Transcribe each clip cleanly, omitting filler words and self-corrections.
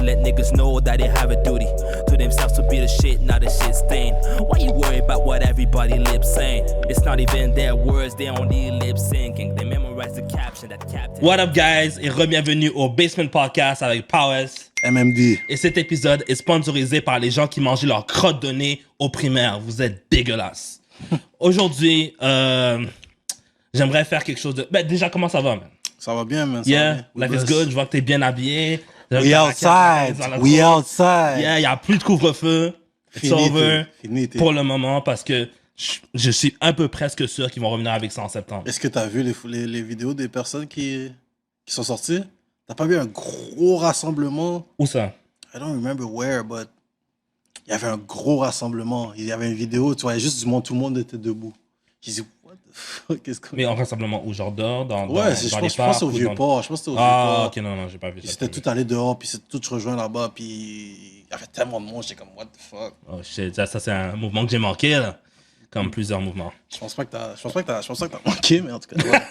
let niggas know that they have a duty to themselves to be the shit, not the shit stain. Why you worry about what everybody lip saying? It's not even their words, they only lip syncing. They memorize the caption that captain. What up guys et re-bienvenue au Basement Podcast avec Powers. MMD. Et cet épisode est sponsorisé par les gens qui mangeaient leur crotte de nez au primaire. Vous êtes dégueulasses. Aujourd'hui, j'aimerais faire quelque chose de... Ben déjà, comment ça va, man? Ça va bien, man. Yeah, life is good. Je vois que t'es bien habillé. We outside. We outside. Yeah, il n'y a plus de couvre-feu. It's over Finité. pour le moment parce que je suis un peu presque sûr qu'ils vont revenir avec ça en septembre. Est-ce que tu as vu les vidéos des personnes qui sont sorties? T'as pas vu un gros rassemblement? Où ça? I don't remember where, but il y avait un gros rassemblement. Il y avait une vidéo, tu vois, juste du monde, tout le monde était debout. J'ai dit, what the fuck, qu'est-ce que... Mais en rassemblement où, genre dehors, dans Ouais, dans je les pense parcs au ou Vieux-Port. Je pense que c'était au Ah, Vieux-Port. ok, non, j'ai pas vu ça. Ils étaient tous allés dehors, puis ils s'étaient tous rejoints là-bas, puis il y avait tellement de monde, j'étais comme, what the fuck? Oh shit, ça c'est un mouvement que j'ai manqué, là. Comme plusieurs mouvements. Je pense pas que t'as manqué, mais en tout cas, ouais.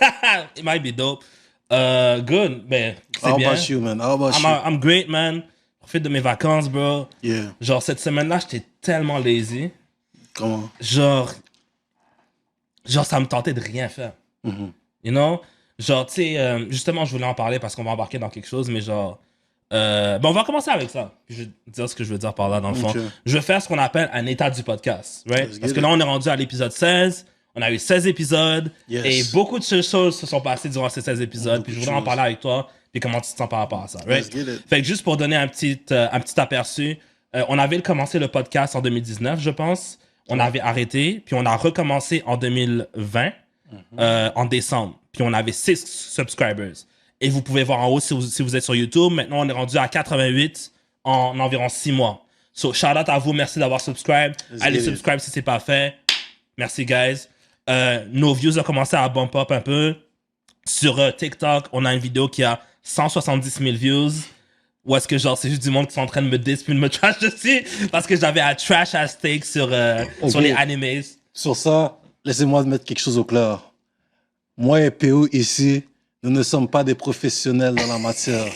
It might be dope. Good, mais c'est How bien. about you, man? How about you? I'm great, man. Profite de mes vacances, bro. Yeah. Genre, cette semaine-là, j'étais tellement lazy. Comment? Genre, ça me tentait de rien faire. Mm-hmm. You know? Genre, tu sais, justement, je voulais en parler parce qu'on va embarquer dans quelque chose, mais genre... ben, on va commencer avec ça. Puis je vais dire ce que je veux dire par là, dans le fond. Okay. Je vais faire ce qu'on appelle un état du podcast, right? Let's Parce get que là, it. on est rendu à l'épisode 16. On a eu 16 épisodes. Yes. Et beaucoup de choses se sont passées durant ces 16 épisodes. Beaucoup Puis je de voudrais en choses. parler avec toi. Puis comment tu te sens par rapport à ça, right? Let's get it. Fait que juste pour donner un petit aperçu, on avait commencé le podcast en 2019, je pense. On avait arrêté, puis on a recommencé en 2020, en décembre. Puis on avait 6 subscribers. Et vous pouvez voir en haut si vous êtes sur YouTube. Maintenant, on est rendu à 88 en environ 6 mois. So, shout out à vous. Merci d'avoir subscribe. Allez get it. subscribe si c'est pas fait. Merci, guys. Nos views ont commencé à bump up un peu. Sur TikTok, on a une vidéo qui a 170 000 views. Ou est-ce que genre c'est juste du monde qui sont en train de me diss puis de me trash dessus parce que j'avais un trash as take sur les animes. Sur ça, laissez-moi mettre quelque chose au clair. Moi et PO ici, nous ne sommes pas des professionnels dans la matière.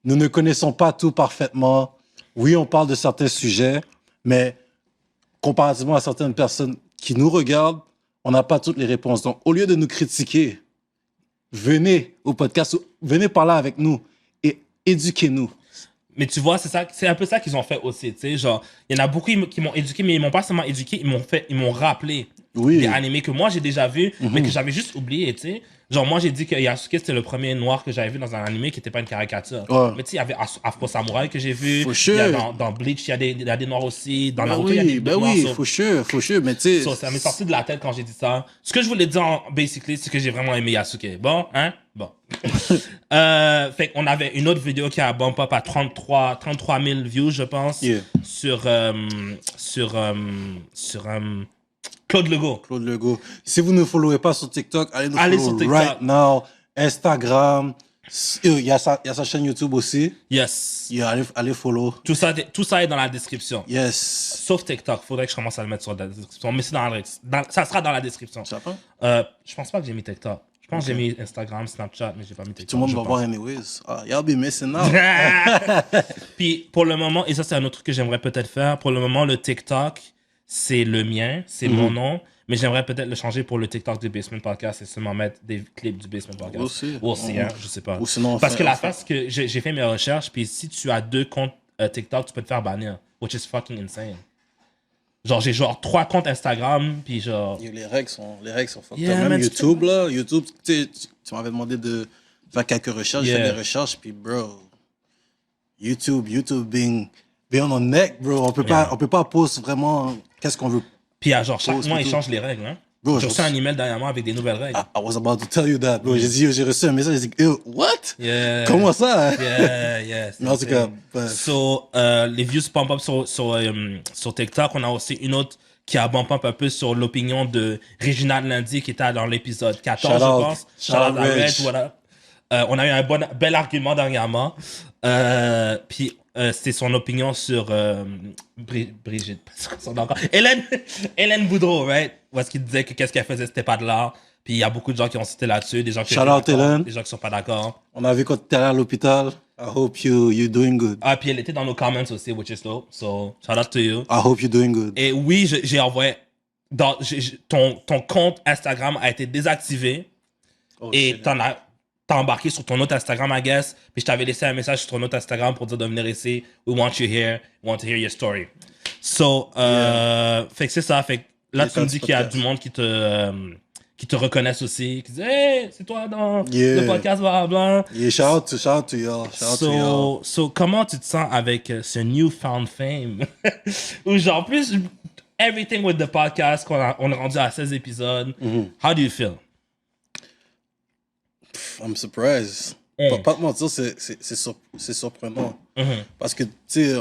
Nous ne connaissons pas tout parfaitement. Oui, on parle de certains sujets, mais comparativement à certaines personnes qui nous regardent, on n'a pas toutes les réponses. Donc, au lieu de nous critiquer, venez au podcast, venez parler avec nous et éduquez-nous. Mais tu vois, c'est un peu ça qu'ils ont fait aussi, tu sais, genre il y en a beaucoup qui m'ont éduqué, mais ils m'ont pas seulement éduqué, ils m'ont rappelé Oui. des animés que moi j'ai déjà vus, mais que j'avais juste oublié, tu sais. Genre moi j'ai dit que Yasuke c'était le premier noir que j'avais vu dans un animé qui était pas une caricature. Ouais. Mais tu sais, il y avait Afro Samurai que j'ai vu, For il sure. y a dans Bleach, il y a des noirs aussi, dans Ben Naruto il y a des oui, noirs. So- faut sûr, mais tu sais... So, ça m'est sorti de la tête quand j'ai dit ça. Ce que je voulais dire, basically, c'est que j'ai vraiment aimé Yasuke. Bon, hein? Bon. Fait qu'on avait une autre vidéo qui a bump up à 33 000 views, je pense, Yeah. sur Claude Legault. Claude Legault. Si vous ne followez pas sur TikTok, allez nous Allez follow sur TikTok. right now. Instagram. Il y a sa chaîne YouTube aussi. Yes. Yeah, allez follow. Tout ça est dans la description. Yes. Sauf TikTok. Faudrait que je commence à le mettre sur la description. Mais c'est ça sera dans la description. Ça va? Je pense pas que j'ai mis TikTok. Je pense que j'ai mis Instagram, Snapchat, mais j'ai pas mis TikTok. Tout le monde je va pense. voir anyways. Ah, y'all be missing out. Puis pour le moment, et ça c'est un autre truc que j'aimerais peut-être faire, pour le moment le TikTok, c'est le mien, c'est mon nom, mais j'aimerais peut-être le changer pour le TikTok du Basement Podcast et seulement mettre des clips du Basement Podcast. Aussi, hein, je sais pas. Ou sinon, Parce que l'affaire, c'est que j'ai fait mes recherches, puis si tu as 2 comptes TikTok, tu peux te faire bannir, which is fucking insane. Genre j'ai genre 3 comptes Instagram, puis genre... Les règles sont fucked Yeah, up. Même man, YouTube, là. YouTube, tu m'avais demandé de faire quelques recherches. Yeah. J'ai fait des recherches, puis bro, YouTube being on neck, bro. On peut pas poster vraiment qu'est-ce qu'on veut. Puis genre chaque Pause, mois, ils tout. changent les règles, hein. Bro, J'ai reçu un email derrière moi avec des nouvelles règles. I was about to tell you that, bro. J'ai reçu un message, j'ai dit, what? Yeah. Comment ça? Yeah. Mais en tout cas, So, les views pump up sur TikTok. On a aussi une autre qui a bump up un peu sur l'opinion de Réginald Lundi qui était dans l'épisode 14, Shout je out. pense. Shout out à Red, Rich. voilà. On a eu un bel argument dernièrement. Puis c'était son opinion sur Brigitte, son nom encore. Hélène Boudreau, right? Où est-ce qu'il disait que qu'est-ce qu'elle faisait, c'était pas de l'art. Puis il y a beaucoup de gens qui ont cité là-dessus, des gens qui Shout out Hélène. des gens qui sont pas d'accord. On a vu quand t'es allé à l'hôpital I hope you're doing good. Ah, puis elle était dans nos comments aussi, which is dope. So, shout out to you. I hope you're doing good. Et oui, j'ai envoyé... ton compte Instagram a été désactivé et t'as embarqué sur ton autre Instagram, I guess. Puis je t'avais laissé un message sur ton autre Instagram pour dire de venir ici. We want you here. We want to hear your story. So, fait que c'est ça. Fait que là, tu me dis qu'il y a du monde qui te reconnaissent aussi, qui disent hey, c'est toi dans le podcast, blablabla. Yeah, shout out to y'all. So, comment tu te sens avec ce newfound fame? Ou genre, plus, everything with the podcast, on est rendu à 16 épisodes. How do you feel? I'm surprised. Pas te mentir, c'est surprenant. Parce que, tu sais,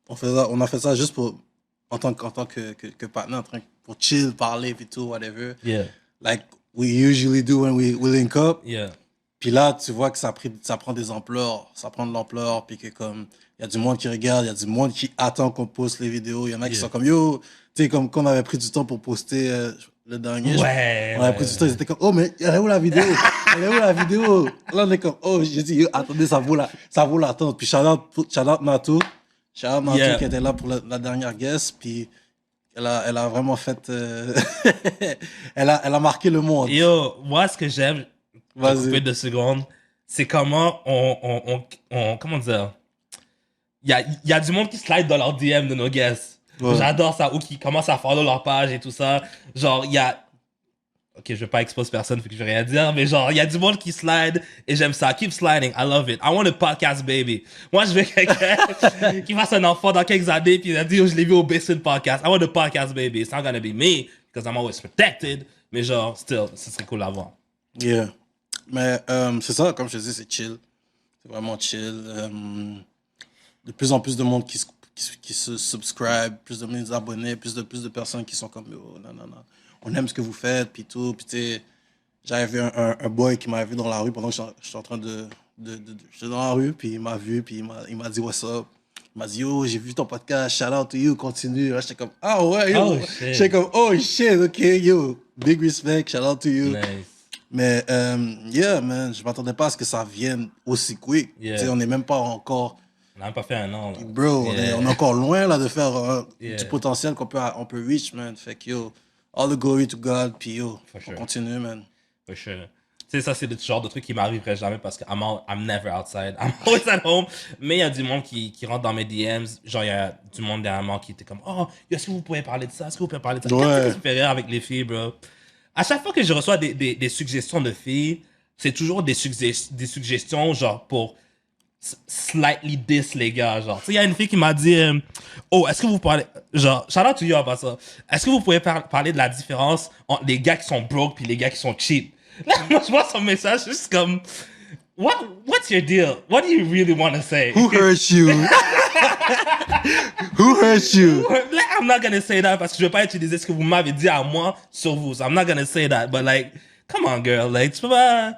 on a fait ça juste pour, en tant que partenaire, pour chill, parler, et tout, whatever. Yeah. Like we usually do when we link up. Yeah. Puis là, tu vois que ça prend des ampleurs, ça prend de l'ampleur, puis que comme, il y a du monde qui regarde, il y a du monde qui attend qu'on poste les vidéos, il y en a qui sont comme, yo, tu sais, comme qu'on avait pris du temps pour poster le dernier. Ouais. On avait pris du temps, ils étaient comme, oh, mais elle est où la vidéo? Elle est où la vidéo? Là, on est comme, oh, j'ai dit, yo, attendez, ça vaut l'attente. Puis shout out Natou qui était là pour la dernière guest, puis elle a vraiment fait, elle a marqué le monde. Yo, moi, ce que j'aime, couper 2 secondes, c'est comment comment dire, il y a du monde qui slide dans leur DM de nos guests. Ouais. J'adore ça, ou qui commencent à follow leur page et tout ça. Genre, il y a, ok, je vais pas exposer personne, fait que je vais rien dire, mais genre, il y a du monde qui slide, et j'aime ça. Keep sliding, I love it. I want a podcast baby. Moi, je veux quelqu'un qui fasse un enfant dans quelques années, puis il a dit, oh, je l'ai vu au Basin podcast. I want a podcast baby. It's not gonna be me, because I'm always protected, mais genre, still, ce serait cool à voir. Yeah. Mais c'est ça, comme je te dis, c'est chill. C'est vraiment chill. De plus en plus de monde qui se subscribe, plus de abonnés, plus de personnes qui sont comme, oh, non. On aime ce que vous faites, puis tout. Puis tu sais, j'avais vu un boy qui m'avait vu dans la rue pendant que j'étais en train j'étais dans la rue, puis il m'a vu, puis il m'a dit what's up. Il m'a dit, yo, j'ai vu ton podcast, shout out to you, continue. Là, j'étais comme, ah ouais, yo. Oh, j'étais comme, oh shit, ok, yo. Big respect, shout out to you. Nice. Mais, yeah, man, je m'attendais pas à ce que ça vienne aussi quick. Yeah. Tu sais, on n'est même pas encore... On n'a même pas fait un an, là. Bro, on est encore loin, là, de faire du potentiel qu'on peut reach, man. Fait que, yo, all the glory to God, puis yo, on continue, man. For sure. Tu sais, ça, c'est le genre de truc qui m'arriverait jamais parce que I'm never outside. I'm always at home. Mais il y a du monde qui rentre dans mes DMs. Genre, il y a du monde derrière moi qui était comme, oh, est-ce que vous pouvez parler de ça? Est-ce que vous pouvez parler de ça? Qu'est-ce qui se fait rire avec les filles, bro? À chaque fois que je reçois des suggestions de filles, c'est toujours des suggestions, genre, pour slightly diss les gars, genre. Tu sais, il y a une fille qui m'a dit, oh, est-ce que vous parlez, genre, shout out to you about ça. Est-ce que vous pouvez parler de la différence entre les gars qui sont broke puis les gars qui sont cheap? Là, moi, je vois son message juste comme, what's your deal? What do you really want to say? Who hurt you? Who hurt you? Like, I'm not gonna say that parce que je vais pas utiliser ce que vous m'avez dit à moi sur vous. So I'm not gonna say that, but like, come on, girl, like, tu peux pas...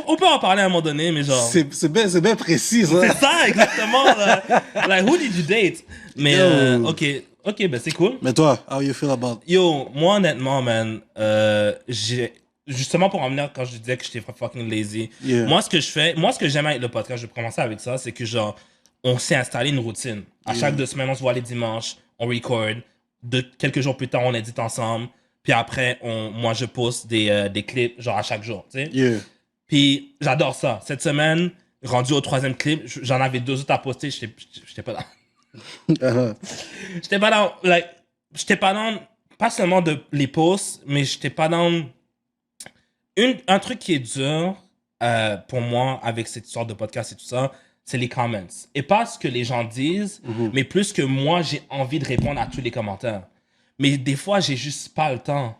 On peut en parler à un moment donné, mais genre... C'est bien précis, ça. C'est ça, exactement. Là. Like, who did you date? Mais, ok, ben c'est cool. Mais toi, how you feel about... Yo, moi, honnêtement, man, justement pour en venir quand je disais que j'étais fucking lazy, moi, ce que j'aime avec le podcast, je vais commencer avec ça, c'est que genre, on s'est installé une routine. À chaque 2 semaines, on se voit les dimanches, on record. Quelques jours plus tard, on édite ensemble. Puis après, moi, je poste des clips, genre à chaque jour, tu sais. Yeah. Puis j'adore ça. Cette semaine, rendu au 3e clip, j'en avais 2 autres à poster, j'étais pas dans. J'étais pas dans, like, j'étais pas dans, pas seulement de les posts, mais j'étais pas dans. Un truc qui est dur pour moi avec cette sorte de podcast et tout ça, c'est les comments. Et pas ce que les gens disent, mais plus que moi, j'ai envie de répondre à tous les commentaires. Mais des fois, j'ai juste pas le temps.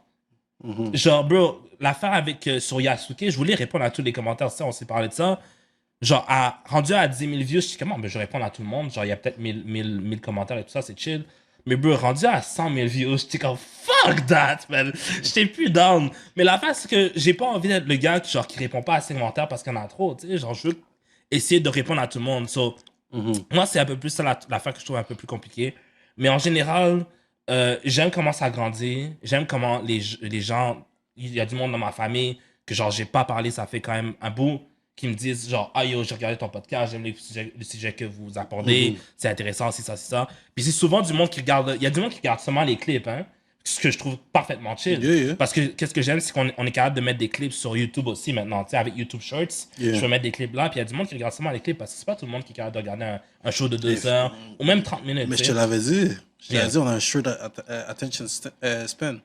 Genre, bro, l'affaire avec sur Yasuke, je voulais répondre à tous les commentaires, ça, on s'est parlé de ça. Genre, rendu à 10 000 views, je suis comme, ben, je réponds à tout le monde. Genre, il y a peut-être 1000 commentaires et tout ça, c'est chill. Mais bro, rendu à 100 000 views, j'étais comme, fuck that, man. J'étais plus down. Mais l'affaire, c'est que j'ai pas envie d'être le gars qui répond pas à ses commentaires parce qu'il y en a trop, tu sais. Genre, je veux essayer de répondre à tout le monde. So, moi, c'est un peu plus ça l'affaire que je trouve un peu plus compliquée. Mais en général, j'aime comment ça grandit. J'aime comment les gens... Il y a du monde dans ma famille que genre j'ai pas parlé, ça fait quand même un bout, qui me disent genre, ah yo, j'ai regardé ton podcast, j'aime les sujets que vous abordez, c'est intéressant, c'est ça. Puis c'est souvent du monde qui regarde, il y a du monde qui regarde seulement les clips, hein, ce que je trouve parfaitement chill. Yeah. Parce que qu'est-ce que j'aime, c'est qu'on est capable de mettre des clips sur YouTube aussi maintenant, tu sais, avec YouTube Shorts, Yeah. je peux mettre des clips là, puis il y a du monde qui regarde seulement les clips parce que c'est pas tout le monde qui est capable de regarder un show de 2 Et- heures ou même 30 minutes. Mais je tu te sais. l'avais dit. Je te l'avais Yeah. dit, on a un short attention span.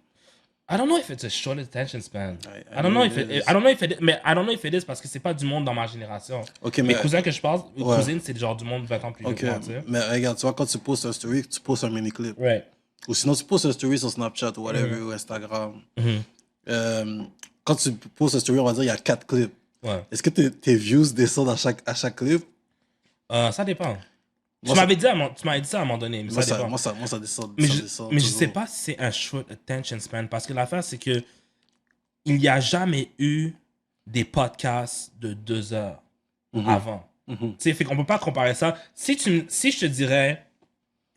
I don't know if it's a short attention span. I I don't know know if it it, is. I don't know if it, mais I don't know if it is parce que c'est pas du monde dans ma génération. Ok, Mes mais- cousins que je parle, mes Ouais. cousines, c'est genre du monde 20 ans plus vieux Ok, que moi, tu sais. mais regarde, tu vois, quand tu postes un story, tu postes un mini-clip. Right. Ou sinon, tu postes un story sur Snapchat ou whatever, ou Instagram. Quand tu postes un story, on va dire, il y a 4 clips. Ouais. Est-ce que tes views descendent à chaque clip? Ça dépend. Tu Moi, m'avais dit ça à un moment donné, mais Moi, ça dépend. moi, ça descend. mais ça je, descend mais je toujours. sais pas si c'est un short attention span parce que l'affaire, c'est que il n'y a jamais eu des podcasts de 2 heures avant. Tu sais, fait qu'on peut pas comparer ça. Si je te dirais,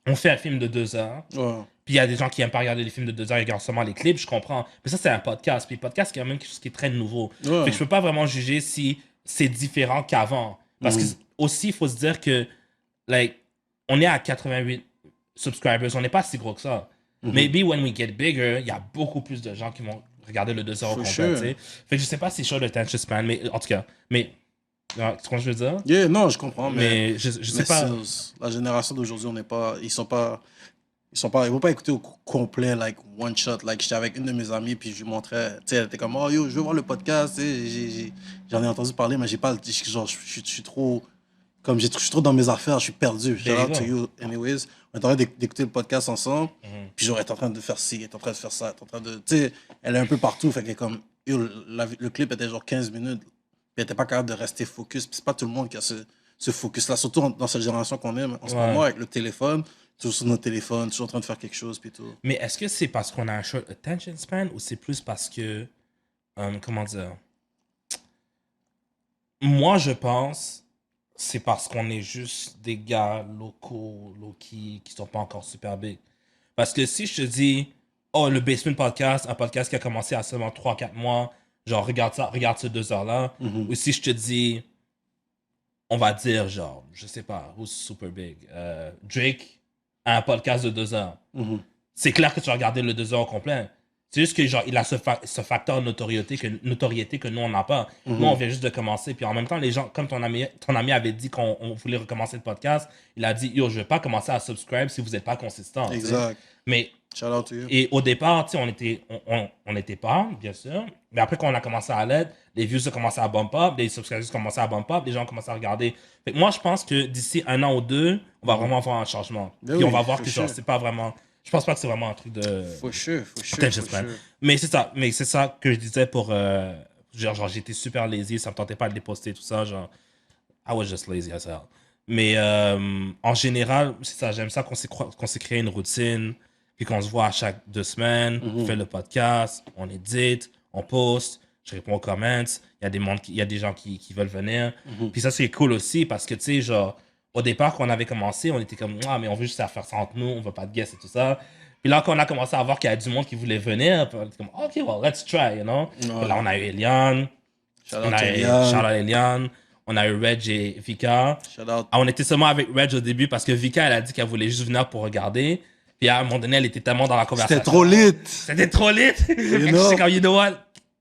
on fait un film de 2 heures, Ouais. puis il y a des gens qui aiment pas regarder les films de 2 heures, ils regardent seulement les clips, je comprends. Mais ça, c'est un podcast. Puis le podcast, c'est quand même quelque chose qui est très nouveau. Ouais. Fait que je peux pas vraiment juger si c'est différent qu'avant. Parce que aussi, il faut se dire que, like, on est à 88 subscribers, on n'est pas si gros que ça. Maybe when we get bigger, il y a beaucoup plus de gens qui vont regarder le 2 heures au For complet, sure. tu sais. Fait que je sais pas si short attention span, mais en tout cas, mais, tu comprends ce que je veux dire? Yeah, non, je comprends, Mais je sais mais pas. la génération d'aujourd'hui, on n'est pas, ils vont pas écouter au complet, like, one shot. Like, j'étais avec une de mes amies, puis je lui montrais, tu sais, elle était comme, oh yo, je veux voir le podcast, tu sais, j'en ai entendu parler, mais j'ai pas, genre, je suis trop, comme, je suis trop dans mes affaires, je suis perdu. Shout There you out to go. you, anyways. On est en train d'écouter le podcast ensemble, puis genre, elle est en train de faire ci, elle est en train de faire ça, elle est en train de, tu sais, elle est un peu partout, fait qu'elle est comme, yo, le clip était genre 15 minutes, puis elle était pas capable de rester focus, puis c'est pas tout le monde qui a ce focus-là, surtout dans cette génération qu'on est en ce Ouais. moment, avec le téléphone, toujours sur notre téléphone, toujours en train de faire quelque chose, puis tout. Mais est-ce que c'est parce qu'on a un short attention span ou c'est plus parce que. Comment dire? Moi, je pense c'est parce qu'on est juste des gars locaux, low-key, qui sont pas encore super big. Parce que si je te dis, oh, le Basement Podcast, un podcast qui a commencé à seulement 3-4 mois, genre, regarde ces 2 heures-là. Ou si je te dis, on va dire, genre, je sais pas, who's super big? Drake a un podcast de 2 heures. C'est clair que tu vas regarder le 2 heures au complet. C'est juste que, genre, il a ce facteur notoriété que nous, on n'a pas. Nous, on vient juste de commencer. Puis en même temps, les gens, comme ton ami avait dit qu'on voulait recommencer le podcast, il a dit, yo, je vais pas commencer à subscribe si vous n'êtes pas consistant. tu sais. Exact. Mais, Shout out to you. et au départ, tu sais, on était pas, bien sûr. Mais après, quand on a commencé à l'aide, les views ont commencé à bump up, les subscribers ont commencé à bump up, les gens ont commencé à regarder. Fait que moi, je pense que d'ici 1 an ou 2, on va vraiment voir un changement. Ben Puis on oui, va voir for que, genre, sure. c'est pas vraiment. Je pense pas que c'est vraiment un truc de. For sure. Attention span. Mais c'est ça que je disais pour. Genre, j'étais super lazy, ça me tentait pas de les poster, tout ça. Genre, I was just lazy as hell. Mais en général, c'est ça, j'aime ça qu'on s'est créé une routine, puis qu'on se voit à chaque 2 semaines, on fait le podcast, on édite, on poste, je réponds aux comments, il y a des gens qui veulent venir. Puis ça, c'est cool aussi parce que, tu sais, genre, au départ, quand on avait commencé, on était comme, ah, mais on veut juste faire ça entre nous, on veut pas de guests et tout ça. Puis là, quand on a commencé à voir qu'il y a du monde qui voulait venir, puis on était comme, OK, well, let's try, you know. Puis là, on a eu Eliane, Shout out on to a eu Eliane. Charles Eliane, on a eu Reg et Vika. Shout out. Ah, on était seulement avec Reg au début parce que Vika, elle a dit qu'elle voulait juste venir pour regarder. Puis à un moment donné, elle était tellement dans la conversation. C'était trop lit. C'était trop lit. Et know. j'étais comme, you know what?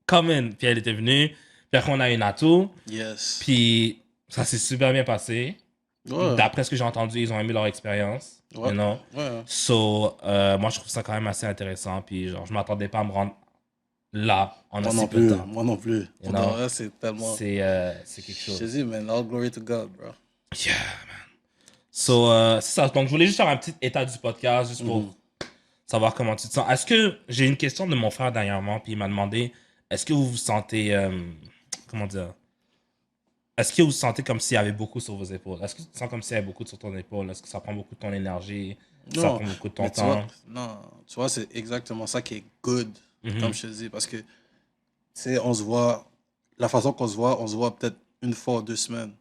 Come in. Puis elle était venue. Puis après, on a eu Natou. Yes. Puis ça s'est super bien passé. Ouais. D'après ce que j'ai entendu, ils ont aimé leur expérience. Ouais. You know? Ouais. So, moi, je trouve ça quand même assez intéressant. Puis genre, je m'attendais pas à me rendre là en Moi assez non peu de plus. temps. Moi non plus. Pour know. de vrai, c'est tellement. C'est quelque Je chose. te dis, man, all glory to God, bro. Yeah, man. So, c'est ça. Donc, je voulais juste faire un petit état du podcast, juste pour savoir comment tu te sens. Est-ce que j'ai une question de mon frère dernièrement, puis il m'a demandé est-ce que vous vous sentez. Comment dire Est-ce que vous vous sentez comme s'il y avait beaucoup sur vos épaules? Est-ce que tu te sens comme s'il y avait beaucoup sur ton épaule? Est-ce que ça prend beaucoup de ton énergie? Ça Non, prend beaucoup de ton mais tu temps? vois, non, tu vois, c'est exactement ça qui est good, comme je te dis, parce que, tu sais, on se voit, la façon qu'on se voit peut-être une fois ou 2 semaines.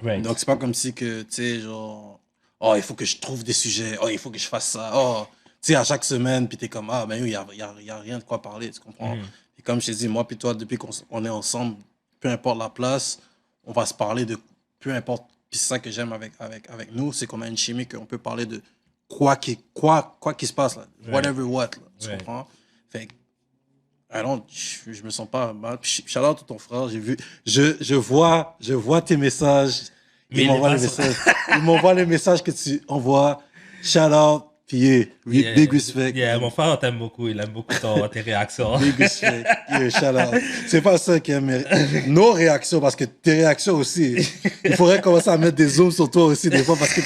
Right. Donc, c'est pas comme si que, tu sais, genre, oh, il faut que je trouve des sujets, oh, il faut que je fasse ça, oh, tu sais, à chaque semaine, puis t'es comme, ah, ben oui, il y a rien de quoi parler, tu comprends? Et comme je t'ai dit, moi puis toi, depuis qu'on est ensemble, peu importe la place, on va se parler de peu importe. Puis c'est ça que j'aime avec nous, c'est qu'on a une chimie qu'on peut parler de quoi qui se passe là, whatever what, là, tu comprends? Fait que, je me sens pas mal. Puis shout out à ton frère, j'ai vu, je vois tes messages. Il m'envoie les messages que tu envoies. Shout out. Puis, big respect. Mon frère t'aime beaucoup. Il aime beaucoup tes réactions. Big respect. Shout out. C'est pas ça qui aime nos réactions, parce que tes réactions aussi. Il faudrait commencer à mettre des zooms sur toi aussi, des fois, parce que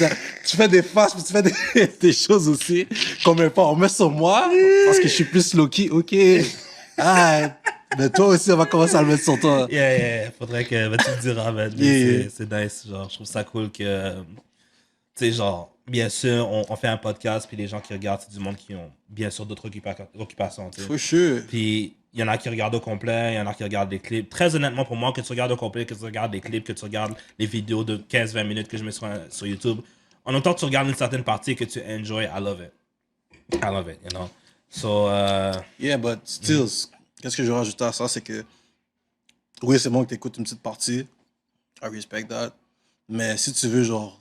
tu fais des faces, puis tu fais des choses aussi. Comme pas, on met sur moi, parce que je suis plus low-key. OK. Ah, mais toi aussi, on va commencer à le mettre sur toi. Faudrait que tu me diras, man. C'est nice. Genre, je trouve ça cool que, tu sais, genre, bien sûr, on fait un podcast, puis les gens qui regardent, c'est du monde qui ont, bien sûr, d'autres occupations. For sure. Puis, il y en a qui regardent au complet, il y en a qui regardent des clips. Très honnêtement, pour moi, que tu regardes au complet, que tu regardes des clips, que tu regardes les vidéos de 15-20 minutes que je mets sur YouTube, en autant que tu regardes une certaine partie et que tu enjoy, I love it. I love it, you know. So, yeah, but still, qu'est-ce que je vais rajouter à ça, c'est que, oui, c'est bon que tu écoutes une petite partie. I respect that. Mais si tu veux, genre,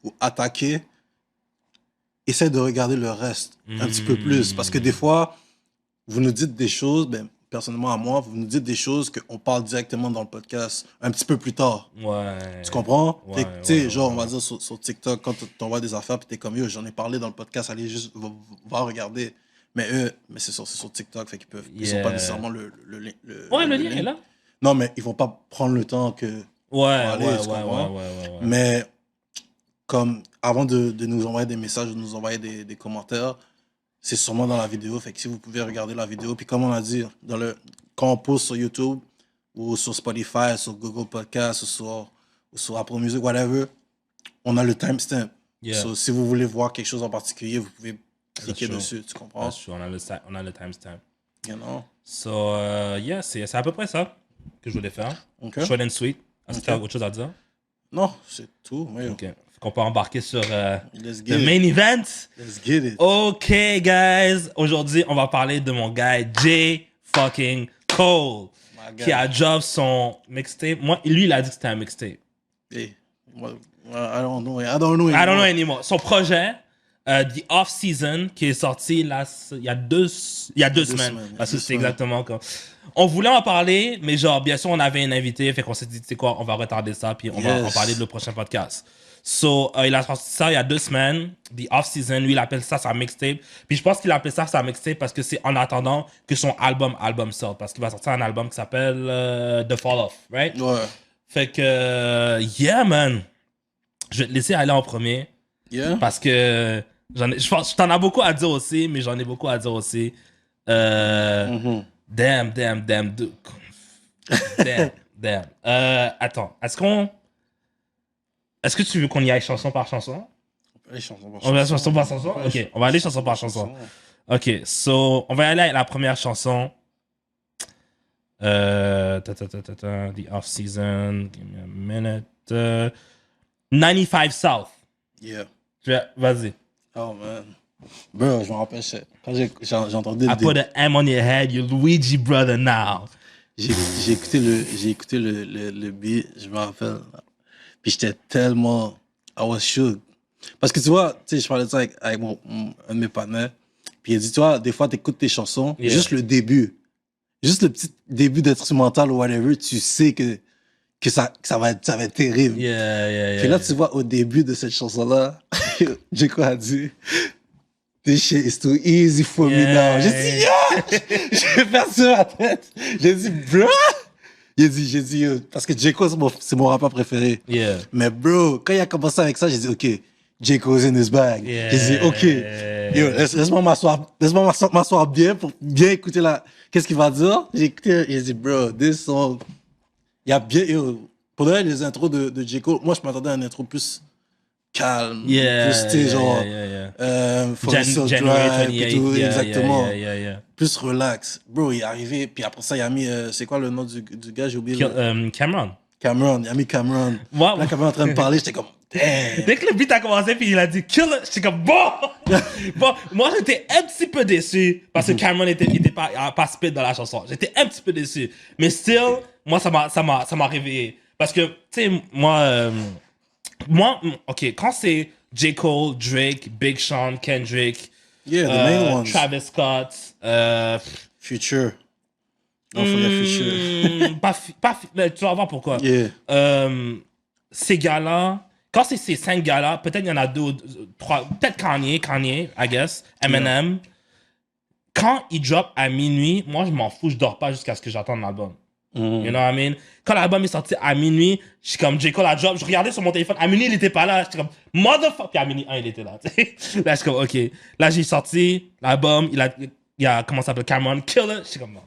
ou attaquer, essaie de regarder le reste un petit peu plus. Parce que des fois, vous nous dites des choses, ben, personnellement à moi, vous nous dites des choses qu'on parle directement dans le podcast un petit peu plus tard. Ouais. Tu comprends? Ouais, tu sais, genre, on va dire sur TikTok, quand tu t'envoies des affaires, puis t'es comme, yo, j'en ai parlé dans le podcast, allez juste, va regarder. Mais eux, c'est sur TikTok, fait qu'ils peuvent, ils ont pas nécessairement le lien est là. Non, mais ils vont pas prendre le temps que... Ouais. Mais comme avant de nous envoyer des messages, de nous envoyer des commentaires, c'est sûrement dans la vidéo. Fait que si vous pouvez regarder la vidéo, puis comme on a dit, quand on poste sur YouTube ou sur Spotify, sur Google Podcast ou sur Apple Music, whatever, on a le timestamp. So, si vous voulez voir quelque chose en particulier, vous pouvez cliquer dessus, tu comprends? On a le timestamp. You know? So, c'est à peu près ça que je voulais faire. Okay. Short and sweet. Est-ce que tu as autre chose à dire? Non, c'est tout. Oui. OK. Qu'on peut embarquer sur le it. main event. Let's get it. OK, guys. Aujourd'hui, on va parler de mon gars, J. fucking Cole, qui a drop son mixtape. Moi, lui, il a dit que c'était un mixtape. Hey, I don't know anymore. Son projet, The Off Season, qui est sorti là, il y a deux semaines. Parce que c'est exactement comme... On voulait en parler, mais genre, bien sûr, on avait un invité, fait qu'on s'est dit, tu sais quoi, on va retarder ça, puis on va en parler de le prochain podcast. So, il a sorti ça il y a 2 semaines, The Off Season, lui, il appelle ça sa mixtape. Puis je pense qu'il appelle ça sa mixtape parce que c'est en attendant que son album sorte. Parce qu'il va sortir un album qui s'appelle The Fall Off, right? Ouais. Fait que, yeah, man. Je vais te laisser aller en premier. Yeah. Parce que je t'en ai beaucoup à dire aussi, mais j'en ai beaucoup à dire aussi. Damn. Attends, est-ce que tu veux qu'on y aille chanson par chanson? On va aller chanson par chanson. On va aller chanson par chanson? Ok, on va aller chanson par chanson. Ok, so, on va aller avec la première chanson. The Off Season, give me a minute. 95 South. Yeah. Vas-y. Oh man. Bro, je me rappelle, quand j'ai entendu... I put an M on your head, you're Luigi brother now. J'ai écouté le beat, je me rappelle. Puis j'étais tellement... I was shook. Parce que tu vois, tu sais, je parlais de ça avec un de mes partenaires. Puis il a dit, tu vois, des fois, t'écoutes tes chansons, juste le début. Juste le petit début d'instrumental ou whatever, tu sais que ça va être terrible. Puis là, tu vois, au début de cette chanson-là, j'ai quoi à dire? This shit is too easy for me now. J'ai dit, yo! J'ai perdu ma tête. J'ai dit, bro! J'ai dit, yo. Parce que J. Cole, c'est mon rappeur préféré. Mais bro, quand il a commencé avec ça, j'ai dit, OK, J. Cole's in his bag. J'ai dit, OK, yo, laisse-moi m'asseoir bien pour bien écouter qu'est-ce qu'il va dire. J'ai écouté, j'ai dit, bro, this song, il y a bien, yo, pour les intros de J. Cole, moi, je m'attendais à une intro plus calme, plus, tu sais, genre, Forest Hill Drive, et tout, exactement. Plus relax. Bro, il est arrivé, puis après ça, il a mis, c'est quoi le nom du gars, j'ai oublié. Cameron. Cameron, il a mis Cameron. Wow. Là, Cameron est en train de parler, j'étais comme, damn. Dès que le beat a commencé, puis il a dit kill it, j'étais comme bon. Moi j'étais un petit peu déçu parce que Cameron était pas spit dans la chanson. J'étais un petit peu déçu, mais still, moi ça m'a réveillé Parce que, tu sais, moi, OK, quand c'est J. Cole, Drake, Big Sean, Kendrick, Yeah, the main ones. Travis Scott, Future. Don't forget Future. mais tu vas voir pourquoi. Yeah. Ces gars-là, quand c'est ces 5 gars-là, peut-être il y en a 2 ou 3, peut-être Kanye, I guess, Eminem. Quand ils drop à minuit, moi je m'en fous, je dors pas jusqu'à ce que j'attende l'album. You know what I mean? Quand l'album est sorti à minuit, je suis comme J. Cole a drop, je regardais sur mon téléphone, à minuit il était pas là, j'étais comme motherfucker, puis à minuit 1 il était là. Là je suis comme ok, là j'ai sorti l'album, il a comment ça s'appelle, Cameron Killer, je suis comme non.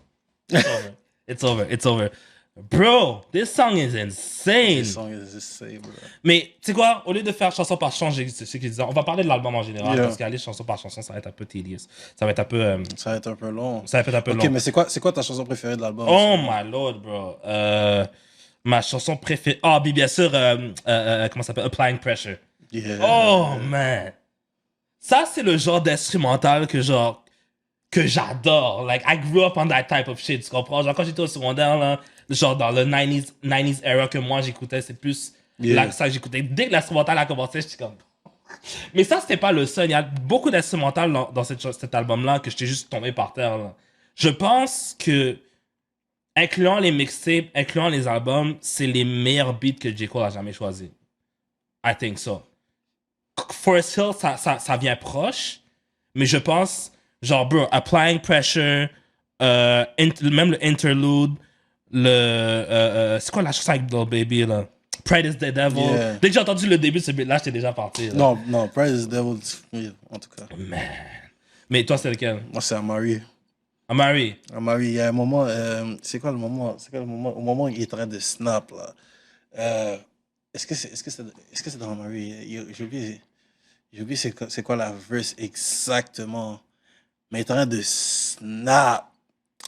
It's over. Bro, this song is insane. This song is insane, bro. Mais tu sais quoi, au lieu de faire chanson par chanson, c'est ce qu'ils disaient, on va parler de l'album en général, Yeah. parce qu'aller chanson par chanson, ça va être un peu tedious. Ça va être un peu Ça va être un peu long. long. Ok, mais c'est quoi ta chanson préférée de l'album? Oh my lord, bro. Ma chanson préférée. Ah, bien sûr, comment ça s'appelle? Applying Pressure. Yeah. Oh, man. Ça, c'est le genre d'instrumental que j'adore. Like, I grew up on that type of shit, tu comprends? Genre, quand j'étais au secondaire, là, genre dans le 90s era que moi j'écoutais, c'est plus là, ça que j'écoutais. Dès que l'instrumental a commencé, j'étais comme... Mais ça, c'était pas le seul. Il y a beaucoup d'instrumentales dans cet album-là que j'étais juste tombé par terre, là. Je pense que, incluant les mixtapes, incluant les albums, c'est les meilleurs beats que J. Cole a jamais choisi. I think so. Forest Hill, ça vient proche, mais je pense, genre, bro, Applying Pressure, même le interlude, c'est quoi la chanson avec Lil Baby, là? Pride is the Devil. Yeah. Dès que j'ai entendu le début de ce beat-là, j'étais déjà parti. Là. Non, Pride is the Devil, oui, en tout cas. Man. Mais toi, c'est lequel? Moi, c'est Amari. Amari. Amari, il y a un moment, c'est quoi le moment? Au moment où il est en train de snap, là. Est-ce que c'est dans Amari? J'ai oublié c'est quoi la verse exactement. Mais il est en train de snap.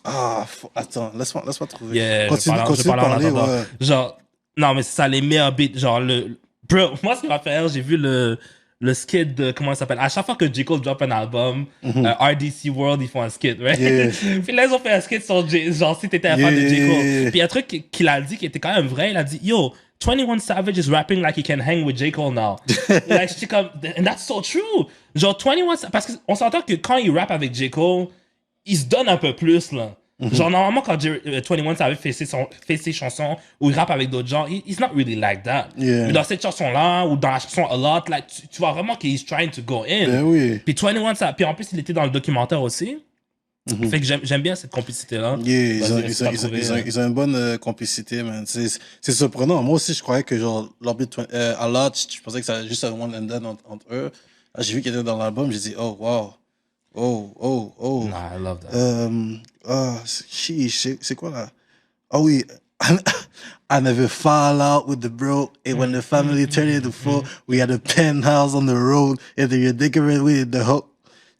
Ah, attends, laisse-moi trouver. Yeah, continue de parler, ouais. Genre, non, mais c'est ça, les meilleurs beats. Genre, bro, moi, ce qui m'a fait rire, j'ai vu le skit de, comment ça s'appelle? À chaque fois que J. Cole drop un album, RDC World, ils font un skit, right? Yeah. Puis là, ils ont fait un skit sur genre, si t'étais un fan de J. Cole. Puis il y a un truc qu'il a dit qui était quand même vrai. Il a dit, yo, 21 Savage is rapping like he can hang with J. Cole now. Like, j'étais comme, and that's so true. Genre, 21, parce qu'on s'entend que quand il rappe avec J. Cole, il se donne un peu plus, là. Genre, normalement, quand 21 Savage fait ses chansons ou il rappe avec d'autres gens, he's not really like that. Yeah. Mais dans cette chanson-là ou dans la chanson A Lot, like, tu vois vraiment qu'il trying to go in. Ben oui. Puis 21 Savage, puis en plus, il était dans le documentaire aussi. Fait que j'aime bien cette complicité-là. Yeah, ils ont une bonne complicité, man. C'est surprenant. Moi aussi, je croyais que, genre, l'orbite A Lot, je pensais que ça allait juste un one and done entre eux. Là, j'ai vu qu'il était dans l'album, j'ai dit, oh, wow. Oh. Nah, I love that. C'est quoi là? Oh oui. I never fall out with the bro. And when the family turned into four, we had a penthouse on the road. And then you're decorated with the hope.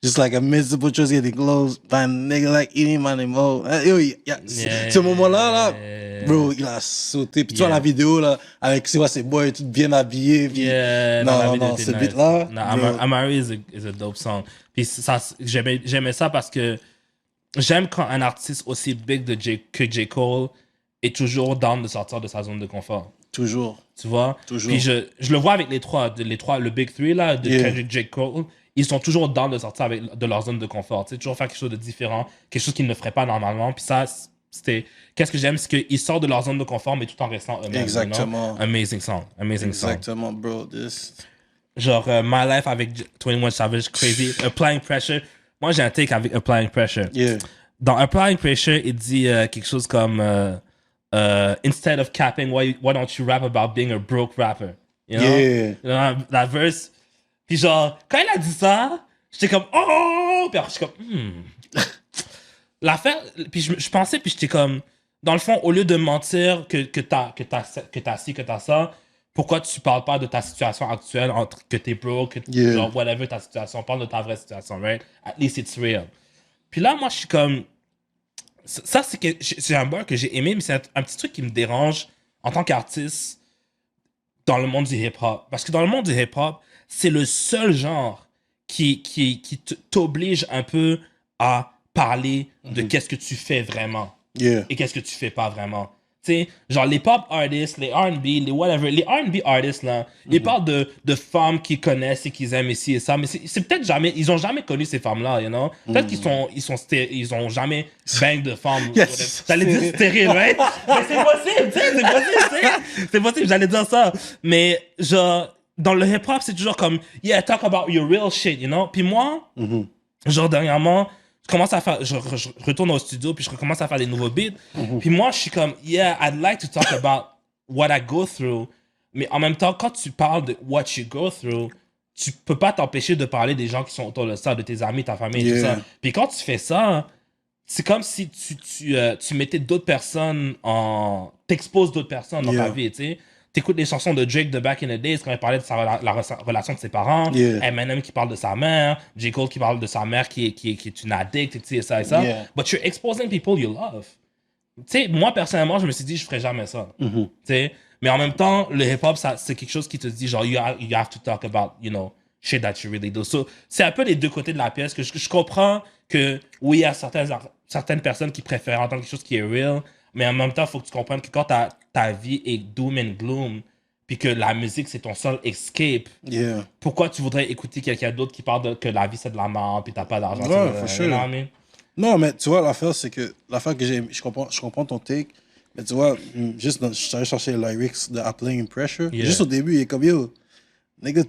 Just like a miserable choice getting close by a nigga like eating money more. Ce moment-là, bro, il a sauté. Puis tu vois la vidéo, là, avec ses boys tout bien habillés. Puis... Non, ce beat-là. Amari is a dope song. Puis ça, j'aimais ça parce que j'aime quand un artiste aussi big que J. Cole est toujours down de sortir de sa zone de confort. Toujours. Tu vois? Toujours. Puis je le vois avec les trois, le Big Three, là, de Kendrick, J. Cole. Ils sont toujours down de sortir de leur zone de confort. Tu sais, toujours faire quelque chose de différent, quelque chose qu'ils ne feraient pas normalement. Puis ça, qu'est-ce que j'aime, c'est qu'ils sortent de leur zone de confort, mais tout en restant eux-mêmes. Exactement. You know? Amazing song. Exactement, bro. Genre, My Life avec 21 Savage, Crazy, Applying Pressure. Moi, j'ai un take avec Applying Pressure. Yeah. Dans Applying Pressure, il dit quelque chose comme Instead of capping, why don't you rap about being a broke rapper? You know? Yeah. You know, that verse. Puis genre, quand il a dit ça, j'étais comme oh! Puis après, j'étais comme L'affaire, puis je pensais, puis j'étais comme, dans le fond, au lieu de mentir que t'as ci, que t'as ça, pourquoi tu parles pas de ta situation actuelle, que t'es broke, genre whatever ta situation, parle de ta vraie situation, right? At least it's real. Puis là, moi, je suis comme, ça, c'est un bar que j'ai aimé, mais c'est un petit truc qui me dérange en tant qu'artiste dans le monde du hip-hop. Parce que dans le monde du hip-hop, c'est le seul genre qui t'oblige un peu à parler de qu'est-ce que tu fais vraiment et qu'est-ce que tu fais pas vraiment. Tu sais, genre les pop artists, les R&B, les whatever, les R&B artists, là, ils parlent de femmes qu'ils connaissent et qu'ils aiment ici et ça, mais c'est peut-être jamais, ils ont jamais connu ces femmes-là, you know? Peut-être ils ont jamais bang de femmes. Yes, J'allais dire stérile, right? Mais c'est possible, tu sais, c'est possible, tu sais. C'est possible, j'allais dire ça. Mais, genre, dans le hip-hop, c'est toujours comme, yeah, talk about your real shit, you know? Puis moi, genre, dernièrement, je retourne au studio, puis je recommence à faire des nouveaux beats. Puis moi, je suis comme, yeah, I'd like to talk about what I go through. Mais en même temps, quand tu parles de what you go through, tu peux pas t'empêcher de parler des gens qui sont autour de ça, de tes amis, ta famille, tout ça. Puis quand tu fais ça, c'est comme si tu mettais d'autres personnes t'exposes d'autres personnes dans ta vie, tu sais. T'écoutes les chansons de Drake de Back in the Days quand il parlait de la relation de ses parents, Eminem qui parle de sa mère, J. Cole qui parle de sa mère qui est une addict, et ça et ça. But you're exposing people you love. Tu sais, moi personnellement, je me suis dit, je ferais jamais ça. Tu sais, mais en même temps, le hip-hop, c'est quelque chose qui te dit, genre, you have to talk about, you know, shit that you really do. So, c'est un peu les deux côtés de la pièce que je comprends que, oui, il y a certaines personnes qui préfèrent entendre quelque chose qui est real, mais en même temps, il faut que tu comprennes que quand ta vie est doom and gloom, puis que la musique, c'est ton seul escape, pourquoi tu voudrais écouter quelqu'un d'autre qui parle que la vie, c'est de la mort, puis t'as pas d'argent? Ouais, for sure. Non, mais tu vois, l'affaire, c'est que je comprends ton take, mais tu vois, juste, je suis allé chercher les lyrics de Applying Pressure. Juste au début, il est comme, yo, nigga,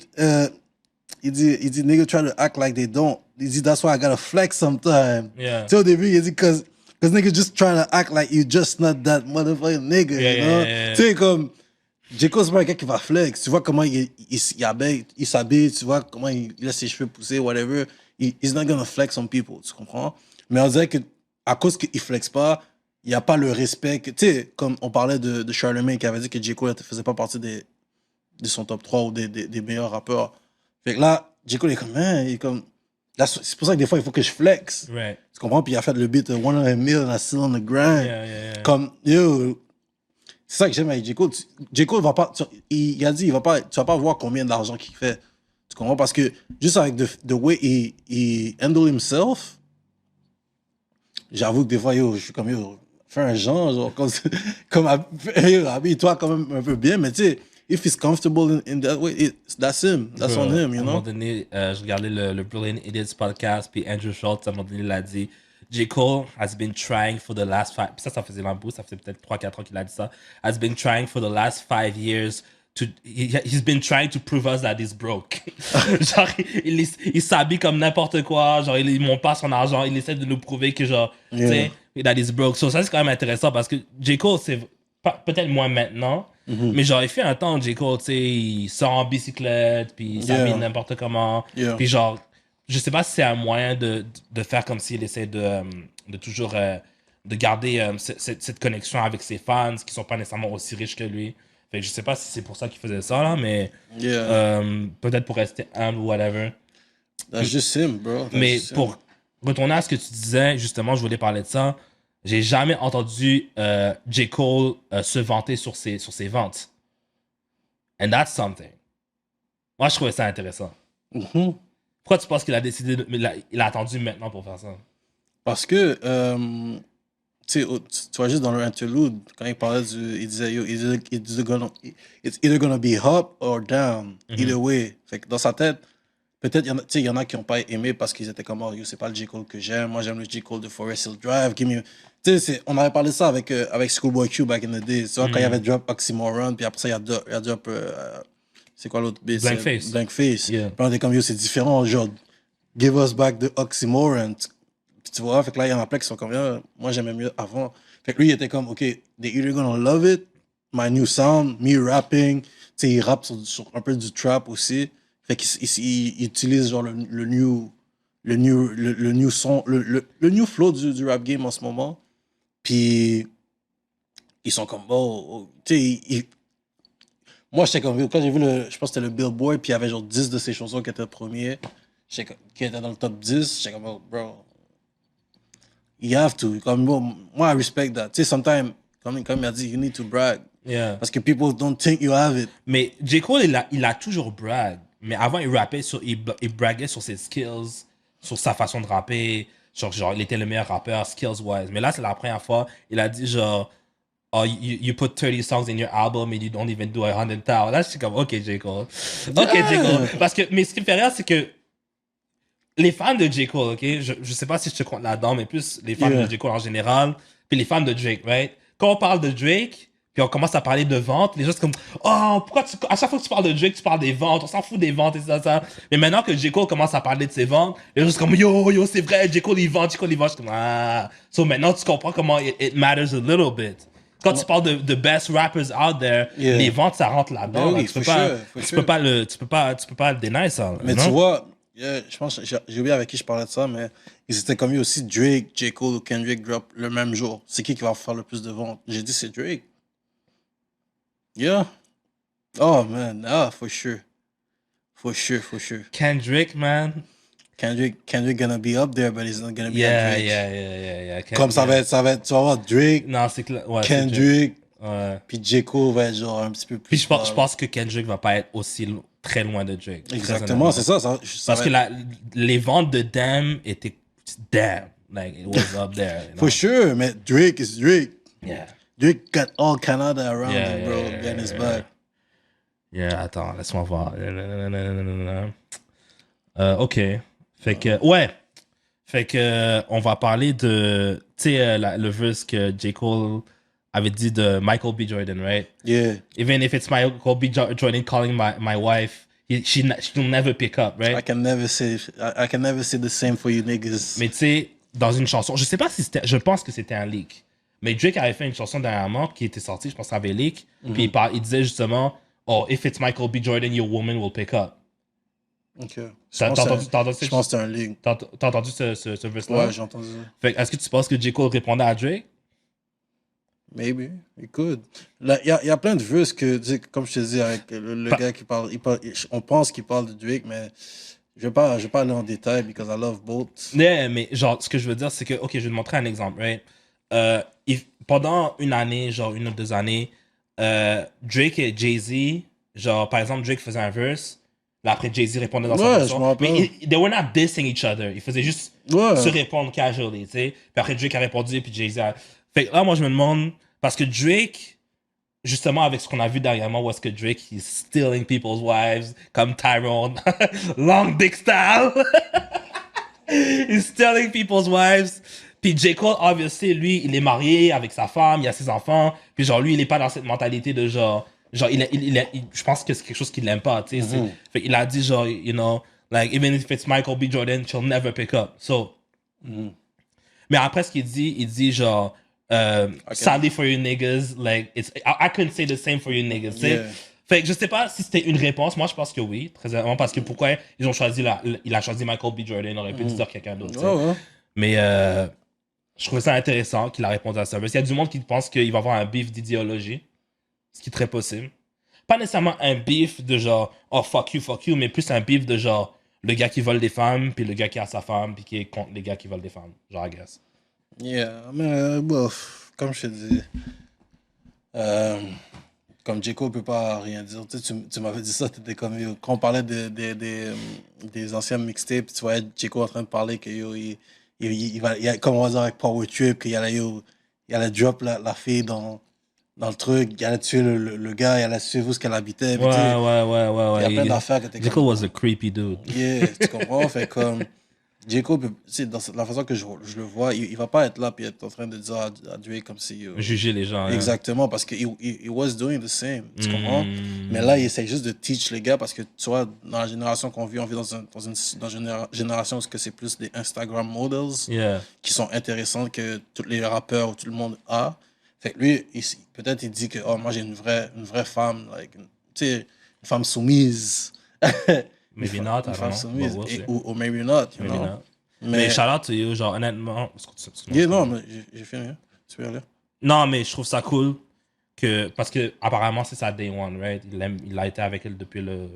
il dit, nigga try to act like they don't. Il dit, that's why I gotta flex sometimes. Tu sais, au début, il dit, cause nigga just trying to act like you just not that motherfucking nigga, you know? Tu sais, comme, J. Cole, c'est pas un gars qui va flex. Tu vois comment il s'habille, tu vois comment il laisse ses cheveux pousser, whatever. He's not gonna flex on people, tu comprends? Mais on dirait que à cause qu'il flex pas, il n'y a pas le respect. Tu sais, comme on parlait de Charlemagne qui avait dit que J. Cole ne faisait pas partie de son top 3 ou des meilleurs rappeurs. Fait que là, J. Cole est comme, hein, c'est pour ça que des fois, il faut que je flex. Right. Tu comprends? Puis il a fait le beat One on a Million and I Still on the Grind. Comme, yo, c'est ça que j'aime avec J. Cole. J. Cole va pas, il a dit, tu vas pas voir combien d'argent qu'il fait. Tu comprends? Parce que juste avec the way he handle himself, j'avoue que des fois, yo, je suis comme, yo, fais un genre comme yo, habille-toi quand même un peu bien, mais tu sais, if he's comfortable in that way, that's him. That's on him, you know? À un moment donné, je regardais le Brilliant Idiots podcast, puis Andrew Schultz, à un moment donné, il a dit, J. Cole has been trying for the last 5... Ça faisait l'embouche, ça faisait peut-être 3-4 ans qu'il a dit ça. Has been trying for the last 5 years he's been trying to prove us that he's broke. Genre, il s'habille comme n'importe quoi, genre, il monte pas son argent, il essaie de nous prouver que, genre, tu sais, that he's broke. So, ça, c'est quand même intéressant parce que J. Cole, c'est peut-être moins maintenant, mais genre, il fait un temps, J. Cole, tu sais, il sort en bicyclette, puis il s'habille n'importe comment, puis genre, je sais pas si c'est un moyen de faire comme s'il essaie de toujours de garder cette connexion avec ses fans qui sont pas nécessairement aussi riches que lui. Fait que je sais pas si c'est pour ça qu'il faisait ça, là, mais peut-être pour rester humble ou whatever. That's just him, bro. Mais pour retourner à ce que tu disais, justement, je voulais parler de ça. J'ai jamais entendu J. Cole se vanter sur ses ventes. And that's something. Moi, je trouvais ça intéressant. Pourquoi tu penses qu'il a décidé il a attendu maintenant pour faire ça? Parce que tu vois juste dans le interlude, quand il parlait il disait, yo, it's either gonna be up or down, either way. Fait que dans sa tête, peut-être, il y en a qui n'ont pas aimé parce qu'ils étaient comme, oh, yo, c'est pas le J. Cole que j'aime, moi j'aime le J. Cole de Forest Hill Drive, on avait parlé de ça avec Schoolboy Q back in the day, tu vois, quand il y avait drop Oxymoron, puis après ça, il y a drop, c'est quoi l'autre beat? Blankface. Yeah. Puis on était comme, yo, c'est différent, genre, give us back the Oxymoron. Tu vois, fait que là, il y en a plein qui sont comme, moi, j'aimais mieux avant. Fait que lui, il était comme, OK, they're either gonna love it, my new sound, me rapping. Tu sais, il rappe sur un peu du trap aussi. Fait qu'il utilise genre le new son, le new flow du rap game en ce moment. Puis, ils sont comme, tu sais, moi, j'étais comme, quand j'ai vu je pense que c'était le Billboard, puis il y avait genre 10 de ses chansons qui étaient premiers, qui étaient dans le top 10, j'étais comme, bro, you have to. Comme, moi, I respect that. Tu sais, sometimes, comme il a dit, you need to brag. Yeah. Parce que people don't think you have it. Mais J. Cole, il a toujours brag. Mais avant, il rappait il braguait sur ses skills, sur sa façon de rapper. Genre, il était le meilleur rappeur, skills-wise. Mais là, c'est la première fois, il a dit, genre, oh, you put 30 songs in your album and you don't even do 100,000. Là, je suis comme, OK, J. Cole. OK, J. Cole. Parce que, mais ce qui me fait rire, c'est que les fans de J. Cole, OK, je sais pas si je te compte là-dedans, mais plus les fans de J. Cole en général, puis les fans de Drake, right? Quand on parle de Drake, puis on commence à parler de ventes, les gens sont comme, oh, pourquoi à chaque fois que tu parles de Drake, tu parles des ventes, on s'en fout des ventes et ça. Mais maintenant que J. Cole commence à parler de ses ventes, les gens sont comme, yo, c'est vrai, J. Cole, il vend. Je suis comme, ah. So maintenant, tu comprends comment it matters a little bit. Quand tu parles de best rappers out there, les ventes, ça rentre là-dedans. Oui, tu peux pas le deny ça. Mais tu vois, je pense, j'ai oublié avec qui je parlais de ça, mais ils étaient comme aussi Drake, J. Cole ou Kendrick drop le même jour. C'est qui va faire le plus de ventes? J'ai dit c'est Drake. Yeah. Oh man, for sure. For sure. Kendrick, man. Kendrick gonna be up there, but he's not gonna be Yeah. Comme ça va être, tu vas voir Drake, non, c'est clair. Ouais, Kendrick, ouais. puis J. Cole va être genre un petit peu plus. Puis je pense que Kendrick va pas être aussi très loin de Drake. Exactement, c'est ça. Parce que les ventes de Damn étaient damn. Like, it was up there. You know? For sure, mais Drake is Drake. Yeah. Drake got all Canada around him, bro, behind his back. Yeah, attends, laisse-moi voir. OK. Fait que, ouais. Fait que, on va parler de, tu sais, le verse que J. Cole avait dit de Michael B. Jordan, right? Yeah. Even if it's Michael B. Jordan calling my wife, she'll never pick up, right? I can never say the same for you niggas. Mais tu sais, dans une chanson, je sais pas si c'était, je pense que c'était un leak. Mais Drake avait fait une chanson dernièrement qui était sortie, je pense que ça avait leak. Puis il disait justement, oh, if it's Michael B. Jordan, your woman will pick up. Ok. Je pense que c'était un leak. T'as entendu ce verse-là? Ouais, j'ai entendu. Fait est-ce que tu penses que J. Cole répondait à Drake? Maybe, he could. Il y a plein de verses que, comme je te dis, avec le gars qui parle, on pense qu'il parle de Drake, mais je vais pas aller en détail because I love both. Yeah, mais genre, ce que je veux dire, c'est que, ok, je vais te montrer un exemple, right? Pendant une année, genre 1 ou 2 années, Drake et Jay-Z, genre, par exemple, Drake faisait un verse, là, après Jay-Z répondait dans son version. Mais they were not dissing each other. Ils faisaient juste se répondre casually, tu sais. Puis après, Drake a répondu, puis Jay-Z a... Fait que là, moi, je me demande, parce que Drake, justement, avec ce qu'on a vu dernièrement, où est-ce que Drake, he's stealing people's wives, comme Tyrone, long dick style. He's stealing people's wives. Puis J. Cole, obviously, lui, il est marié avec sa femme, il a ses enfants. Puis genre, lui, il est pas dans cette mentalité de genre je pense que c'est quelque chose qu'il aime pas, tu sais. Fait qu'il a dit genre, you know, like, even if it's Michael B. Jordan, she'll never pick up. So. Mais après, ce qu'il dit, il dit genre, sadly for you niggas, like, I couldn't say the same for you niggas, tu sais. Fait que je sais pas si c'était une réponse. Moi, je pense que oui, très vraiment, parce que pourquoi ils ont choisi il a choisi Michael B. Jordan, il aurait pu dire quelqu'un d'autre. Mais je trouvais ça intéressant qu'il a répondu à ça. Parce qu'il y a du monde qui pense qu'il va avoir un beef d'idéologie, ce qui est très possible. Pas nécessairement un beef de genre, oh fuck you, mais plus un beef de genre, le gars qui vole des femmes, puis le gars qui a sa femme, puis qui est contre les gars qui volent des femmes. Genre, I guess. Yeah, mais bof, comme je te dis, comme J. Cole peut pas rien dire. Tu m'avais dit ça, t'étais comme, quand on parlait des anciens mixtapes, tu voyais J. Cole en train de parler que il va, comme on va dire avec Power Trip, qu'il allait drop la fille dans le truc, il allait tuer le gars, il allait suivre où ce qu'elle habitait. Ouais. Il y a plein d'affaires que t'es J. Cole was a creepy dude. Yeah, tu comprends? Fait comme, J. Cole, dans la façon que je le vois, il va pas être là puis être en train de dire à Drake comme si... juger les gens. Exactement, parce que he was doing the same, tu comprends? Mais là, il essaie juste de teach les gars parce que, tu vois, dans la génération qu'on vit, on vit dans une génération où c'est plus des Instagram models qui sont intéressants que tous les rappeurs ou tout le monde a. Fait que lui, peut-être il dit que, oh, moi j'ai une vraie femme, like, tu sais, une femme soumise. Maybe not, une femme soumise. We'll ou maybe not, you know. Not. Mais shout out to you, genre, honnêtement. Non, mais j'ai fini, hein. Tu peux y aller. Non, mais je trouve ça cool parce que apparemment c'est sa day one, right? Il a été avec elle depuis le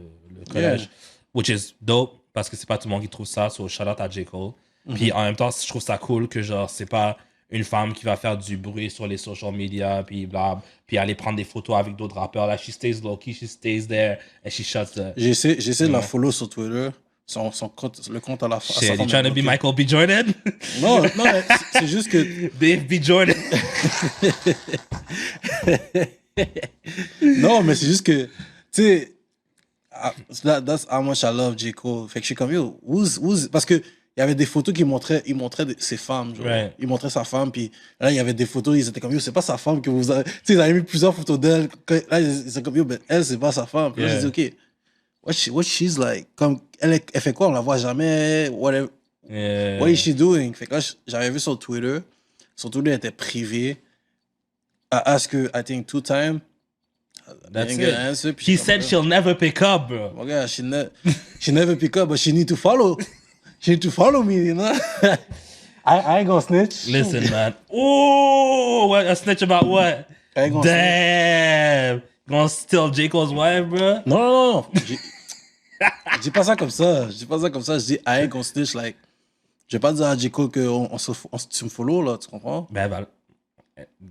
collège, which is dope parce que c'est pas tout le monde qui trouve ça, so shout out à J. Cole. Puis en même temps, je trouve ça cool que genre, c'est pas une femme qui va faire du bruit sur les social media, puis puis aller prendre des photos avec d'autres rappeurs. Là, she stays low-key, she stays there, and she shuts the... J'ai essayé de la follow sur Twitter, le compte à la fin. Shit, you trying to be Michael B. Jordan? Non, c'est juste que... Dave B. Jordan. Non, mais c'est juste que, tu sais, that's how much I love J. Cole. Fait que je suis comme, yo, parce que il y avait des photos qui montraient ses femmes, genre. Right. Il montrait sa femme, puis là, il y avait des photos, ils étaient comme, yo, c'est pas sa femme que vous avez... Tu sais, ils avaient mis plusieurs photos d'elle. Là, ils étaient comme, yo, ben, elle, c'est pas sa femme. Puis là, j'ai dit, OK, what she's like? Comme, elle fait quoi? On la voit jamais, whatever. Yeah. What is she doing? Fait que là, j'avais vu sur Twitter, son Twitter était privé. I asked her, I think, 2 times. That's Didn't it. get an answer, puis He j'étais said comme, she'll never pick up, bro. oh God, she never pick up, but she need to follow. She need to follow me, you know? I ain't gonna snitch. Listen, man. Ooh, what a snitch about what? I ain't gonna Damn. Gonna steal J. Cole's wife, bro? Non. Je dis pas ça comme ça. Je dis pas ça comme ça. Je dis, I ain't gonna snitch, like... Je vais pas dire à J. Cole que tu me follow, là, tu comprends? Ben, damn,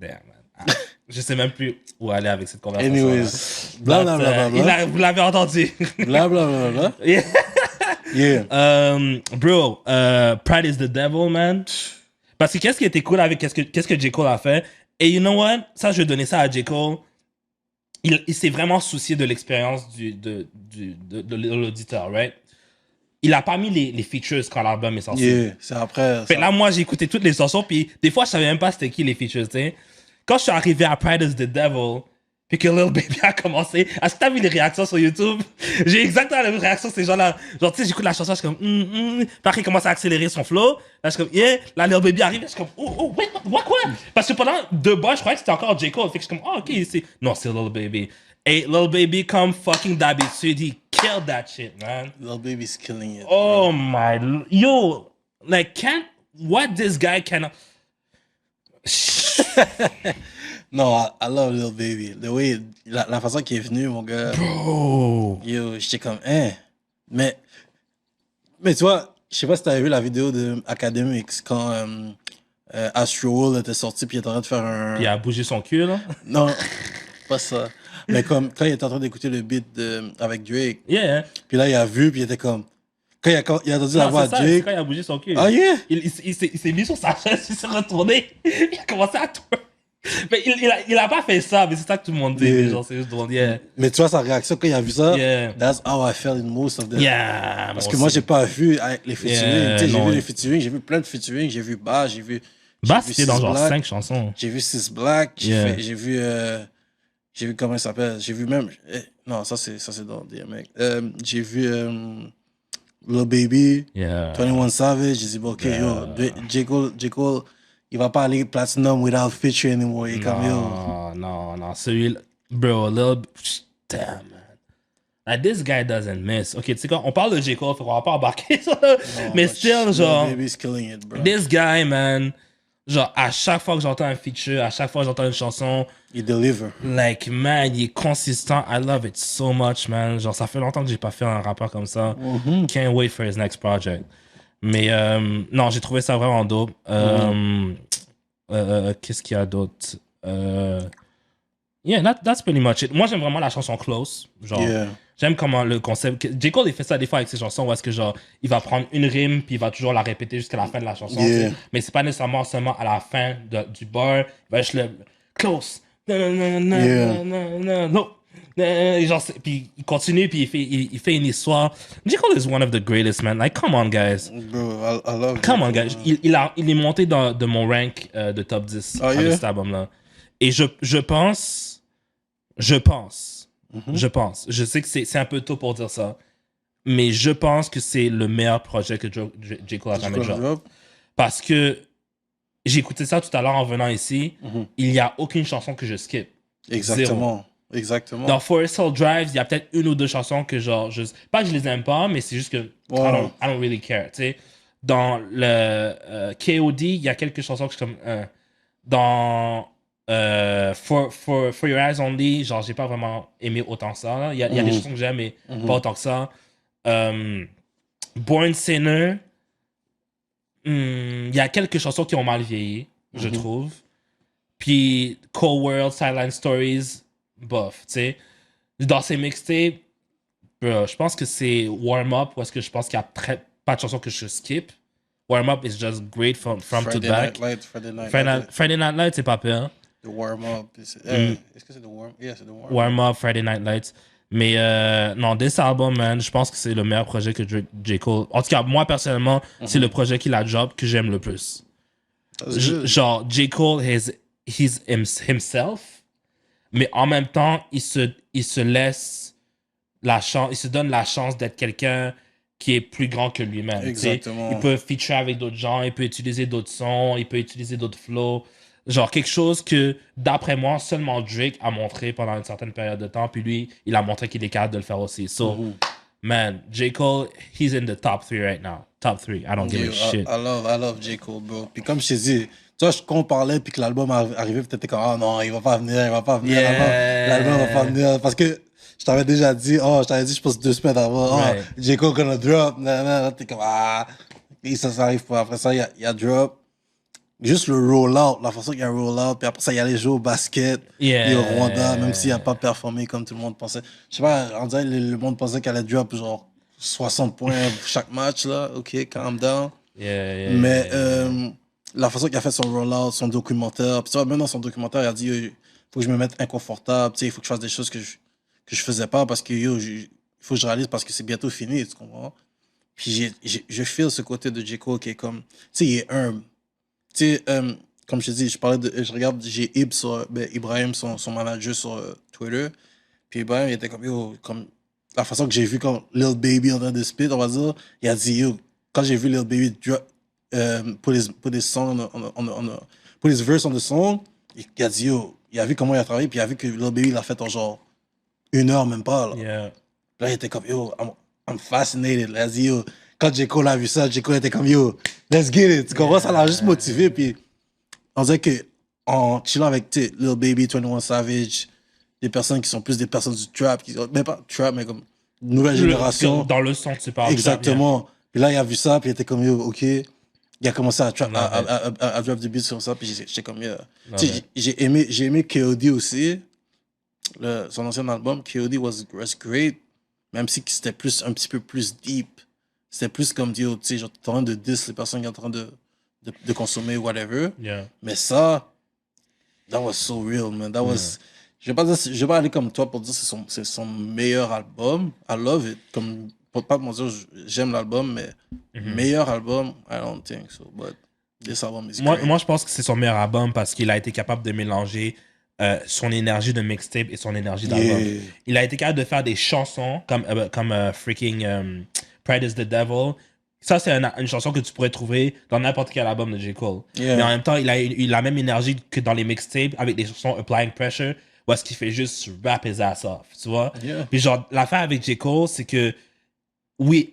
man. Ah, je sais même plus où aller avec cette conversation. Anyways. Blablabla. Vous l'avez entendu. Blablabla. Yeah. Yeah. Bro, Pride is the devil, man. Parce que qu'est-ce qui était cool avec qu'est-ce que J. Cole a fait? Et you know what? Ça, je vais donner ça à J. Cole. Il s'est vraiment soucié de l'expérience de l'auditeur, right? Il a pas mis les features quand l'album est sorti. Yeah, c'est après. Fait là, moi, j'ai écouté toutes les chansons, puis des fois, je savais même pas c'était qui les features, tu sais. Quand je suis arrivé à Pride is the Devil, puis que Lil Baby a commencé, est-ce que t'as vu les réactions sur YouTube? J'ai exactement la même réaction, ces gens-là. Genre, tu sais, j'écoute la chanson, je suis comme, Puis après, il commence à accélérer son flow. Là, je suis comme, yeah. Là, Lil Baby arrive, je suis comme, wait, quoi? Parce que pendant 2 bars, je croyais que c'était encore J. Cole. Fait que je suis comme, ok, non, c'est Lil Baby. Et Lil Baby, comme fucking d'habitude, he killed that shit, man. Lil Baby's killing it. Oh my, yo, like, what this guy cannot. Non, I love Lil Baby. The way, la façon qu'il est venu, mon gars. Bro. Yo, j'étais comme, Mais tu vois, je sais pas si t'avais vu la vidéo de Academics quand Astro World était sorti puis il était en train de faire un... Il a bougé son cul, là. Non, pas ça. Mais comme quand il était en train d'écouter le beat avec Drake. Yeah. Puis là, il a vu puis il était comme... Quand il a entendu la voix de C'est Drake... quand il a bougé son cul. Ah, yeah? Il s'est mis sur sa chaise, il s'est retourné. Il a commencé à twerk. Mais il a pas fait ça, mais c'est ça que tout le monde dit. Yeah. Mais genre, c'est juste de dire, Mais tu vois sa réaction quand il a vu ça, Yeah. that's how I felt in most of them. yeah. Parce que moi, j'ai pas vu avec les featuring. Yeah, Tu sais, j'ai non. vu les featuring, j'ai vu plein de featuring, j'ai vu Bass, j'ai vu c'était dans Sis genre Black, 5 chansons. J'ai vu Sis Black, Yeah. j'ai vu comment il s'appelle, j'ai vu même, non, ça c'est dans DMX. J'ai vu Lil Baby, Yeah. 21 Savage, j'ai dit, bon, ok, yo, J. Cole, il va pas aller platinum without feature anymore. Il est comme, yo. Non. Celui-là, bro, damn, man. Like, this guy doesn't miss. Ok, tu sais quoi, on parle de J. Cole, faut qu'on va pas embarquer ça. Mais still, genre, Lil Baby's killing it, bro. this guy, man, genre, à chaque fois que j'entends un feature, à chaque fois que j'entends une chanson, Il deliver. like, man, il est consistant. I love it so much, man. Genre, ça fait longtemps que j'ai pas fait un rappeur comme ça. Can't wait for his next project. Mais, non, j'ai trouvé ça vraiment dope. Qu'est-ce qu'il y a d'autre? Yeah, that's pretty much it. Moi, j'aime vraiment la chanson Close. Genre, Yeah. j'aime comment le concept. J. Cole, il fait ça des fois avec ses chansons où est-ce que, genre, il va prendre une rime puis il va toujours la répéter jusqu'à la fin de la chanson. Yeah. tu sais. Mais c'est pas nécessairement seulement à la fin du bar. Il va juste le Close. Non. Genre, puis il continue puis il fait une histoire. J. Cole is one of the greatest, man. Like, come on, guys. Bro, I love Come on, it. guys. Il est monté de mon rank de top 10 Ah, avec yeah? cet album-là. Et je pense, je sais que c'est un peu tôt pour dire ça, mais je pense que c'est le meilleur projet que J. Cole a jamais drop. Parce que j'ai écouté ça tout à l'heure en venant ici, il n'y a aucune chanson que je skip. Exactement. Exactement. Dans Forest Hill Drive, il y a peut-être une ou deux chansons que genre, pas que je les aime pas, mais c'est juste que I don't really care, tu sais. Dans le KOD, il y a quelques chansons que je suis comme... Dans For Your Eyes Only, genre, j'ai pas vraiment aimé autant que ça. Il y a des chansons que j'aime, mais pas autant que ça. Born Sinner, il y a quelques chansons qui ont mal vieilli, je trouve. Puis Cold World, Silent Stories, bof, tu sais. Dans ces mixtapes, Je pense que c'est Warm Up, parce que je pense qu'il y a pas de chanson que je skip. Warm Up is just great from to Friday back. Night Lights, Friday Night Lights, c'est pas peur. The Warm Up. Est-ce que c'est The Warm? Yeah, c'est The Warm Up. Warm Up, Friday Night Lights. Mais non, This Album, man, je pense que c'est le meilleur projet que J. Cole... En tout cas, moi, personnellement, c'est le projet qu'il a drop que j'aime le plus. Genre, J. Cole, he's himself, mais en même temps, il se laisse la chance, il se donne la chance d'être quelqu'un qui est plus grand que lui-même. Exactement. Il peut feature avec d'autres gens, il peut utiliser d'autres sons, il peut utiliser d'autres flows. Genre quelque chose que, d'après moi, seulement Drake a montré pendant une certaine période de temps, puis lui, il a montré qu'il est capable de le faire aussi. So, man, J. Cole, he's in the top 3 right now. Top 3. I don't give a shit. I love J. Cole, bro. Puis comme je t'ai dit, tu vois, quand on parlait, puis que l'album arrivait, peut-être t'étais comme, ah non, il va pas venir. L'album va pas venir. Parce que je t'avais déjà dit, je pense 2 semaines avant, J. Cole gonna drop. T'es comme, et ça arrive pas. Après ça, il y a drop. Juste le roll-out, la façon qu'il y a un roll-out, puis après ça, il y a les jeux au basket, et au Rwanda, même s'il n'a pas performé comme tout le monde pensait. Je sais pas, on dirait le monde pensait qu'elle allait drop genre 60 points chaque match, là. OK, calm down. Mais la façon qu'il a fait son roll-out, son documentaire, puis tu vois, même dans son documentaire, il a dit, il faut que je me mette inconfortable, il faut que je fasse des choses que je faisais pas parce que, il faut que je réalise parce que c'est bientôt fini, tu comprends? Puis je feel ce côté de J. Cole qui est comme, tu sais, il est humble. Tu sais, comme je te dis, j'ai Ibrahim, son manager sur Twitter. Puis Ibrahim, il était comme la façon que j'ai vu quand Lil Baby en train de spit, on va dire, il a dit, quand j'ai vu Lil Baby put his song put his verse on the song, il a dit, il a vu comment il a travaillé, puis il a vu que Lil Baby l'a fait en genre 1 heure, même pas, là. Là, il était comme, I'm fascinated. Il a dit, quand J. Cole a vu ça, J. Cole était comme, let's get it. Tu comprends? Ça l'a juste motivé. Puis, on dirait que en chillant avec Lil Baby, 21 Savage, des personnes qui sont plus des personnes du trap, mais pas trap, mais comme nouvelle génération. Dans le son, tu parles. Exactement. Puis là, il a vu ça, puis il était comme, OK. Il a commencé à drop du beat sur ça, puis j'étais comme, j'ai aimé K.O.D. aussi. Son ancien album, K.O.D. was great, même si c'était un petit peu plus deep. C'était plus comme dire, tu sais, genre, t'es en train de diss les personnes qui sont en train de consommer, whatever. Mais ça, that was so real, man. That was... Je vais pas aller comme toi pour dire que c'est son meilleur album. I love it. Comme, pour pas me dire, j'aime l'album, mais meilleur album, I don't think so. But this album is great. Moi, je pense que c'est son meilleur album parce qu'il a été capable de mélanger son énergie de mixtape et son énergie d'album. Il a été capable de faire des chansons comme freaking Pride is the Devil. Ça, c'est une chanson que tu pourrais trouver dans n'importe quel album de J. Cole. Mais en même temps, il a la même énergie que dans les mixtapes avec des chansons Applying Pressure où est-ce qu'il fait juste rap his ass off, tu vois? Puis genre, l'affaire avec J. Cole, c'est que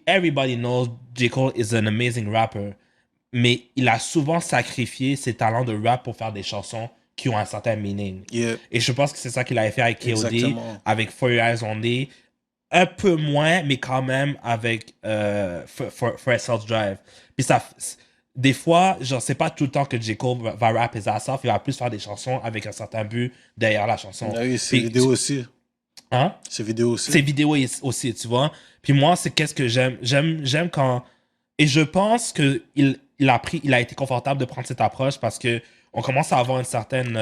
everybody knows J. Cole is an amazing rapper, mais il a souvent sacrifié ses talents de rap pour faire des chansons qui ont un certain meaning. Et je pense que c'est ça qu'il avait fait avec K.O.D., avec For Your Eyes Only, un peu moins, mais quand même avec For Self Drive. Puis ça, des fois, genre, c'est pas tout le temps que J. Cole va rap his ass off, il va plus faire des chansons avec un certain but derrière la chanson. Oui, c'est vidéo aussi. Hein? C'est vidéo aussi. C'est vidéo aussi, tu vois. Puis moi, c'est qu'est-ce que j'aime. J'aime quand... Et je pense qu'il a été confortable de prendre cette approche parce que on commence à avoir une certaine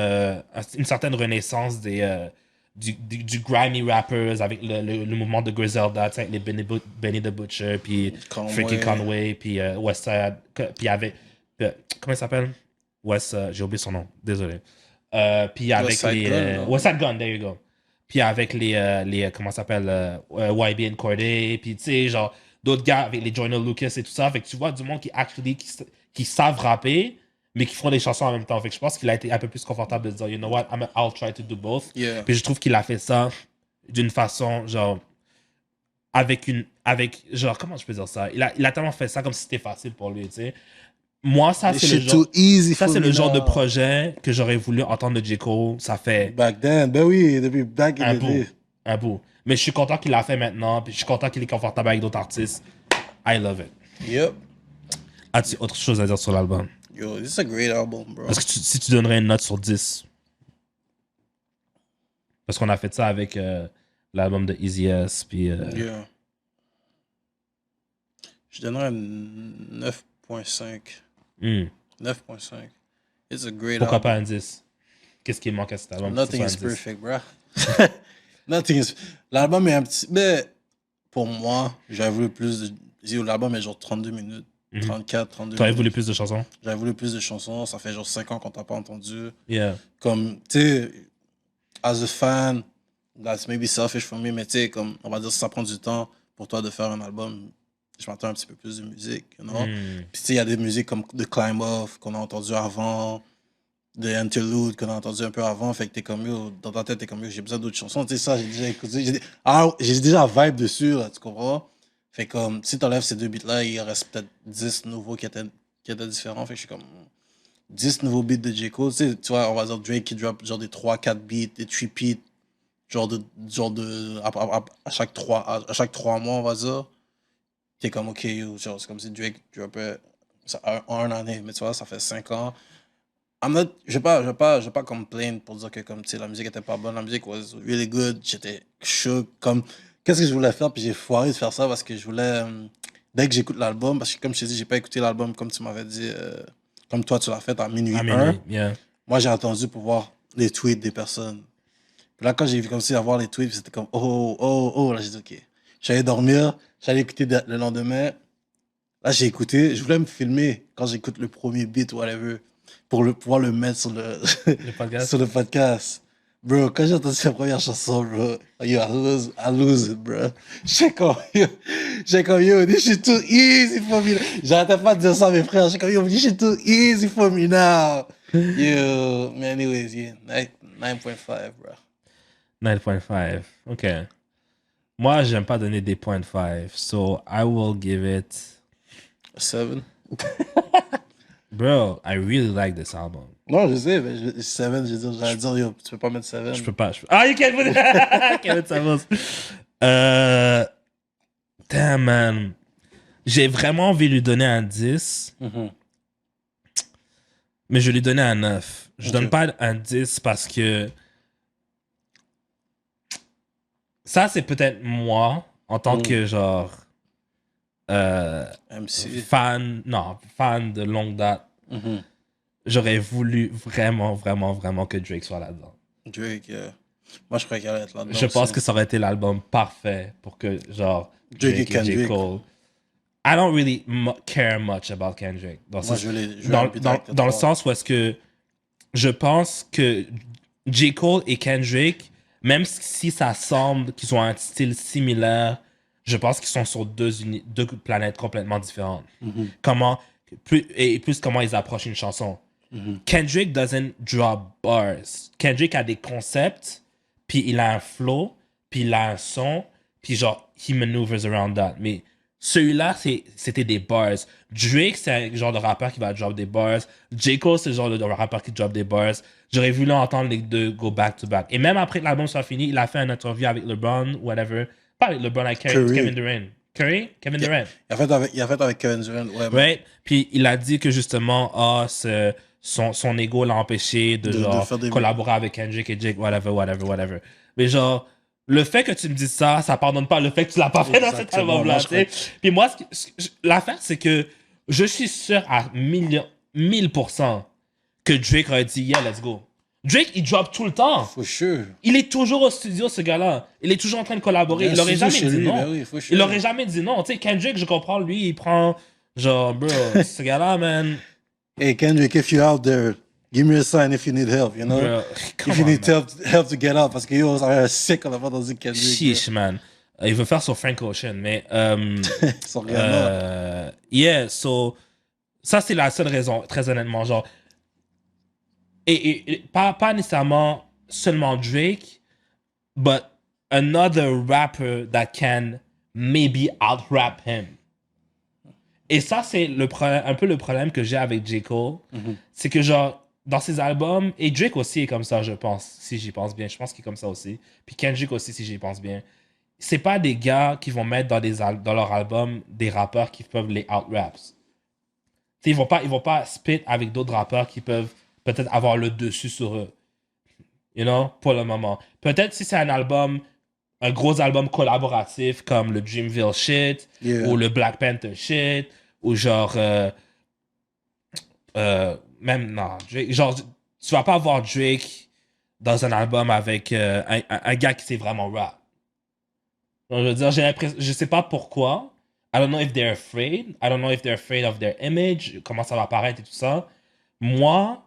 renaissance du grimy rappers avec le mouvement de Griselda, avec les Benny the Butcher, puis Freaky Conway, puis Westside, puis avec... comment il s'appelle? J'ai oublié son nom, désolé. Puis avec Westside Gun, there you go. Puis avec les comment ça s'appelle? YB and Cordae, puis tu sais, genre, d'autres gars avec les Joyner Lucas et tout ça. Fait que tu vois du monde qui savent rapper, mais qui font des chansons en même temps. Fait que je pense qu'il a été un peu plus confortable de dire, you know what, I'll try to do both. Puis je trouve qu'il a fait ça d'une façon, genre, genre, comment je peux dire ça? Il a tellement fait ça comme si c'était facile pour lui, tu sais. Moi, ça, c'est le genre de projet que j'aurais voulu entendre de J. Cole. Ça fait... Back then, ben oui, depuis back in the day. Un bout. Mais je suis content qu'il l'a fait maintenant, puis je suis content qu'il est confortable avec d'autres artistes. I love it. Yep. As-tu autre chose à dire sur l'album? Yo, this is a great album, bro. Est-ce que si tu donnerais une note sur 10? Parce qu'on a fait ça avec l'album de Easy S, puis... Je donnerais un 9.5. 9.5. It's a great Pourquoi album. pas un 10? Qu'est-ce qui manque à cet album? Nothing is Pour que ce soit un 10? perfect, bro. Nothing is... L'album est un petit... Mais pour moi, j'avais voulu plus de... L'album est genre 32 minutes. 34, 32 Tu aurais minutes. voulu plus de chansons? J'avais voulu plus de chansons. Ça fait genre 5 ans qu'on t'a pas entendu. Yeah. Comme, tu sais, as a fan, that's maybe selfish for me, mais tu sais, comme, on va dire, si ça prend du temps pour toi de faire un album, je m'attends un petit peu plus de musique, you know? Puis tu sais, il y a des musiques comme The Climb Off qu'on a entendu avant, The Interlude qu'on a entendu un peu avant, fait que t'es comme, yo, dans ta tête, t'es comme, yo, j'ai besoin d'autres chansons, tu sais, ça, j'ai déjà écouté, j'ai déjà vibe dessus, là, tu comprends? Fait comme, si t'enlèves ces deux beats-là, il reste peut-être 10 nouveaux qui étaient différents, fait que je suis comme... 10 nouveaux beats de J. Cole, tu vois, on va dire Drake qui drop genre des 3-4 beats, des 3 beats, à chaque 3 mois, on va dire. T'es comme, ok, yo, genre, c'est comme si Drake dropait en année, mais tu vois, ça fait 5 ans. Je vais pas complain pour dire que, comme, tu sais, la musique était pas bonne, la musique was really good, j'étais chaud, comme, qu'est-ce que je voulais faire, puis j'ai foiré de faire ça parce que je voulais, dès que j'écoute l'album, parce que comme je t'ai dit, j'ai pas écouté l'album comme tu m'avais dit, comme toi, tu l'as fait à minuit 1. Yeah. Moi, j'ai attendu pour voir les tweets des personnes. Puis là, quand j'ai vu comme si avoir les tweets, c'était comme oh. Là, j'ai dit OK. J'allais dormir, j'allais écouter le lendemain. Là, j'ai écouté. Je voulais me filmer quand j'écoute le premier beat ou whatever pour pouvoir le mettre sur Le podcast? sur le podcast. Bro, quand j'ai entendu la première chanson, bro, yo, I lose it, bro. J'étais comme, yo, this shit too easy for me. J'arrêtais pas de dire ça à mes frères. J'étais comme, yo, this shit too easy for me now. Yo, mais anyways, yeah, 9.5, bro. 9.5. OK. Moi, j'aime pas donner des 0.5. So, I will give it... 7. Bro, I really like this album. Non, je sais, mais 7, j'allais dire, yo, tu peux pas mettre 7. Je peux pas. Ah, you can't put it. Can't put damn, man. J'ai vraiment envie de lui donner un 10. Mais je vais lui donner un 9. Je donne pas un 10 parce que... Ça, c'est peut-être moi, en tant que, genre... MC. fan de longue date. J'aurais voulu vraiment que Drake soit là-dedans. Drake, moi, je croyais qu'il allait être là-dedans. Je pense que ça aurait été l'album parfait pour que, genre, Drake et J. Cole. I don't really care much about Kendrick. Dans le sens où est-ce que je pense que J. Cole et Kendrick, même si ça semble qu'ils ont un style similaire, je pense qu'ils sont sur deux planètes complètement différentes. Plus comment ils approchent une chanson. Kendrick doesn't drop bars. Kendrick a des concepts, puis il a un flow, puis il a un son, puis genre, he maneuvers around that. Mais celui-là, c'était des bars. Drake, c'est un genre de rappeur qui va drop des bars. J. Cole, c'est le genre de rappeur qui drop des bars. J'aurais voulu entendre les deux go back to back. Et même après que l'album soit fini, il a fait une interview avec LeBron, whatever. Pas avec LeBron, avec Kevin Durant. Kevin Durant. Il a fait avec Kevin Durant, ouais. Right? Puis il a dit que justement, son ego l'a empêché de genre collaborer avec Kendrick et Jake, whatever. Mais genre, le fait que tu me dises ça, ça pardonne pas le fait que tu l'as pas fait dans cet album-là. Puis moi, l'affaire, c'est que je suis sûr à 1000% que Drake aurait dit, yeah, let's go. Drake, il drop tout le temps. For sure. Il est toujours au studio, ce gars-là. Il est toujours en train de collaborer. Il aurait jamais dit non. Ben oui, il aurait jamais dit non. Tu sais, Kendrick, je comprends, lui, il prend genre, bro, ce gars-là, man. Hey, Kendrick, if you're out there, give me a sign if you need help, you know? Bro, if you need help to get out, parce que yo, ça va être sick, on a pas entendu Kendrick. Chiche, man. Il veut faire sur Frank Ocean, mais... Son regard. Yeah, so... Ça, c'est la seule raison, très honnêtement, genre... Et pas nécessairement seulement Drake, but another rapper that can maybe out-rap him. Et ça, c'est un peu le problème que j'ai avec J. Cole. C'est que, genre, dans ses albums, et Drake aussi est comme ça, je pense, si j'y pense bien. Je pense qu'il est comme ça aussi. Puis Kendrick aussi, si j'y pense bien. C'est pas des gars qui vont mettre dans leur album des rappeurs qui peuvent les out-raps. Ils vont pas spit avec d'autres rappeurs qui peuvent peut-être avoir le dessus sur eux. You know, pour le moment. Peut-être si c'est un album un gros album collaboratif comme le Dreamville shit, Yeah. ou le Black Panther shit, ou genre, même, non, Drake, genre, tu vas pas voir Drake dans un album avec un gars qui sait vraiment rap. Donc, je veux dire, j'ai l'impression, je sais pas pourquoi. I don't know if they're afraid. I don't know if they're afraid of their image, comment ça va paraître et tout ça. Moi,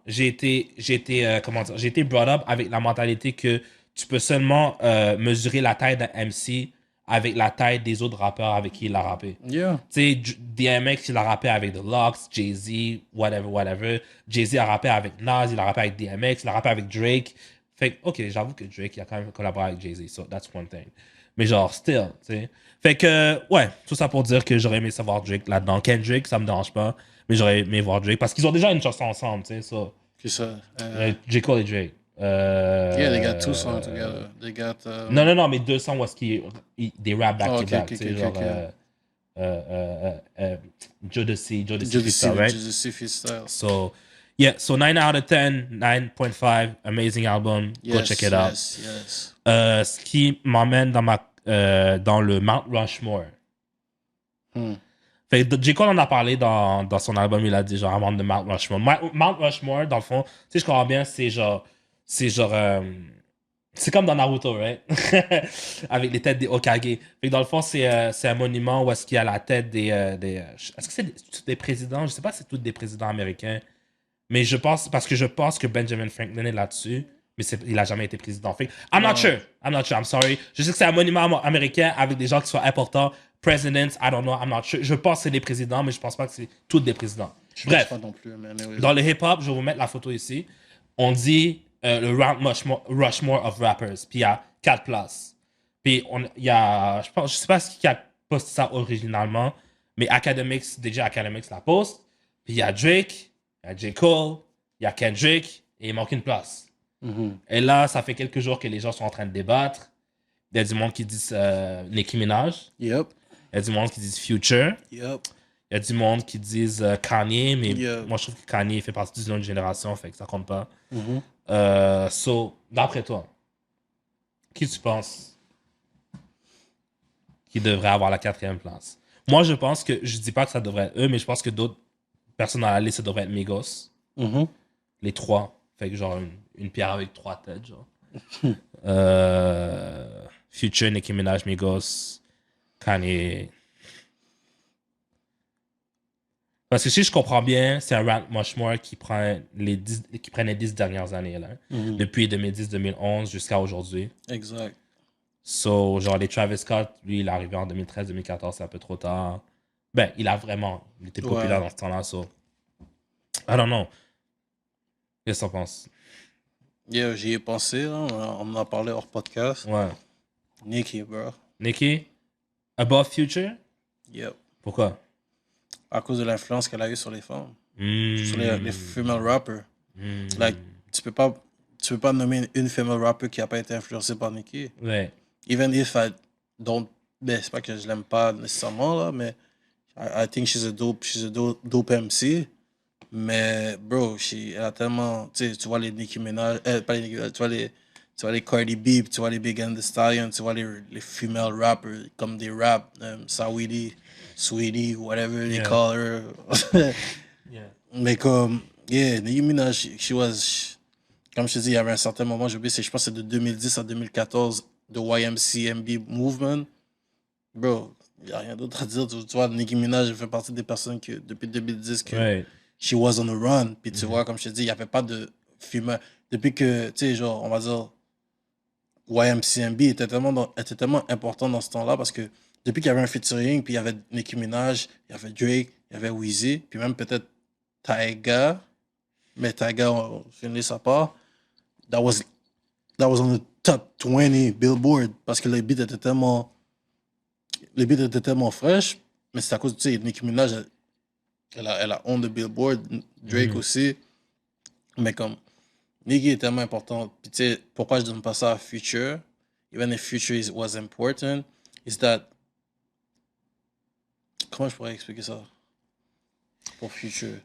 comment dire, j'ai été brought up avec la mentalité que tu peux seulement mesurer la taille d'un MC avec la taille des autres rappeurs avec qui il a rappé. Yeah. Tu sais, DMX, il a rappé avec The Lox, Jay-Z, whatever, whatever. Jay-Z a rappé avec Nas, il a rappé avec DMX, il a rappé avec Drake. Fait que, ok, j'avoue que Drake, il a quand même collaboré avec Jay-Z, so that's one thing. Mais genre, still, tu sais. Fait que, ouais, tout ça pour dire que j'aurais aimé savoir Drake là-dedans. Kendrick, ça me dérange pas, mais j'aurais aimé voir Drake parce qu'ils ont déjà une chanson ensemble, tu sais, ça. C'est ça. J. Cole et Drake. Yeah, they got 2 songs together. They got. Non, mais 2 songs où est-ce qu'ils des rap back to back, ok, tu sais, ok, genre, ok. Jodeci Jodeci, freestyle, right? Jodeci freestyle. So, yeah, so 9 out of 10, 9.5, amazing album, go Yes, check it out. yes, yes. Ce qui m'emmène dans le Mount Rushmore. Fait que J. Cole en a parlé dans son album, il a dit genre avant de Mount Rushmore. Mount Rushmore, dans le fond, tu sais, je comprends bien, c'est genre, c'est comme dans Naruto, right? Avec les têtes des Hokage. Fait que dans le fond, c'est un monument où est-ce qu'il y a la tête est-ce que c'est des présidents? Je sais pas si c'est tous des présidents américains. Mais parce que je pense que Benjamin Franklin est là-dessus, mais il a jamais été président. Fait que, I'm not sure, I'm sorry. Je sais que c'est un monument américain avec des gens qui sont importants. Presidents, I don't know, I'm not sure. Je pense que c'est des présidents, mais je pense pas que c'est tous des présidents. Je Bref, pense pas non plus, mais oui. dans le hip-hop, je vais vous mettre la photo ici. On dit le Rushmore of rappers. Puis il y a 4 places. Puis il y a, je sais pas qui a posté ça originalement, mais DJ Academics la poste. Puis il y a Drake, il y a J. Cole, il y a Kendrick, et il manque une place. Et là, ça fait quelques jours que les gens sont en train de débattre. Il y a du monde qui dit Nicki Minaj. Yep. Il y a du monde qui dit Future. Yep. Il y a du monde qui dit Kanye, mais Yeah. moi je trouve que Kanye fait partie d'une autre génération, fait que ça compte pas. Mm-hmm. So, d'après toi, qui tu penses qui devrait avoir la 4e place? Moi, je pense que, je dis pas que ça devrait être eux, mais je pense que d'autres personnes dans la liste, ça devrait être Migos. Mm-hmm. Les 3. Fait que genre une pierre avec 3 têtes, genre. Future, Nicki Minaj, Migos, Kanye. Parce que si je comprends bien, c'est un Mount Rushmore qui prend les 10 dernières années, là. Depuis 2010-2011 jusqu'à aujourd'hui. Exact. So, genre, les Travis Scott, lui, il est arrivé en 2013-2014, c'est un peu trop tard. Ben, il était populaire dans ce temps-là, so. I don't know. Qu'est-ce que t'en penses? Yeah, j'y ai pensé, là. On en a parlé hors podcast. Ouais. Nicki, bro. Nicki? Above Future? Yep. Pourquoi? À cause de l'influence qu'elle a eue sur les femmes. Mm. Sur les female rappers. Mm. Like, tu peux pas nommer une female rapper qui a pas été influencée par Nicki. Ouais. Even if I don't, ben, c'est pas que je l'aime pas nécessairement, là, mais I think she's a dope MC. Mais, bro, elle a tellement, tu vois les Nicki Minaj, pas les Nicki Minaj, tu vois les Cardi B, puis tu vois les Big and the Stallion, tu vois les female rappers, comme des rap, Saweetie, Sweetie, whatever they call her. Yeah. Mais comme, yeah, Nicki Minaj, comme je te dis, il y avait un certain moment, j'ai oublié, je pense que c'est de 2010 à 2014, de YMCMB Movement. Bro, il n'y a rien d'autre à dire. Tu vois, Nicki Minaj fait partie des personnes que, depuis 2010, que she was on the run. Puis tu vois, comme je te dis, il n'y avait pas de fumeur. Depuis que, tu sais, genre, on va dire, YMCMB était tellement important dans ce temps-là parce que depuis qu'il y avait un featuring, puis il y avait Nicki Minaj, il y avait Drake, il y avait Weezy, puis même peut-être Tyga. Mais Tyga, je ne sais pas. That was on the top 20 Billboard parce que les beats étaient tellement fraîches, mais c'est à cause, tu sais, Nicki Minaj, elle a on the Billboard, Drake aussi, mais comme Nicki est tellement importante, puis tu sais, pourquoi je donne pas ça à Future, even if Future was important, is that, comment je pourrais expliquer ça pour Future?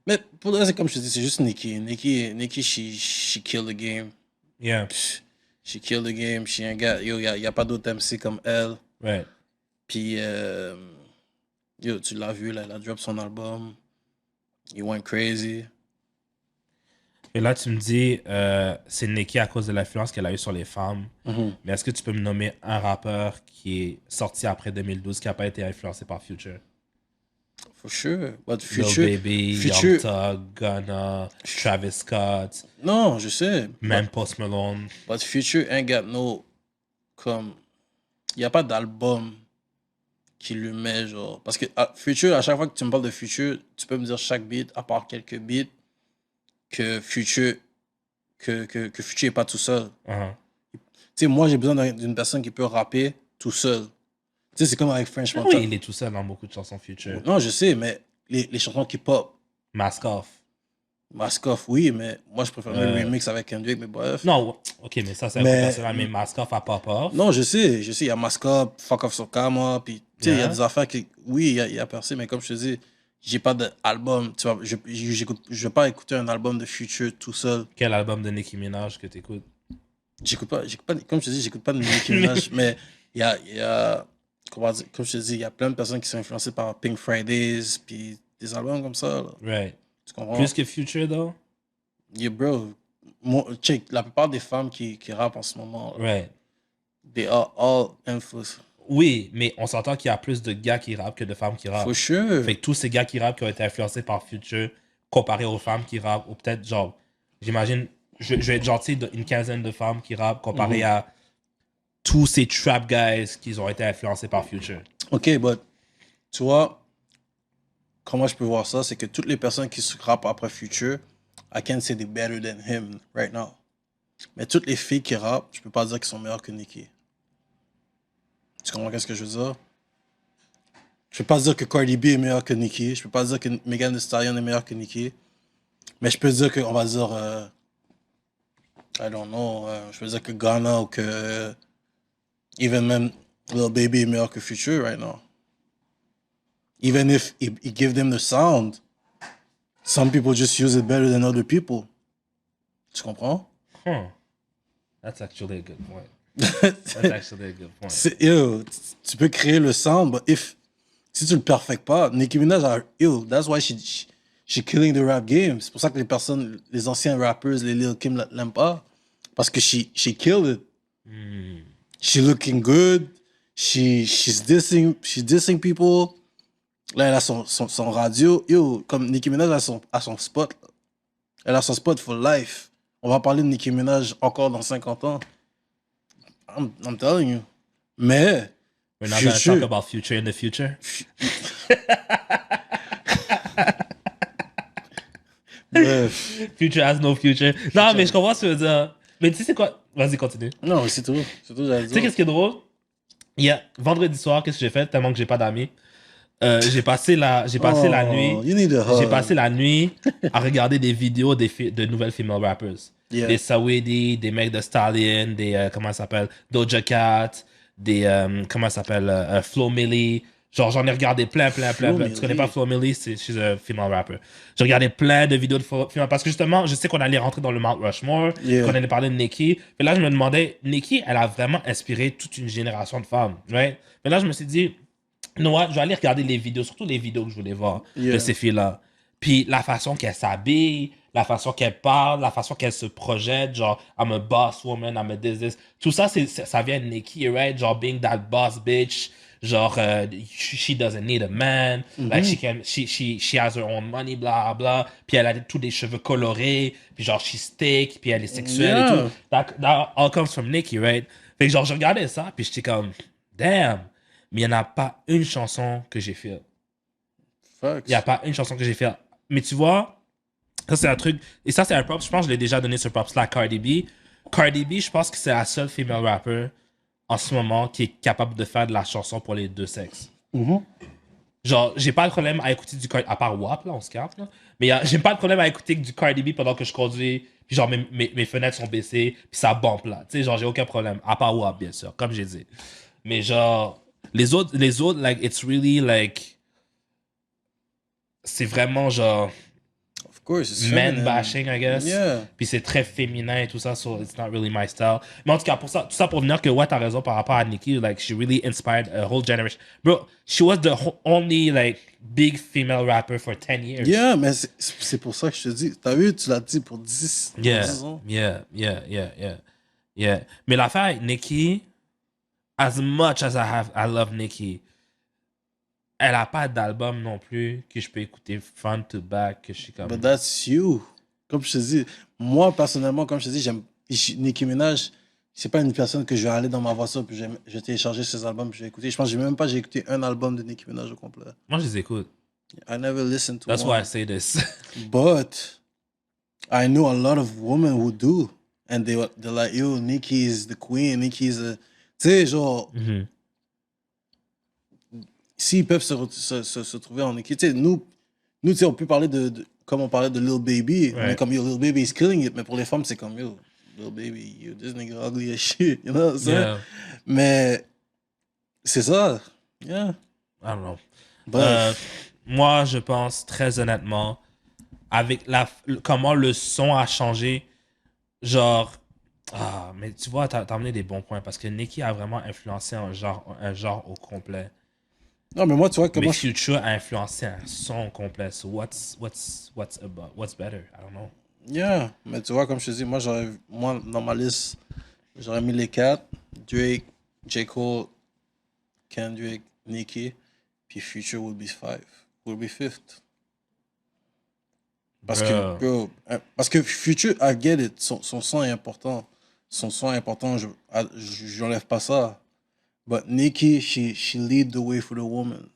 Mais pour le reste, comme je te dis, c'est juste Nicki, she killed the game. Yeah. She killed the game. She ain't got... Yo, y a pas d'autre MC comme elle. Right. Puis, yo, tu l'as vu, là, elle a drop son album. He went crazy. Et là, tu me dis, c'est Nicki à cause de l'influence qu'elle a eue sur les femmes. Mais est-ce que tu peux me nommer un rappeur qui est sorti après 2012 qui n'a pas été influencé par Future? For sure. But Lil Future... Baby, Future... Young Thug, Gunna, Travis Scott, Non, je sais. même Post Malone. But Future ain't got no... Comme... Il n'y a pas d'album qui lui met, genre... Parce que Future, à chaque fois que tu me parles de Future, tu peux me dire chaque beat, à part quelques beats, que Future... Que Future n'est pas tout seul. Uh-huh. Tu sais, moi, j'ai besoin d'une personne qui peut rapper tout seul. Tu sais, c'est comme avec French Montana. Oui, il est tout seul dans beaucoup de chansons Future. Non, je sais, mais les chansons qui pop... Mask Off. Mask Off, oui, mais moi, je préfère le remix avec Kendrick, mais bref. Non, ok, mais ça, c'est un peu personnel, mais Mask Off à Pop Off. Non, je sais, il y a Mask Off, Fuck Off sur Karma, puis tu sais, il y a des affaires qui, oui, il y a percé, mais comme je te dis, j'ai pas d'album, tu vois, je vais pas écouter un album de Future tout seul. Quel album de Nicki Minaj que t'écoutes? J'écoute pas, comme je te dis, j'écoute pas de Nicki Minaj, mais il y a, comment dire, comme je te dis, il y a plein de personnes qui sont influencées par Pink Fridays, puis des albums comme ça, là. Right. Tu comprends? Plus que Future, though? Yeah, bro. Check, la plupart des femmes qui rappent en ce moment, là, Right. they are all influenced. Oui, mais on s'entend qu'il y a plus de gars qui rappent que de femmes qui rappent. For sure. Fait que tous ces gars qui rappent qui ont été influencés par Future, comparés aux femmes qui rappent, ou peut-être, genre, j'imagine, je vais être gentil, une quinzaine de femmes qui rappent comparé à tous ces trap guys qui ont été influencés par Future. Ok, but, tu vois, comment je peux voir ça, c'est que toutes les personnes qui se rappent après Future, I can't say they're better than him right now. Mais toutes les filles qui rappent, je peux pas dire qu'elles sont meilleures que Nicki. Tu comprends qu'est-ce que je veux dire? Je peux pas dire que Cardi B est meilleure que Nicki. Je peux pas dire que Megan Thee Stallion est meilleure que Nicki. Mais je peux dire que, on va dire, I don't know, je peux dire que Ghana ou que even même Lil Baby est meilleur que Future right now. Even if he give them the sound, some people just use it better than other people. Tu comprends? That's actually a good point. That's actually a good point. Yo, tu peux créer le sound, but si tu le perfectes pas, Nicki Minaj, that's why she killing the rap game. C'est pour ça que les anciens rappers, les Lil Kim l'aiment pas. Parce que she killed it. She looking good. She's dissing people. Là, elle a son radio. Yo, comme Nicki Minaj a son spot. Elle a son spot for life. On va parler de Nicki Minaj encore dans 50 ans. I'm telling you. Mais... We're not going to talk about Future in the future. Bref. Future has no future. Non, mais je comprends ce que tu veux dire. Mais tu sais c'est quoi? Vas-y, continue. Non, c'est tout. C'est tout, j'allais dire. Tu sais qu'est-ce qui est drôle? Il y a vendredi soir, qu'est-ce que j'ai fait? Tellement que j'ai pas d'amis. J'ai passé la nuit. J'ai passé la nuit à regarder des vidéos de nouvelles female rappers. Yeah. Des Saweetie, des mecs de Stallion, des comment ça s'appelle, Doja Cat, des comment ça s'appelle, Flo Milli. Genre j'en ai regardé plein. Tu connais pas Flo Milli? She's a female rapper. J'ai regardé plein de vidéos de female parce que justement, je sais qu'on allait rentrer dans le Mount Rushmore, qu'on allait parler de Nicki. Et là, je me demandais, Nicki, elle a vraiment inspiré toute une génération de femmes, right? Mais là, je me suis dit, non, je vais aller regarder les vidéos, surtout les vidéos que je voulais voir de ces filles-là. Puis la façon qu'elles s'habillent, la façon qu'elles parlent, la façon qu'elles se projettent, genre, I'm a boss woman, I'm a this. Tout ça, ça vient de Nicki, right? Genre, being that boss bitch. Genre, she doesn't need a man. Like, she has her own money, blah, blah. Puis elle a tous des cheveux colorés. Puis genre, she's thick. Puis elle est sexuelle et tout. That all comes from Nicki, right? Fait que genre, je regardais ça. Puis j'étais comme, damn. Mais il n'y en a pas une chanson que j'ai fait. Il n'y a pas une chanson que j'ai fait. Mais tu vois, ça c'est un truc. Et ça c'est un props. Je pense que je l'ai déjà donné ce props-là à Cardi B. Cardi B, je pense que c'est la seule female rapper en ce moment qui est capable de faire de la chanson pour les deux sexes. Genre, j'ai pas de problème à écouter du Cardi B, à part WAP, là, on se capte, là. Mais j'ai pas de problème à écouter du Cardi B pendant que je conduis, puis genre, mes fenêtres sont baissées, puis ça bump, là. Tu sais, genre, j'ai aucun problème. À part WAP, bien sûr, comme j'ai dit. Mais genre, les autres, like, it's really, like, c'est vraiment, genre... course, it's man feminine. bashing, I guess. Yeah. Puis c'est très féminin et tout ça, so it's not really my style. Mais en tout cas, tout ça pour dire que ouais, t'as raison par rapport à Nicki, like she really inspired a whole generation. Bro, she was the only like big female rapper for 10 years. Yeah, mais c'est pour ça que je te dis. T'as vu, tu l'as dit pour 10 ans. Yeah. Mais l'affaire avec Nicki, as much as I love Nicki, elle a pas d'album non plus que je peux écouter front to back, que je suis comme... But that's you. Comme je te dis, moi, personnellement, comme je te dis, j'aime Nicki Minaj. C'est pas une personne que je vais aller dans ma voiture puis je vais télécharger ses albums puis je vais écouter. Je pense que j'ai écouté un album de Nicki Minaj au complet. Moi, je les écoute. I never listened to That's one. why I say this. But I know a lot of women who do. And they're like, yo, Nicki is the queen. Nicki is a... Tu sais, genre... Mhm. S'ils peuvent se trouver en Nicki... Tu sais, nous tu sais, on peut parler comme on parlait de Lil Baby. Ouais. Mais comme, yo, Lil Baby is killing it. Mais pour les femmes, c'est comme, yo, Lil Baby, yo, this nigga ugly as shit. You know what I'm saying? Yeah. Mais c'est ça. Yeah. I don't know. Bref. Moi, je pense très honnêtement, avec comment le son a changé, genre, mais tu vois, t'as amené des bons points parce que Nicki a vraiment influencé un genre au complet. Non, mais moi, tu vois, Mais comment... Future a influencé un son complet. So what's better? I don't know. Yeah, mais tu vois, comme je te dis, moi, dans ma liste, j'aurais mis les 4. Drake, J. Cole, Kendrick, Nicki, puis Future would be 5. Would be 5th. Parce que Future, I get it, son son est important. Son son est important, j'enlève pas ça. But Nicki, she lead the way for the woman.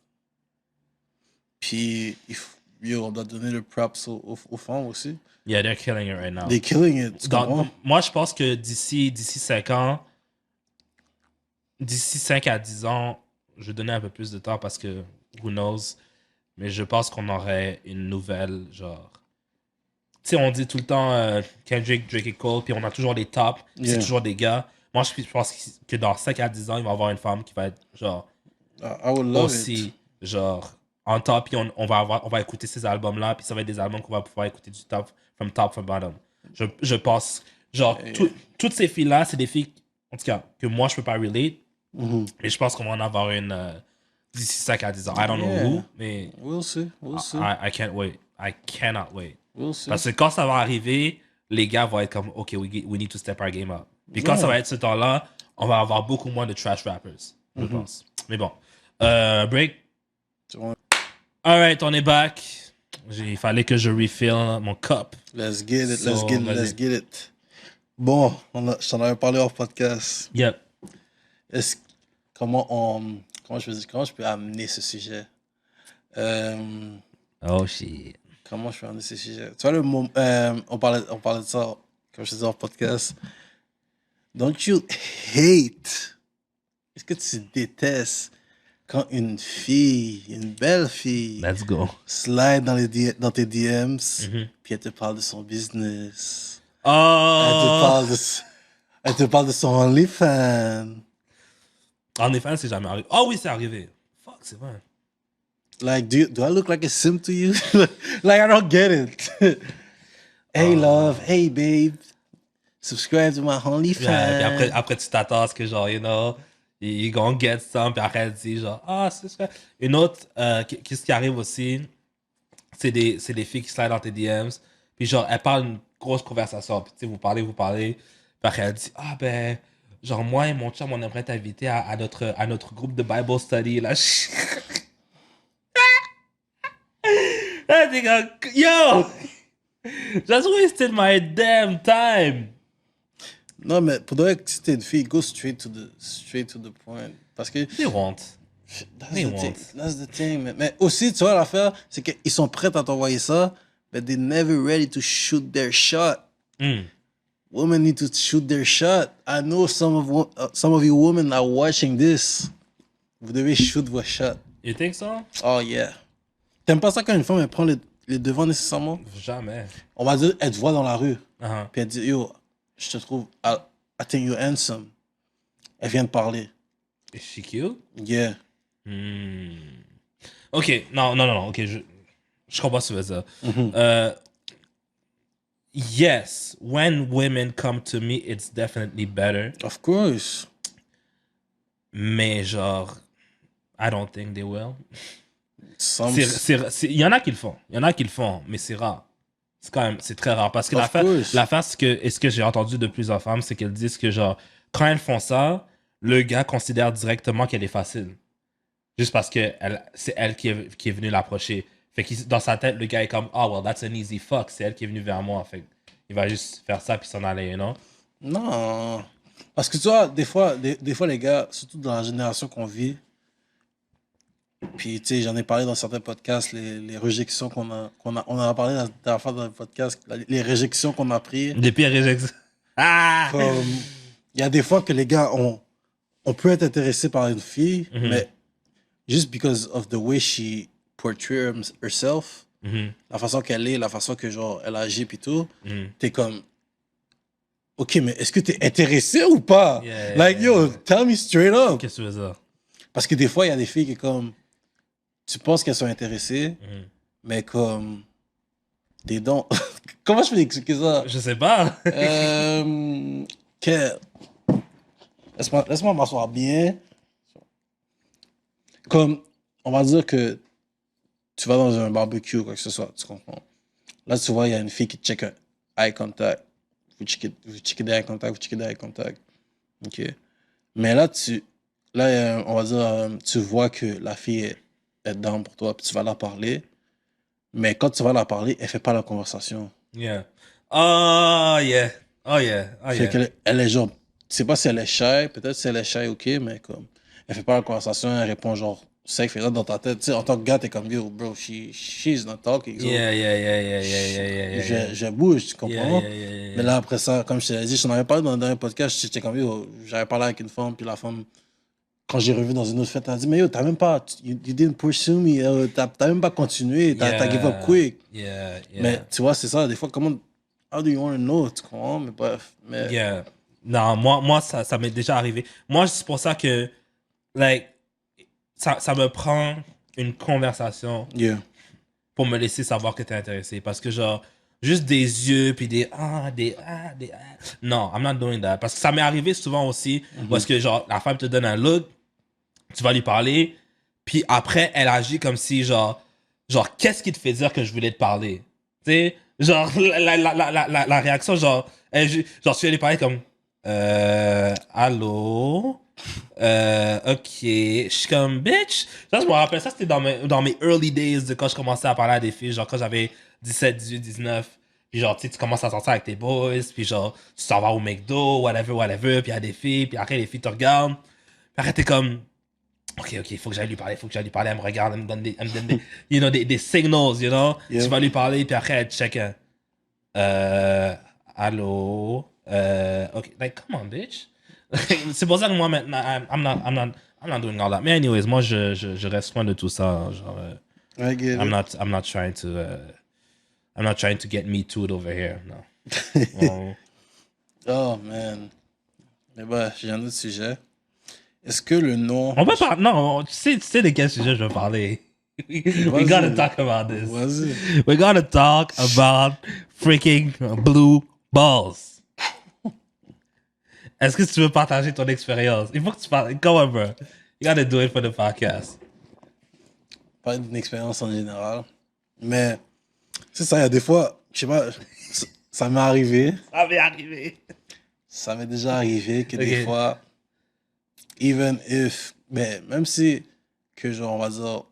Puis, on doit donner le props aux femmes aussi. Yeah, they're killing it right now. They're killing it. Tu comprends? Moi, je pense que d'ici 5 ans, d'ici 5 à 10 ans, je vais donner un peu plus de temps parce que who knows. Mais je pense qu'on aurait une nouvelle, genre. Tu sais, on dit tout le temps Kendrick, Drake et Cole, puis on a toujours des tops, puis c'est Yeah. toujours des gars. Moi, je pense que dans 5 à 10 ans, il va y avoir une femme qui va être, genre, I would love aussi, it. genre, en top, puis on va écouter ces albums-là, puis ça va être des albums qu'on va pouvoir écouter du top, from bottom. Je pense, genre, toutes ces filles-là, c'est des filles, en tout cas, que moi, je peux pas relate, Mhm. mais je pense qu'on va en avoir une d'ici 5 à 10 ans. I don't know who, mais We'll see. We'll see. I can't wait. I cannot wait. We'll see. Parce que quand ça va arriver, les gars vont être comme, OK, we need to step our game up. Puis quand ça va être ce temps-là, on va avoir beaucoup moins de trash rappers, je pense. Mais bon. Break. Tu vois? Alright, on est back. Il fallait que je refill mon cup. Let's get it. So, Let's get it. Bon, je t'en avais parlé hors podcast. Yep. Comment je peux amener ce sujet? Oh shit. Comment je peux amener ce sujet? Tu vois, on parlait de ça, comme je te disais hors podcast. Don't you hate? Est-ce que tu détestes quand une belle fille, Let's go. slide dans tes DMs, puis elle te parle de son business? Oh! Elle te parle de son OnlyFans. En effet, c'est jamais arrivé. Oh oui, c'est arrivé. Fuck, c'est vrai. Like, do I look like a simp to you? Like, I don't get it. Hey, love. Hey, babe. Subscribe to my OnlyFans. Yeah, puis après, tu t'attends à ce que, genre, you know, you gonna get some, puis après, elle dit, genre, c'est ça. Une autre, qu'est-ce qui arrive aussi, c'est des filles qui slide dans tes DMs, puis genre, elles parlent une grosse conversation, puis tu sais, vous parlez, puis après, elle dit, ben, genre, moi et mon chum, on aimerait t'inviter à notre groupe de Bible study, là. Là, t'es comme, yo! Just wasted my damn time! Non, mais pour de vrai, si t'es une fille, go straight to the point. Parce que... They won't. That's the thing. Mais aussi, tu vois, l'affaire, c'est qu'ils sont prêts à t'envoyer ça, but they're never ready to shoot their shot. Women need to shoot their shot. I know some of you women are watching this. Vous devez shoot vos shots. You think so? Oh, yeah. T'aimes pas ça quand une femme, elle prend les devants nécessairement? Jamais. On va dire, elle te voit dans la rue. Uh-huh. Puis elle dit, yo, je te trouve, I think you're handsome. Elle vient de parler. Is she cute? Yeah. Ok, non, ok, je comprends ce que tu veux dire. yes, when women come to me, it's definitely better. Of course. Mais genre, I don't think they will. Some, Il y en a qui le font. Il y en a qui le font, mais c'est rare. C'est quand même, c'est très rare. Parce que Of course. l'affaire, c'est que, et ce que j'ai entendu de plusieurs femmes, c'est qu'elles disent que, genre, quand elles font ça, le gars considère directement qu'elle est facile. Juste parce que c'est elle qui est venue l'approcher. Fait que dans sa tête, le gars est comme, oh, well, that's an easy fuck. C'est elle qui est venue vers moi. Fait il va juste faire ça puis s'en aller, you know? Non. Parce que tu vois, des fois, les gars, surtout dans la génération qu'on vit, puis tu sais, j'en ai parlé dans certains podcasts, les réjections on en a parlé la dernière fois dans le podcast, les réjections qu'on a prises. Des pires réjections. Ah! Comme, il y a des fois que les gars, on peut être intéressé par une fille, mais just because of the way she portrays herself, la façon qu'elle est, la façon que genre elle agit puis tout, t'es comme, ok, mais est-ce que t'es intéressé ou pas? Yeah, like, yeah, yo, yeah. tell me straight up. Qu'est-ce que tu veux dire? Parce que des fois, il y a des filles qui comme, tu penses qu'elles sont intéressées, mais comme, des dons. Comment je peux expliquer ça? Je sais pas. Que... Laisse-moi m'asseoir bien. Comme, on va dire que tu vas dans un barbecue ou quoi que ce soit, tu comprends? Là, tu vois, il y a une fille qui te check un eye contact. Vous checkez des eye contact, vous checkez des eye contact. OK. Mais là, on va dire, tu vois que la fille est down pour toi, puis tu vas la parler. Mais quand tu vas la parler, elle fait pas la conversation. Yeah. Oh, yeah. Oh, yeah. Oh, Fait yeah. qu'elle elle est genre, tu sais pas si elle est shy, peut-être si elle est shy, ok, mais comme, elle fait pas la conversation, elle répond genre sec, fait là dans ta tête, tu sais, en tant que gars, t'es comme, yo, bro, she's not talking. So, Yeah, yeah, yeah, yeah, yeah, yeah, yeah. je bouge, tu comprends? Yeah, yeah, yeah, yeah. Mais là, après ça, comme je te l'ai dit, j'en avais parlé dans un podcast, j'étais comme, yo, j'avais parlé avec une femme, puis la femme, quand j'ai revu dans une autre fête, elle a dit, mais yo, t'as même pas, you didn't pursue me, t'as même pas continué, t'as give up quick. Yeah, yeah. Mais tu vois, c'est ça, des fois, comment, how do you want to know, tu comprends? Mais bref, mais... Yeah. Non, moi ça m'est déjà arrivé. Moi, c'est pour ça que, like, ça me prend une conversation Yeah. pour me laisser savoir que t'es intéressé. Parce que, genre, juste des yeux, puis des non, I'm not doing that. Parce que ça m'est arrivé souvent aussi, parce que, genre, la femme te donne un look, tu vas lui parler, puis après, elle agit comme si, genre, qu'est-ce qui te fait dire que je voulais te parler? Tu sais, genre, la réaction, genre, genre, tu vas lui parler comme, allô? Ok. Je suis comme, bitch. Ça, je me rappelle, ça, c'était dans mes early days de quand je commençais à parler à des filles, genre, quand j'avais 17, 18, 19. Puis genre, tu sais, tu commences à sortir avec tes boys, puis genre, tu t'en vas au McDo, whatever, puis il y a des filles, puis après, les filles te regardent. Puis après, t'es comme, ok, il faut que j'aille lui parler, elle me regarde, elle me donne des you know, des signals, you know. Yeah. Tu vas lui parler, puis après, elle check, allô, ok, like, come on, bitch. C'est pour ça que moi, maintenant, I'm not doing all that. Mais anyways, moi, je reste loin de tout ça, genre, I get it. I'm not trying to get me too'd over here, no. Bon. Oh, man. Mais bah, j'ai un autre sujet. Est-ce que le nom... On va pas, non, tu sais de quel sujet je veux parler. We gotta talk about this. Vas-y. We gotta talk about freaking blue balls. Est-ce que tu veux partager ton expérience? Il faut que tu parles. Come on, bro. You gotta do it for the podcast. Pas d'une expérience en général. Mais, c'est ça, il y a des fois, je sais pas, ça m'est arrivé. Ça m'est arrivé. Ça m'est déjà arrivé que des Ok. fois, even if, mais même si, que genre, on va dire,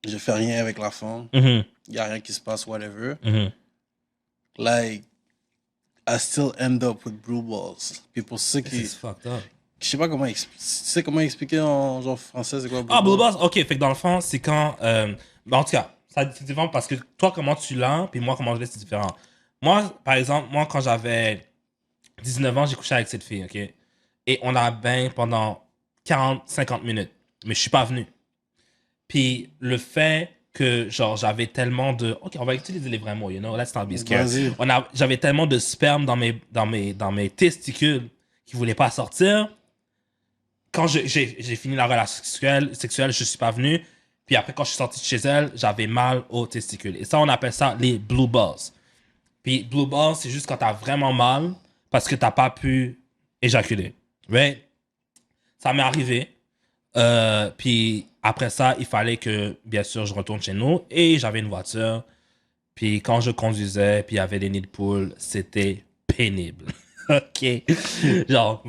je fais rien avec la femme, il y a rien qui se passe, whatever, like, I still end up with blue balls. Puis pour ceux This qui, is fucked up. je sais pas comment, tu sais comment expliquer en genre français, c'est quoi blue Ah, blue balls? balls, ok. Fait que dans le fond, c'est quand. En tout cas, c'est différent parce que toi, comment tu l'as, puis moi, comment je l'ai, c'est différent. Moi, par exemple, quand j'avais 19 ans, j'ai couché avec cette fille, ok? Et on a bain pendant 40-50 minutes. Mais je suis pas venu. Puis le fait que, genre, j'avais tellement de. Ok, on va utiliser les vrais mots, you know? Let's not be scared. Vas-y. J'avais tellement de sperme dans mes testicules qui voulaient pas sortir. Quand j'ai fini la relation sexuelle, je suis pas venu. Puis après, quand je suis sorti de chez elle, j'avais mal aux testicules. Et ça, on appelle ça les blue balls. Puis blue ball, c'est juste quand t'as vraiment mal parce que t'as pas pu éjaculer. Right? Ça m'est arrivé. Puis après ça, il fallait que, bien sûr, je retourne chez nous et j'avais une voiture. Puis quand je conduisais, puis il y avait des nids de poules, c'était pénible. OK. Genre.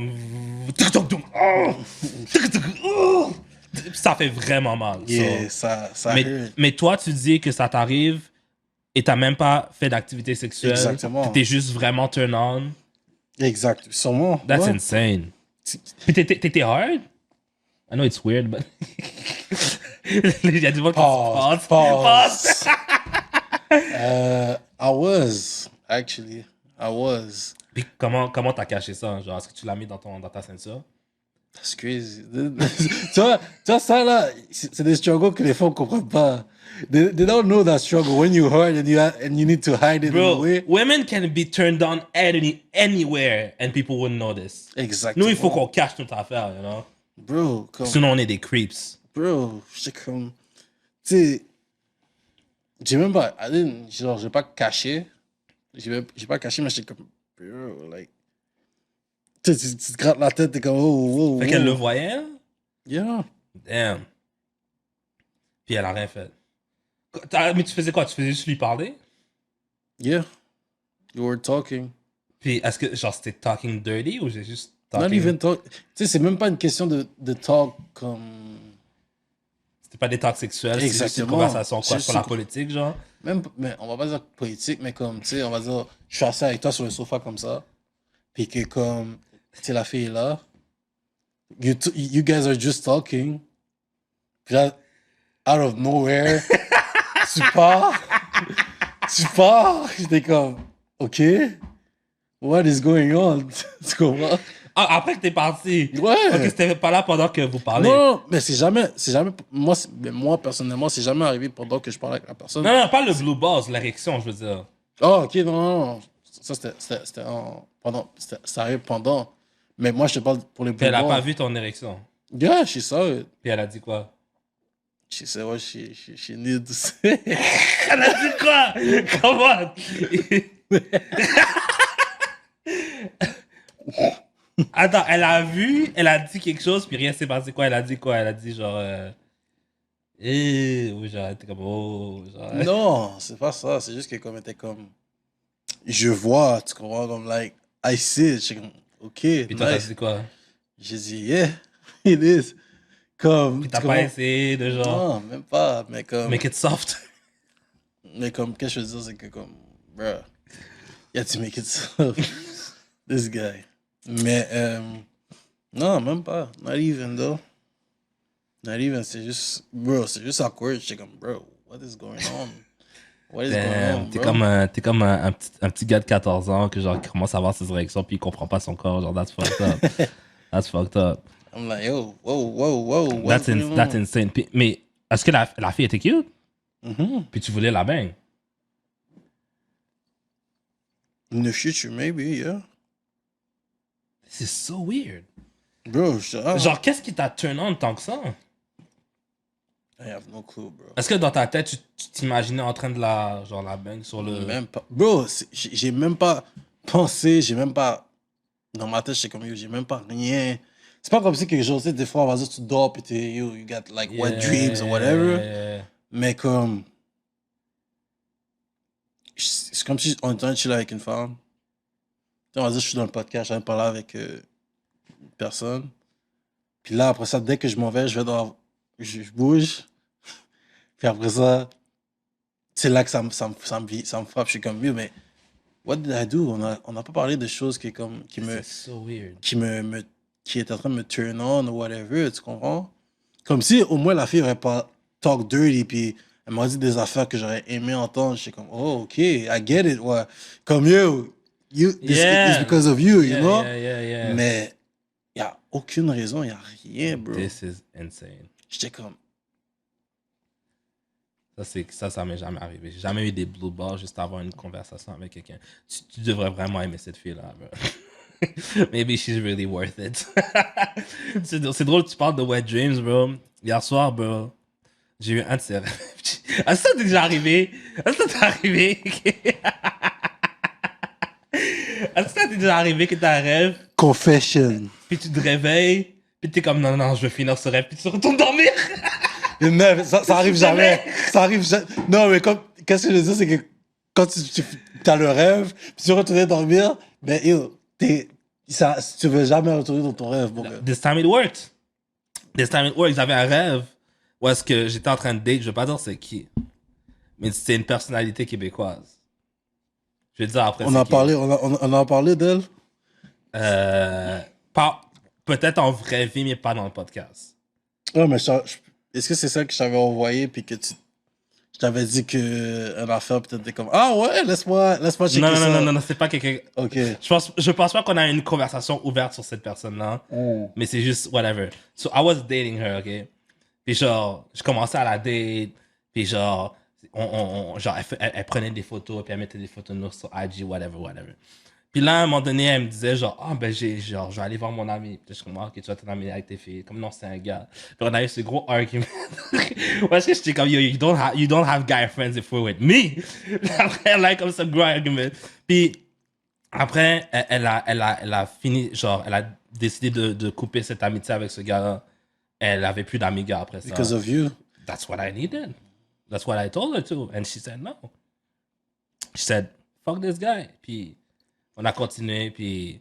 Ça fait vraiment mal. Yeah, So. ça hurt. Mais toi, tu dis que ça t'arrive et t'as même pas fait d'activité sexuelle. Exactement. T'es juste vraiment turn on. Exact. Sûrement. That's ouais. insane. Puis t'étais hard? I know it's weird, but... Il y a du monde qui se passe. I was, actually. I was. Puis comment t'as caché ça? Genre, est-ce que tu l'as mis dans ta ceinture? That's crazy. Tu vois, ça là, c'est des struggles que les femmes ne comprennent pas. They don't know that struggle when you hurt and you need to hide it in a Bro, way. women can be turned on anywhere and people wouldn't notice. Exactement. Nous, il faut qu'on cache notre affaire, you know? Bro, comme... Sinon, on est des creeps. Bro, j'étais comme... Tu sais, j'ai même pas... Genre, j'ai pas caché. J'ai pas caché, mais j'étais comme... Bro, like... Tu sais, tu te grattes la tête, t'es comme... Oh. Fait qu'elle le voyait, hein? Yeah. Damn. Puis elle a rien fait. Mais tu faisais quoi? Tu faisais juste lui parler? Yeah. You were talking. Puis est-ce que, genre, c'était talking dirty ou j'ai juste talking... Not even talk. Tu sais, c'est même pas une question de talk comme... C'était pas des talks sexuels, c'est juste une Exactement. conversation quoi, C'est sur la juste- politique, genre? Même, mais on va pas dire politique, mais comme, tu sais, on va dire, je suis assis avec toi sur le sofa comme ça, puis que comme, tu sais, la fille est là, you guys are just talking, puis là, out of nowhere, tu pars, j'étais comme, ok, what is going on, tu comprends? Ah, après que t'es parti. Ouais. Ok, c'était pas là pendant que vous parlez. Non, mais c'est jamais, moi, personnellement, c'est jamais arrivé pendant que je parlais avec la personne. Non, pas le blue balls, l'érection, je veux dire. Oh, ok, non. Ça, c'était arrivé pendant. Mais moi, je te parle pour les Puis elle a blue pas balls. vu ton érection. Yeah, she saw it. Puis elle a dit quoi? She said what she needed to say. Elle a dit quoi? Comment? Attends, elle a vu, elle a dit quelque chose, puis rien s'est passé quoi? Elle a dit quoi? Elle a dit genre... ou genre, elle était comme... Oh, genre... Non, c'est pas ça. C'est juste que comme elle était comme... Je vois, tu comprends? Comme, like, I see it. J'étais comme, ok, Puis toi, t'as nice. dit quoi? J'ai dit, yeah, it is. Comme, Puis t'as tu pas comprends? essayé de genre... Non, même pas. Mais comme... Make it soft. Mais comme, qu'est-ce que je veux dire, c'est que comme, bruh, you have to make it so. This guy. Mais, non, même pas. Not even, though. Not even, c'est juste, bro, c'est juste awkward. J'étais comme, bro, what is going on? What is going on, T'es bro? t'es comme un petit gars de 14 ans qui genre, qui commence à avoir ses érections puis il comprend pas son corps. Genre, that's fucked up. That's fucked up. I'm like, yo, whoa. What's That's, going that's on? insane. Mais est-ce que la fille était cute? Mhm. Puis tu voulais la bang? In the future, maybe, yeah. This is so weird. Bro, Genre, qu'est-ce qui t'a turn on tant que ça? I have no clue, bro. Est-ce que dans ta tête, tu t'imaginais en train de la bang sur le... Même pas. Bro, j'ai même pas pensé, j'ai même pas. Dans ma tête, j'étais comme, yo, j'ai même pas rien. C'est pas comme si quelque chose, tu sais, des fois, on va dire, tu dors, puis t'es, yo, you got like wet dreams or whatever. Yeah. Mais comme. C'est comme si on était en train de chiller avec une femme. Tu sais, on va dire, je suis dans le podcast, je viens de parler avec une personne. Puis là, après ça, dès que je m'en vais, je bouge. Puis après ça, c'est là que ça me frappe. Je suis comme, yo, mais what did I do? On n'a pas parlé de choses qui C'est so weird. qui est en train de me turn on ou whatever, tu comprends? Comme si au moins la fille aurait pas talk dirty puis elle m'a dit des affaires que j'aurais aimé entendre. J'étais comme, oh, ok, I get it. Ouais. Comme this Yeah. is because of you, you Yeah, know? yeah. Mais il n'y a aucune raison, il n'y a rien, bro. This is insane. J'étais comme, Ça m'est jamais arrivé. J'ai jamais eu des blue balls juste avoir une conversation avec quelqu'un. Tu devrais vraiment aimer cette fille-là, bro. Maybe she's really worth it. C'est drôle, tu parles de wet dreams, bro. Hier soir, bro, j'ai eu un de ces rêves. Est-ce que ça t'est déjà arrivé? Est-ce que ça t'est arrivé? Est-ce que ça t'est déjà arrivé que t'as un rêve, Confession. puis tu te réveilles, puis t'es comme non, je veux finir ce rêve, puis tu retournes dormir? Mais ça arrive jamais. Ça arrive jamais. Non, mais qu'est-ce que je veux dire, c'est que quand tu as le rêve, puis tu retournes dormir, ben, tu veux jamais retourner dans ton rêve, mon gars. This time it worked. This time it worked. J'avais un rêve où est-ce que j'étais en train de date, je vais pas dire c'est qui, mais c'est une personnalité québécoise. Je vais te dire après On a parlé d'elle. Peut-être en vraie vie, mais pas dans le podcast. Ouais, mais est-ce que c'est ça que je t'avais envoyé, puis que je t'avais dit que une affaire, peut-être t'es comme, ah ouais, laisse-moi checker ça. Non, c'est pas quelqu'un. Ok. Je pense pas qu'on a une conversation ouverte sur cette personne-là, mais c'est juste whatever. So I was dating her, ok? Puis genre, je commençais à la date, puis genre, genre elle prenait des photos, puis elle mettait des photos de nous sur IG, whatever. Puis là, à un moment donné, elle me disait genre, je vais aller voir mon ami. Puis je suis comme, ok, tu vas t'amener avec tes filles. Comme non, c'est un gars. Puis on a eu ce gros argument. Parce que j'étais comme, yo, you don't have guy friends if we're with me. Puis après, elle a comme ce gros argument. Puis après, elle a fini, genre, elle a décidé de couper cette amitié avec ce gars-là. Elle avait plus d'amis gars après ça. Because of you. That's what I needed. That's what I told her to. And she said no. She said, fuck this guy. Puis on a continué, puis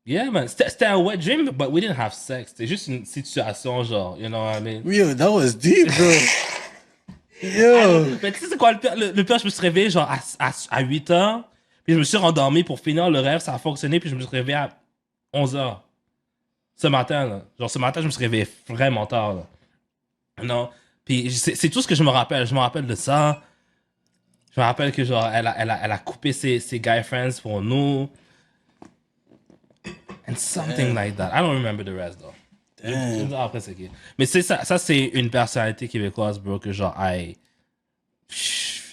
yeah, man. C'était un wet dream, but we didn't have sex. C'était juste une situation, genre, you know what I mean? Yo, that was deep, bro. Yo. Mais tu sais, c'est quoi le pire? Le pire, je me suis réveillé, genre, à 8 heures, puis je me suis rendormi pour finir le rêve, ça a fonctionné, puis je me suis réveillé à 11 heures. Ce matin, là. Genre, ce matin, je me suis réveillé vraiment tard, là. Non. Puis c'est tout ce que je me rappelle. Je me rappelle de ça. Je me rappelle que, genre, elle a coupé ses guy friends pour nous. And something like that. I don't remember the rest, though. Damn. Après, c'est qui. Mais c'est ça, c'est une personnalité québécoise, bro, que genre,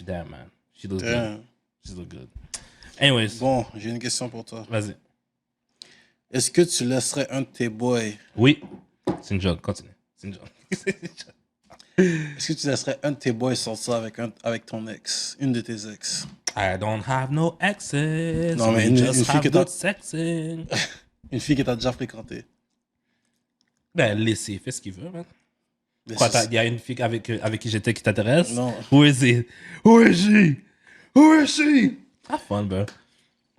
damn, man. She looks good. She looks good. Anyways. Bon, j'ai une question pour toi. Vas-y. Est-ce que tu laisserais un de tes boys... Oui. C'est une joke. Continue. C'est une joke. Est-ce que tu laisserais un de tes boys sortir avec ton ex, une de tes ex? I don't have no exes. Non, mais We une just fille have que t'as- good sexing. Une fille que t'as déjà fréquentée. Ben, laissez, fais ce qu'il veut, man. Mais Quoi, c'est- il y a une fille avec qui j'étais qui t'intéresse? Non. Où est she? Où est she? Où est she? Have fun, bro.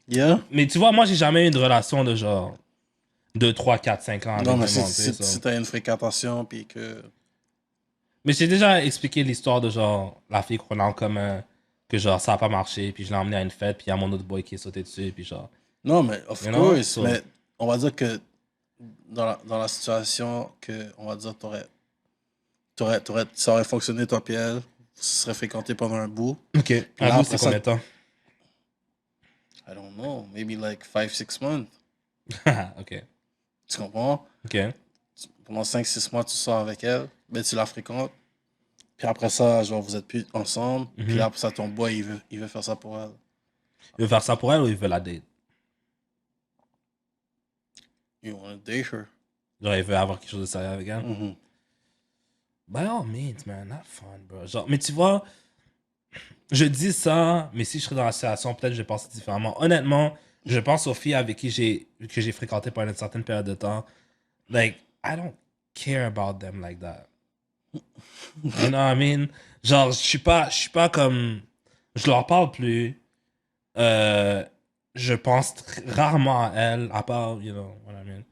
Yeah? Mais tu vois, moi, j'ai jamais eu une relation de genre 2, 3, 4, 5 ans avec Non, tout mais le monde, tu sais, si so. t'as une fréquentation, puis que... Mais j'ai déjà expliqué l'histoire de genre la fille qu'on a en commun, que genre ça a pas marché, puis je l'ai emmenée à une fête, puis il y a mon autre boy qui est sauté dessus, puis genre. Non, mais of You know, course, so- mais on va dire que dans la situation que, on va dire, ça aurait fonctionné, toi et elle, vous serez fréquentés pendant un bout. Ok. Là, À vous, après c'est ça- combien de temps? I don't know, maybe like 5-6 months. Ok. Tu comprends? Ok. Pendant 5-6 mois, tu sors avec elle, ben tu la fréquentes. Puis après ça, genre, vous êtes plus ensemble. Puis là, après ça, ton boy, il veut faire ça pour elle. Il veut faire ça pour elle ou il veut la date? You wanna date her. Genre, il veut avoir quelque chose de sérieux avec elle? Mhm. By all means, man, have fun, bro. Genre, mais tu vois, je dis ça, mais si je serais dans la situation, peut-être je vais penser différemment. Honnêtement, je pense aux filles avec qui que j'ai fréquenté pendant une certaine période de temps. Like, I don't care about them like that. You know what I mean? Genre, je suis pas comme, je leur parle plus. Je pense rarement à elles, à part, you know what I mean.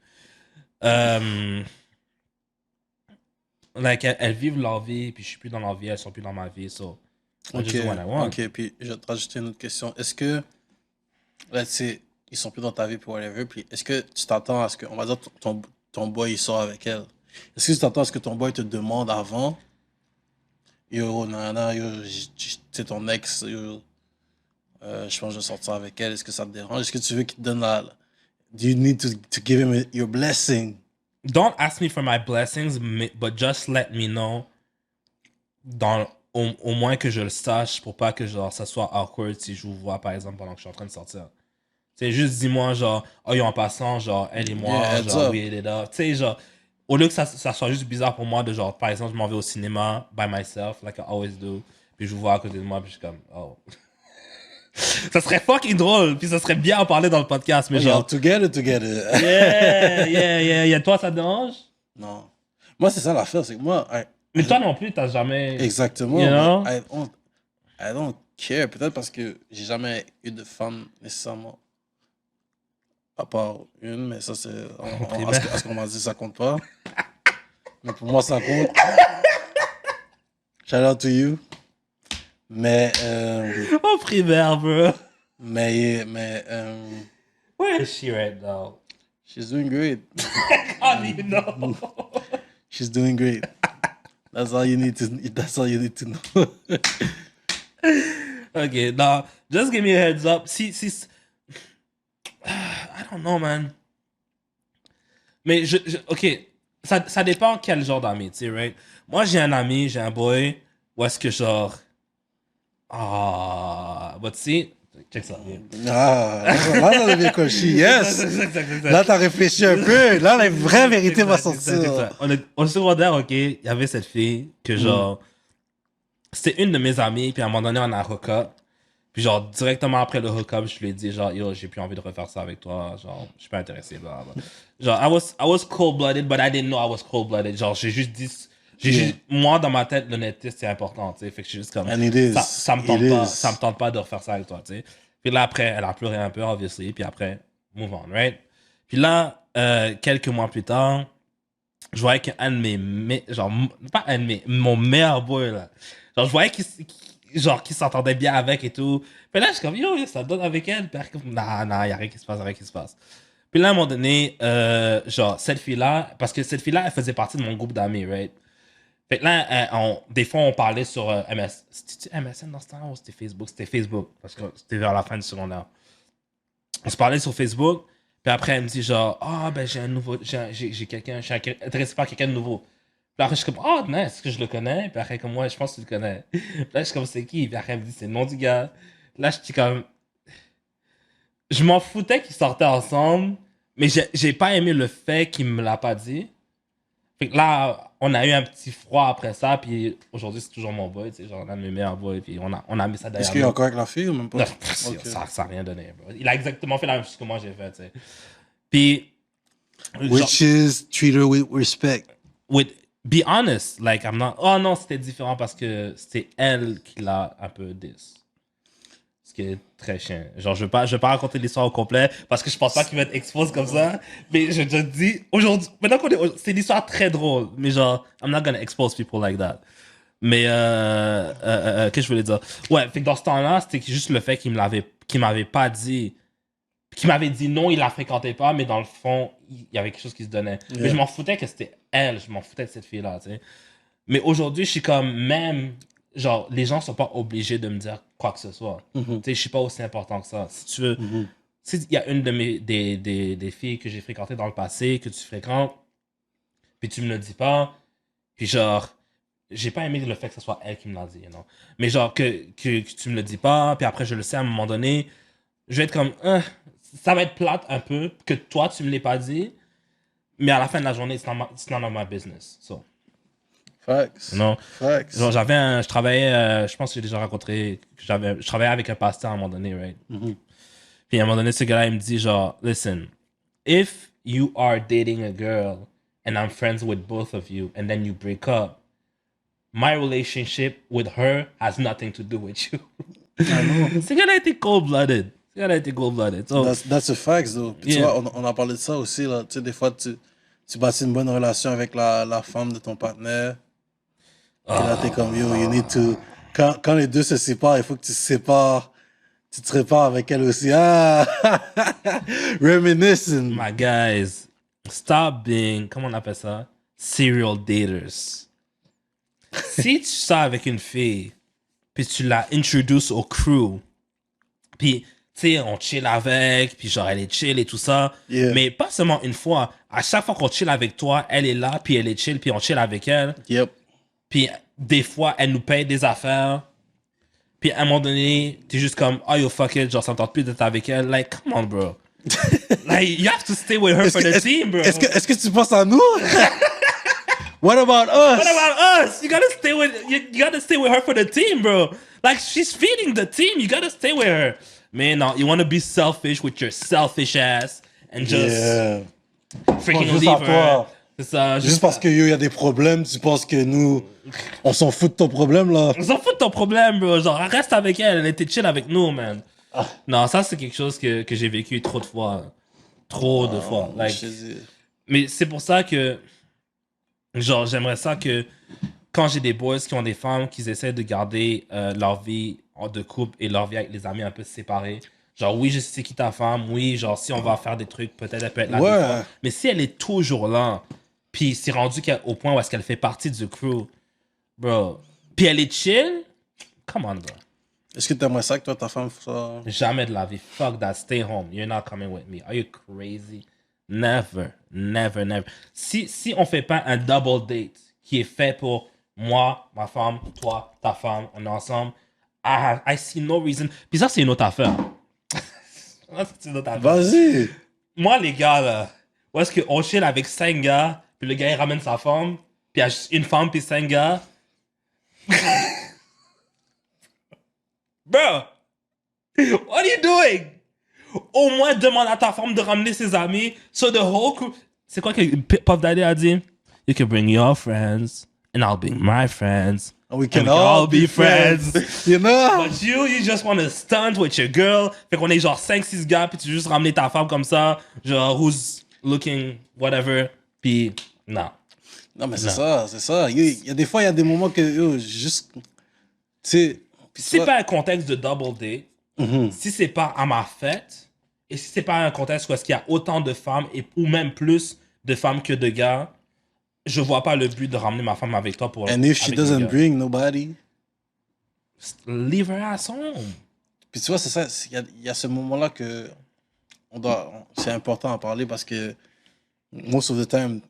Like, elles vivent leur vie, puis je suis plus dans leur vie, elles sont plus dans ma vie, so I just do what I want. Ok, puis je vais te rajouter une autre question. Est-ce que, là, tu sais, ils sont plus dans ta vie pour whatever, puis est-ce que tu t'attends à ce que, on va dire, ton boy, il sort avec elle. Est-ce que tu t'attends à ce que ton boy te demande avant, yo, nana, yo, c'est ton ex, yo, je pense que je vais sortir avec elle, est-ce que ça te dérange? Est-ce que tu veux qu'il te donne la... Do you need to give him your blessing? Don't ask me for my blessings, but just let me know, au moins que je le sache, pour pas que genre ça soit awkward si je vous vois, par exemple, pendant que je suis en train de sortir. C'est juste dis-moi, genre, oh, en passant, genre, elle et moi, Yeah, heads genre, up. we hit it up. Tu sais, genre, au lieu que ça soit juste bizarre pour moi de genre, par exemple, je m'en vais au cinéma by myself, like I always do, puis je vous vois à côté de moi, puis je suis comme, oh. Ça serait fucking drôle, puis ça serait bien en parler dans le podcast, mais genre... Together. Yeah. Toi, ça te dérange? Non. Moi, c'est ça l'affaire, c'est que moi... Mais toi non plus, t'as jamais... Exactement. You know? I don't care. Peut-être parce que j'ai jamais eu de femme nécessairement. À part une, mais ça, c'est... À ce qu'on m'a dit, ça compte pas. Mais pour moi, ça compte. Shout out to you. Mais... Oh, primaire, bro. Mais Where is she right now? she's doing great. How do you know? She's doing great. That's all you need to know. Okay, now, just give me a heads up. Si... I don't know, man. Mais OK, ça dépend quel genre d'ami, tu sais, right? Moi, j'ai un ami, j'ai un boy, où est-ce que genre... but see, check ça. Là, ça devient cochi, yes! Là, t'as réfléchi un peu. Là, la vraie vérité va sortir. Au secondaire, OK, il y avait cette fille que genre... C'était une de mes amies, puis à un moment donné, on a un hook-up. Puis genre, directement après le hook-up, je lui ai dit genre, yo, j'ai plus envie de refaire ça avec toi. Genre, je suis pas intéressé, blah, blah. Genre, I was cold-blooded, but I didn't know I was cold-blooded. Genre, j'ai juste dit... moi, dans ma tête, l'honnêteté, c'est important, tu sais. Fait que je suis juste comme... Ça me tente pas de refaire ça avec toi, tu sais. Puis là, après, elle a pleuré un peu, obviously. Puis après, move on, right? Puis là, quelques mois plus tard, je voyais qu'un de mes... Genre, pas un de mes... Mon meilleur boy, là. Genre, je voyais qu'il s'entendait bien avec et tout. Puis là, je suis comme, yo, ça donne avec elle. Puis non, y a rien qui se passe, Puis là, à un moment donné, genre, cette fille-là, parce que cette fille-là, elle faisait partie de mon groupe d'amis, right? Fait que là, des fois, on parlait sur MS. C'était MSN dans ce temps-là ou c'était Facebook? C'était Facebook, parce que c'était vers la fin du secondaire. On se parlait sur Facebook, puis après, elle me dit genre, ben j'ai un nouveau, j'ai quelqu'un, je suis intéressé par quelqu'un de nouveau. Puis après, je suis comme, nice, est-ce que je le connais? Puis après, comme moi, je pense que tu le connais. Puis là, je suis comme, c'est qui? Puis après, elle me dit, c'est le nom du gars. Là, je suis comme, je m'en foutais qu'ils sortaient ensemble, mais j'ai pas aimé le fait qu'il me l'a pas dit. Fait que là, on a eu un petit froid après ça, puis aujourd'hui, c'est toujours mon boy, tu sais, genre, un de mes meilleurs boys, puis on a mis ça derrière. Est-ce qu'il est encore avec la fille ou même pas? Non, ça a rien donné, bro. Il a exactement fait la même chose que moi j'ai fait, tu sais. Puis... Which is, treat her with respect. Be honest, like, I'm not... Oh non, c'était différent parce que c'était elle qui l'a un peu diss. Ce qui est très chiant. Genre, je vais pas raconter l'histoire au complet parce que je pense pas qu'il va être exposé comme ça. Mais je te dis, aujourd'hui, maintenant c'est une histoire très drôle. Mais genre, I'm not gonna expose people like that. Mais, qu'est-ce que je voulais dire? Ouais, fait que dans ce temps-là, c'était juste le fait qu'il m'avait pas dit, qu'il m'avait dit non, il la fréquentait pas, mais dans le fond, il y avait quelque chose qui se donnait. Yeah. Mais je m'en foutais que c'était elle, je m'en foutais de cette fille-là, tu sais. Mais aujourd'hui, je suis comme, même, genre, les gens sont pas obligés de me dire quoi que ce soit. Tu sais, je suis pas aussi important que ça. Si tu veux, s'il y a une de des filles que j'ai fréquentées dans le passé, que tu fréquentes, puis tu me le dis pas, puis genre, j'ai pas aimé le fait que ce soit elle qui me l'a dit, you know? Mais genre, que tu me le dis pas, puis après, je le sais à un moment donné, je vais être comme, ça va être plate un peu, que toi, tu me l'aies pas dit, mais à la fin de la journée, it's none of my business, so. Facts. Non. Facts. Genre, je travaillais, je pense que j'ai déjà rencontré, je travaillais avec un pasteur à un moment donné, right? Puis à un moment donné, ce gars-là, il me dit genre, listen, if you are dating a girl and I'm friends with both of you and then you break up, my relationship with her has nothing to do with you. Ce gars-là était cold-blooded. So, that's a fact, though. Puis tu vois, on a parlé de ça aussi, là. Tu sais, des fois, tu bâtis une bonne relation avec la femme de ton partenaire. Et là, t'es comme, yo, you need to... Quand les deux se séparent, il faut que tu te sépares avec elle aussi. Reminiscing. My guys, stop being, comment on appelle ça? Serial daters. Si tu sors avec une fille, puis tu la introduces au crew, puis, tu sais, on chill avec, puis genre, elle est chill et tout ça, mais pas seulement une fois. À chaque fois qu'on chill avec toi, elle est là, puis elle est chill, puis on chill avec elle. Yep. Puis des fois, elle nous paye des affaires. Puis à un moment donné, t'es juste comme, oh yo, fuck it, genre, ça me tente plus d'être avec elle. Like, come on, bro. Like, you have to stay with her for the team, bro. Est-ce que tu penses à nous? What about us? What about us? You gotta stay with her for the team, bro. Like she's feeding the team. You gotta stay with her. Man, no, you wanna be selfish with your selfish ass and just Yeah. freaking Juste leave à her. toi. C'est ça. Juste parce qu'il y a des problèmes, tu penses que nous, on s'en fout de ton problème, là? On s'en fout de ton problème, bro. Genre, reste avec elle. Elle était chill avec nous, man. Ah. Non, ça, c'est quelque chose que j'ai vécu trop de fois. Trop de fois. Like, Je te dis. mais c'est pour ça que, genre, j'aimerais ça que quand j'ai des boys qui ont des femmes, qu'ils essaient de garder leur vie de couple et leur vie avec les amis un peu séparés. Genre, oui, je sais c'est qui ta femme. Oui, genre, si on va faire des trucs, peut-être elle peut être là Ouais. des fois. Mais si elle est toujours là, puis c'est rendu au point où est-ce qu'elle fait partie du crew, bro, puis elle est chill, come on, bro. Est-ce que t'aimerais ça que toi, ta femme, soit... Jamais de la vie. Fuck that. Stay home. You're not coming with me. Are you crazy? Never. Never, never. Si on fait pas un double date qui est fait pour moi, ma femme, toi, ta femme, on est ensemble, I see no reason. Puis ça, c'est une autre affaire. Ça, c'est une autre affaire. Vas-y. Moi, les gars, là, où est-ce qu'on chill avec 5 gars, puis le gars, il ramène sa femme, puis il y a juste une femme, puis 5 gars. Bro, what are you doing? Au moins, demande à ta femme de ramener ses amis. So the whole crew... C'est quoi que Puff Daddy a dit? You can bring your friends, and I'll bring my friends. And we can And all be friends. You know? But you just want to stunt with your girl. Fait qu'on est genre 5-6 gars, puis tu veux juste ramener ta femme comme ça. Genre, who's looking, whatever. Puis, non. Non, mais c'est Non. ça, c'est ça. Il y a des fois, il y a des moments que, yo, juste... Tu sais... puis Si c'est toi- pas un contexte de double date, Mhm. si c'est pas à ma fête, et si c'est pas un contexte où est-ce qu'il y a autant de femmes, ou même plus de femmes que de gars, je vois pas le but de ramener ma femme avec toi pour... And if she avec les doesn't gars. bring nobody... Leave her ass home. Puis tu vois, c'est ça, il y a ce moment-là que c'est important à parler parce que most of the time,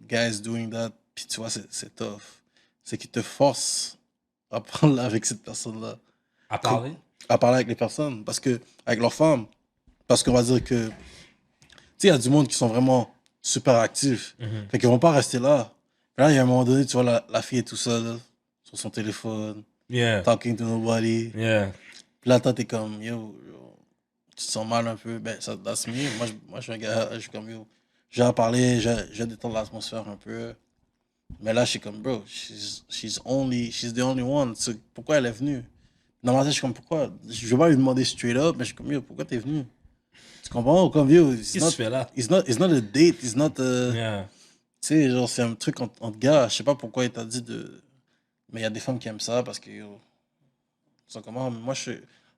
guys doing that, puis tu vois, c'est tough. C'est qu'ils te forcent à parler avec cette personne-là, À parler? à parler avec les personnes, parce que, avec leurs femmes. Parce qu'on va dire que, tu sais, il y a du monde qui sont vraiment super actifs. Mhm. Fait qu'ils vont pas rester là. Puis là, il y a un moment donné, tu vois, la fille est tout seule, sur son téléphone, Yeah. talking to nobody. Yeah. Puis là, toi, t'es comme, yo, tu te sens mal un peu. Ben, ça, that's me. Moi, je suis un gars, je suis comme, yo, je vais parler, je vais détendre l'atmosphère un peu. Mais là, je suis comme, bro, she's the only one. Pourquoi elle est venue? Dans ma tête, je suis comme, pourquoi? Je vais pas lui demander straight up, mais je suis comme, yo, pourquoi t'es venu? Tu comprends? Comme, yo, Qu'est-ce que tu fais là? it's not a date, it's not a... Yeah. Tu sais, genre, c'est un truc entre gars. Je sais pas pourquoi il t'a dit de... Mais il y a des femmes qui aiment ça parce que, yo, ça comment? Moi,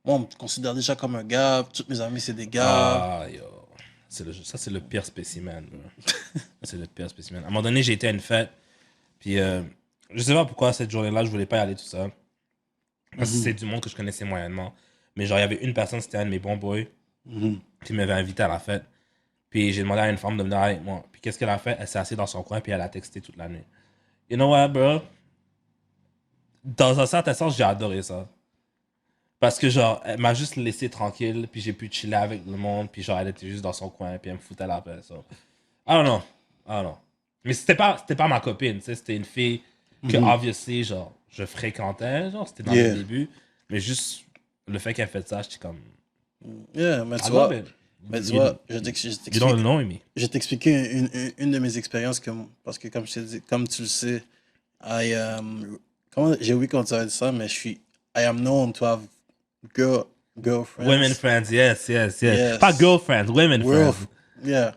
on me considère déjà comme un gars. Tous mes amis, c'est des gars. Ah, yo. Ça, c'est le pire spécimen. bro. C'est le pire spécimen. À un moment donné, j'ai été à une fête. Puis, je sais pas pourquoi cette journée-là, je voulais pas y aller tout seul. Parce que c'est du monde que je connaissais moyennement. Mais genre, il y avait une personne, c'était un de mes bons boys, Mhm. qui m'avait invité à la fête. Puis, j'ai demandé à une femme de venir avec moi. Puis, qu'est-ce qu'elle a fait? Elle s'est assise dans son coin, puis elle a texté toute la nuit. You know what, bro? Dans un certain sens, j'ai adoré ça. Parce que, genre, elle m'a juste laissé tranquille, puis j'ai pu chiller avec le monde, puis genre, elle était juste dans son coin, puis elle me foutait la paix, ça. I don't know. I don't know. Mais c'était pas ma copine, tu sais, c'était une fille que, obviously, genre, je fréquentais, genre, c'était dans Yeah. le début, mais juste le fait qu'elle fait ça, j'étais comme, Yeah, mais I tu love vois, it. mais tu You- vois, je You don't know me. vais t'expliquer une de mes expériences parce que comme je t'ai dit, comme tu le sais, j'ai oublié comment tu avais dit ça, mais I am known to have girlfriends. Women friends, yes. Yes. Pas girlfriends, women World- friends. Yeah.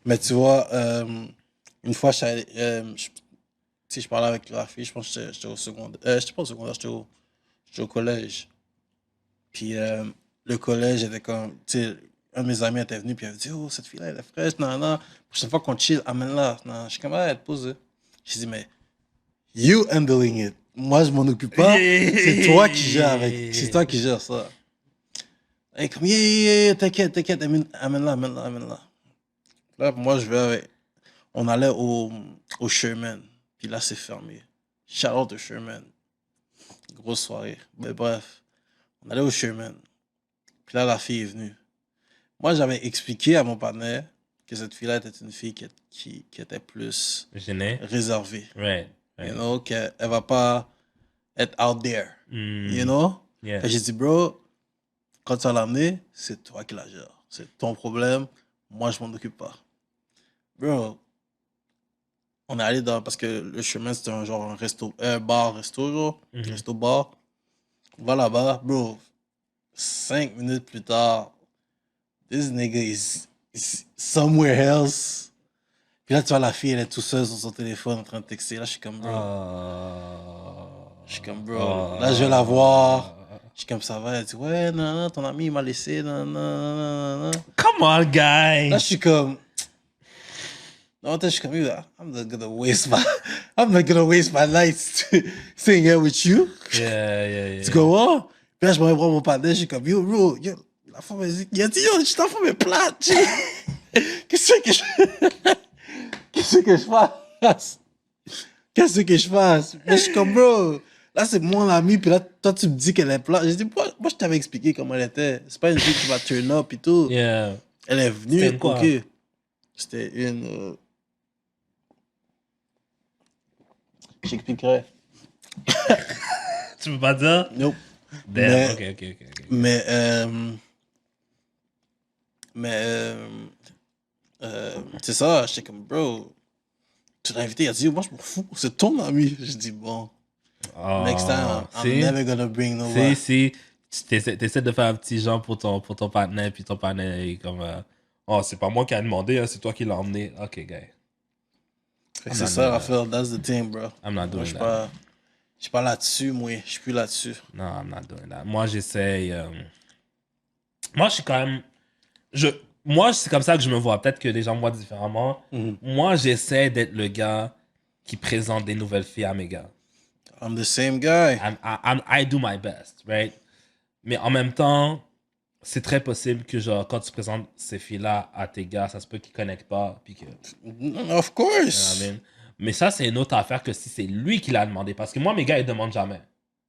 Mais tu vois, une fois, je parlais avec la fille, je pense que j'étais au secondaire. J'étais pas au secondaire, j'étais au collège. Puis le collège était comme, tu sais, un de mes amis était venu, puis il avait dit, oh, cette fille-là, elle est fraîche, non. Prochaine fois qu'on chill, amène-la. Non, je suis comme, ah, elle te pose. J'ai dit, mais you handling it. Moi, je m'en occupe pas. C'est toi qui gères avec. C'est toi qui gères ça. Et comme, yeah, t'inquiète, amène-la. Là, moi, je vais avec... On allait au Sherman. Puis là, c'est fermé. Shout out au Sherman. Grosse soirée. Mais bref, on allait au Sherman. Puis là, la fille est venue. Moi, j'avais expliqué à mon partenaire que cette fille-là était une fille qui était plus Gêné. réservée. Right. You know, qu'elle va pas être out there. You know? Yeah. Et j'ai dit, bro, quand tu vas l'amener, c'est toi qui la gères. C'est ton problème. Moi, je m'en occupe pas. Bro, on est allé dans... Parce que le chemin, c'était un resto... bar-resto, genre. Resto-bar. On va là-bas. Bro, 5 minutes plus tard, this nigga is somewhere else. Puis là, tu vois, la fille, elle est toute seule sur son téléphone en train de texter. Là, je suis comme, bro. Je suis comme, bro. Là, je vais la voir. Je suis comme, ça va. Elle dit, ouais, non, ton ami, il m'a laissé. Non. Come on, guy. Là, je suis comme... Non, je suis comme, I'm not gonna waste my nights staying here with you. Yeah. Tu comprends? Puis là, je me prends mon partenaire, je suis comme, yo, bro, la femme, il a dit, yo, ta femme est plate. Qu'est-ce que je fasse? Qu'est-ce que je fasse? Mais je suis comme, bro, là, c'est mon ami, puis là, toi, tu me dis qu'elle est plate. Je dis, moi, je t'avais expliqué comment elle était. C'est pas une fille qui va turn up et tout. Yeah. Elle est venue, C'était quoi? ok. C'était une... J'expliquerai. Tu peux pas dire? Nope. Damn. Mais- Ok. Mais, c'est ça, j'étais comme, bro, tu l'as invité, il a dit, moi, je m'en fous, c'est ton ami. Je dis, bon, next time, I'm never gonna bring nobody. Si. Tu essaies de faire un petit genre pour ton partenaire, puis ton partenaire est comme, oh, c'est pas moi qui ai demandé, hein, c'est toi qui l'as emmené. Ok, guy. Fait que c'est ça l'affaire, that's the thing, bro. I'm not doing Moi, that. je suis pas là-dessus, moi, je suis plus là-dessus. Non, I'm not doing that. Moi, j'essaye. Moi, je suis quand même. Moi, c'est comme ça que je me vois. Peut-être que les gens me voient différemment. Moi, j'essaie d'être le gars qui présente des nouvelles filles à mes gars. I'm the same guy. I do my best, right? Mais en même temps, c'est très possible que, genre, quand tu présentes ces filles-là à tes gars, ça se peut qu'ils connectent pas. Puis que, Of course. I mean, mais ça, c'est une autre affaire que si c'est lui qui l'a demandé. Parce que moi, mes gars, ils demandent jamais.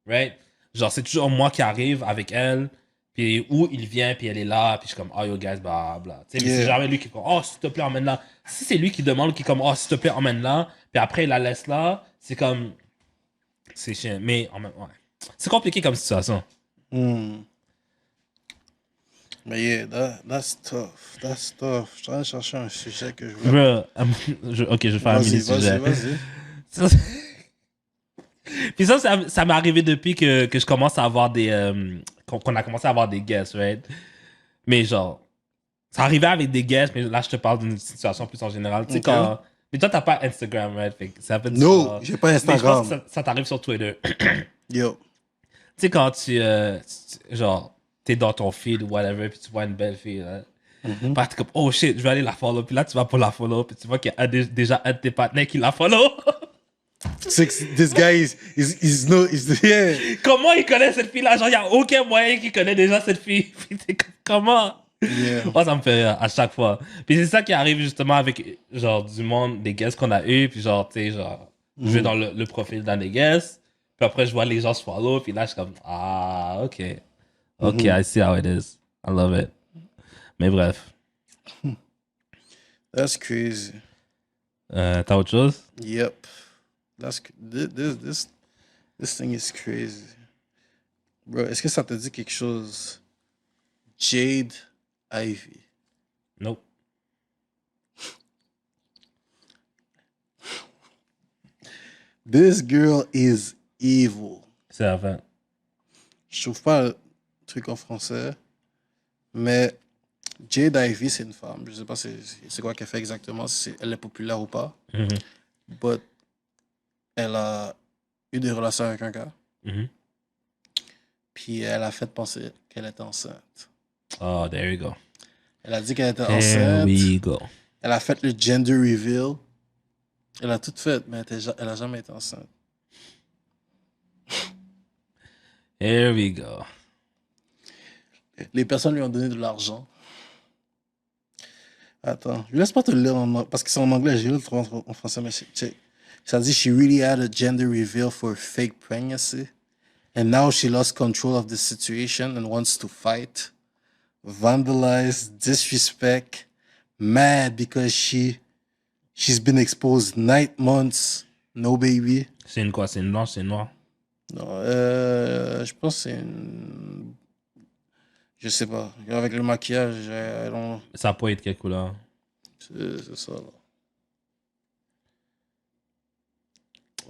Right? Genre, c'est toujours moi qui arrive avec elle. Puis où il vient, puis elle est là. Puis je suis comme, oh yo, guys, blah, blah. Tu sais, mais c'est jamais lui qui est comme, oh, s'il te plaît, emmène-la. Si c'est lui qui demande, qui est comme, oh, s'il te plaît, emmène-la. Puis après, il la laisse là. C'est comme. C'est chiant. Mais en même temps, ouais. C'est compliqué comme situation. Mais yeah, that's tough. That's tough. Je suis en train de chercher un sujet que je veux. Bro, ok, je vais faire un mini-sujet. Vas-y. Puis ça m'est arrivé depuis que je commence à avoir des... qu'on a commencé à avoir des guests, right? Mais genre, ça arrivait avec des guests, mais là, je te parle d'une situation plus en général. Tu sais, quand... Mais toi, t'as pas Instagram, right? Fait que c'est un peu No, j'ai pas Instagram. Mais je pense que ça t'arrive sur Twitter. Yo. Tu sais, quand genre, t'es dans ton feed ou whatever, puis tu vois une belle fille, là. Bah, t'es comme, oh shit, je vais aller la follow. Puis là, tu vas pour la follow, puis tu vois qu'il y a déjà un de tes partenaires qui la follow. This guy yeah. Comment il connaît cette fille-là? Genre, il n'y a aucun moyen qu'il connaît déjà cette fille. Puis t'es comme, comment? Yeah. Moi, ça me fait rire à chaque fois. Puis c'est ça qui arrive justement avec, genre, du monde, des guests qu'on a eu. Puis genre, tu sais, genre, je vais dans le profil d'un des guests. Puis après, je vois les gens se follow. Puis là, je suis comme, ah, ok. Ok, I see how it is. I love it. Mais bref. That's crazy. T'as autre chose? Yep. This thing is crazy. Bro, est-ce que ça te dit quelque chose? Jade Ivy. Nope. This girl is evil. C'est la fin. Je trouve pas le truc en français, mais Jade Ivy, c'est une femme. Je sais pas c'est quoi qu'elle fait exactement, si elle est populaire ou pas. But elle a eu des relations avec un gars. Puis elle a fait penser qu'elle était enceinte. Oh, there you go. Elle a dit qu'elle était There enceinte. we go. Elle a fait le gender reveal. Elle a tout fait, mais elle a jamais été enceinte. Here we go. Les personnes lui ont donné de l'argent. Attends, je laisse pas te le lire parce que c'est en anglais, j'ai lu le en français, mais check. Ça dit, she really had a gender reveal for a fake pregnancy. And now she lost control of the situation and wants to fight, vandalize, disrespect, mad because she's been exposed 9 months, no baby. C'est une quoi? C'est une blanche, c'est une noire? Non, je pense que c'est une... Je sais pas. Avec le maquillage, I don't know. Ça a pas été quelle couleur? C'est ça, là.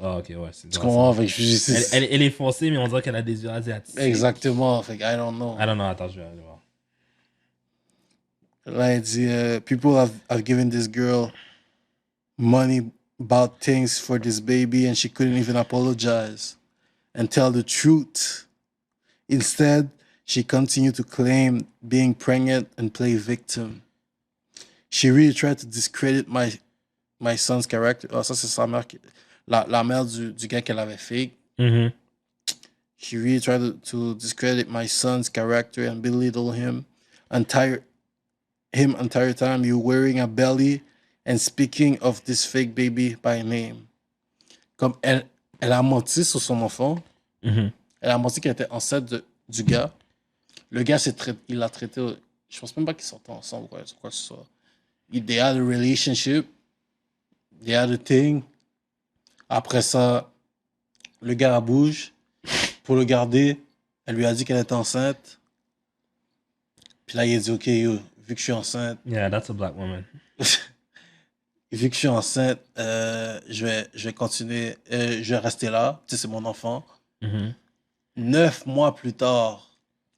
Ah, ok, ouais. C'est Tu ça. comprends? Fait que je Elle est foncée, mais on dirait qu'elle a des yeux asiatiques. Exactement. Fait que I don't know. I don't know, attends, je vais aller voir. Là, il dit, people have given this girl money about things for this baby and she couldn't even apologize and tell the truth. Instead, she continued to claim being pregnant and play victim. She really tried to discredit my son's character. Oh, ça, c'est sa mère, la mère du gars qu'elle avait fake. Mhm. She really tried to discredit my son's character and belittle him entire time. You're wearing a belly and speaking of this fake baby by name. Comme elle a menti sur son enfant. Mhm. Elle a menti qu'elle était enceinte du gars. Le gars, il l'a traité... Je pense même pas qu'ils sortaient ensemble, quoi que ce soit. They had a relationship. They had a thing. Après ça, le gars bouge. Pour le garder, elle lui a dit qu'elle était enceinte. Puis là, il a dit, OK, yo, vu que je suis enceinte... Yeah, that's a black woman. Vu que je suis enceinte, je vais continuer, je vais rester là. Tu sais, c'est mon enfant. Mhm. 9 mois plus tard,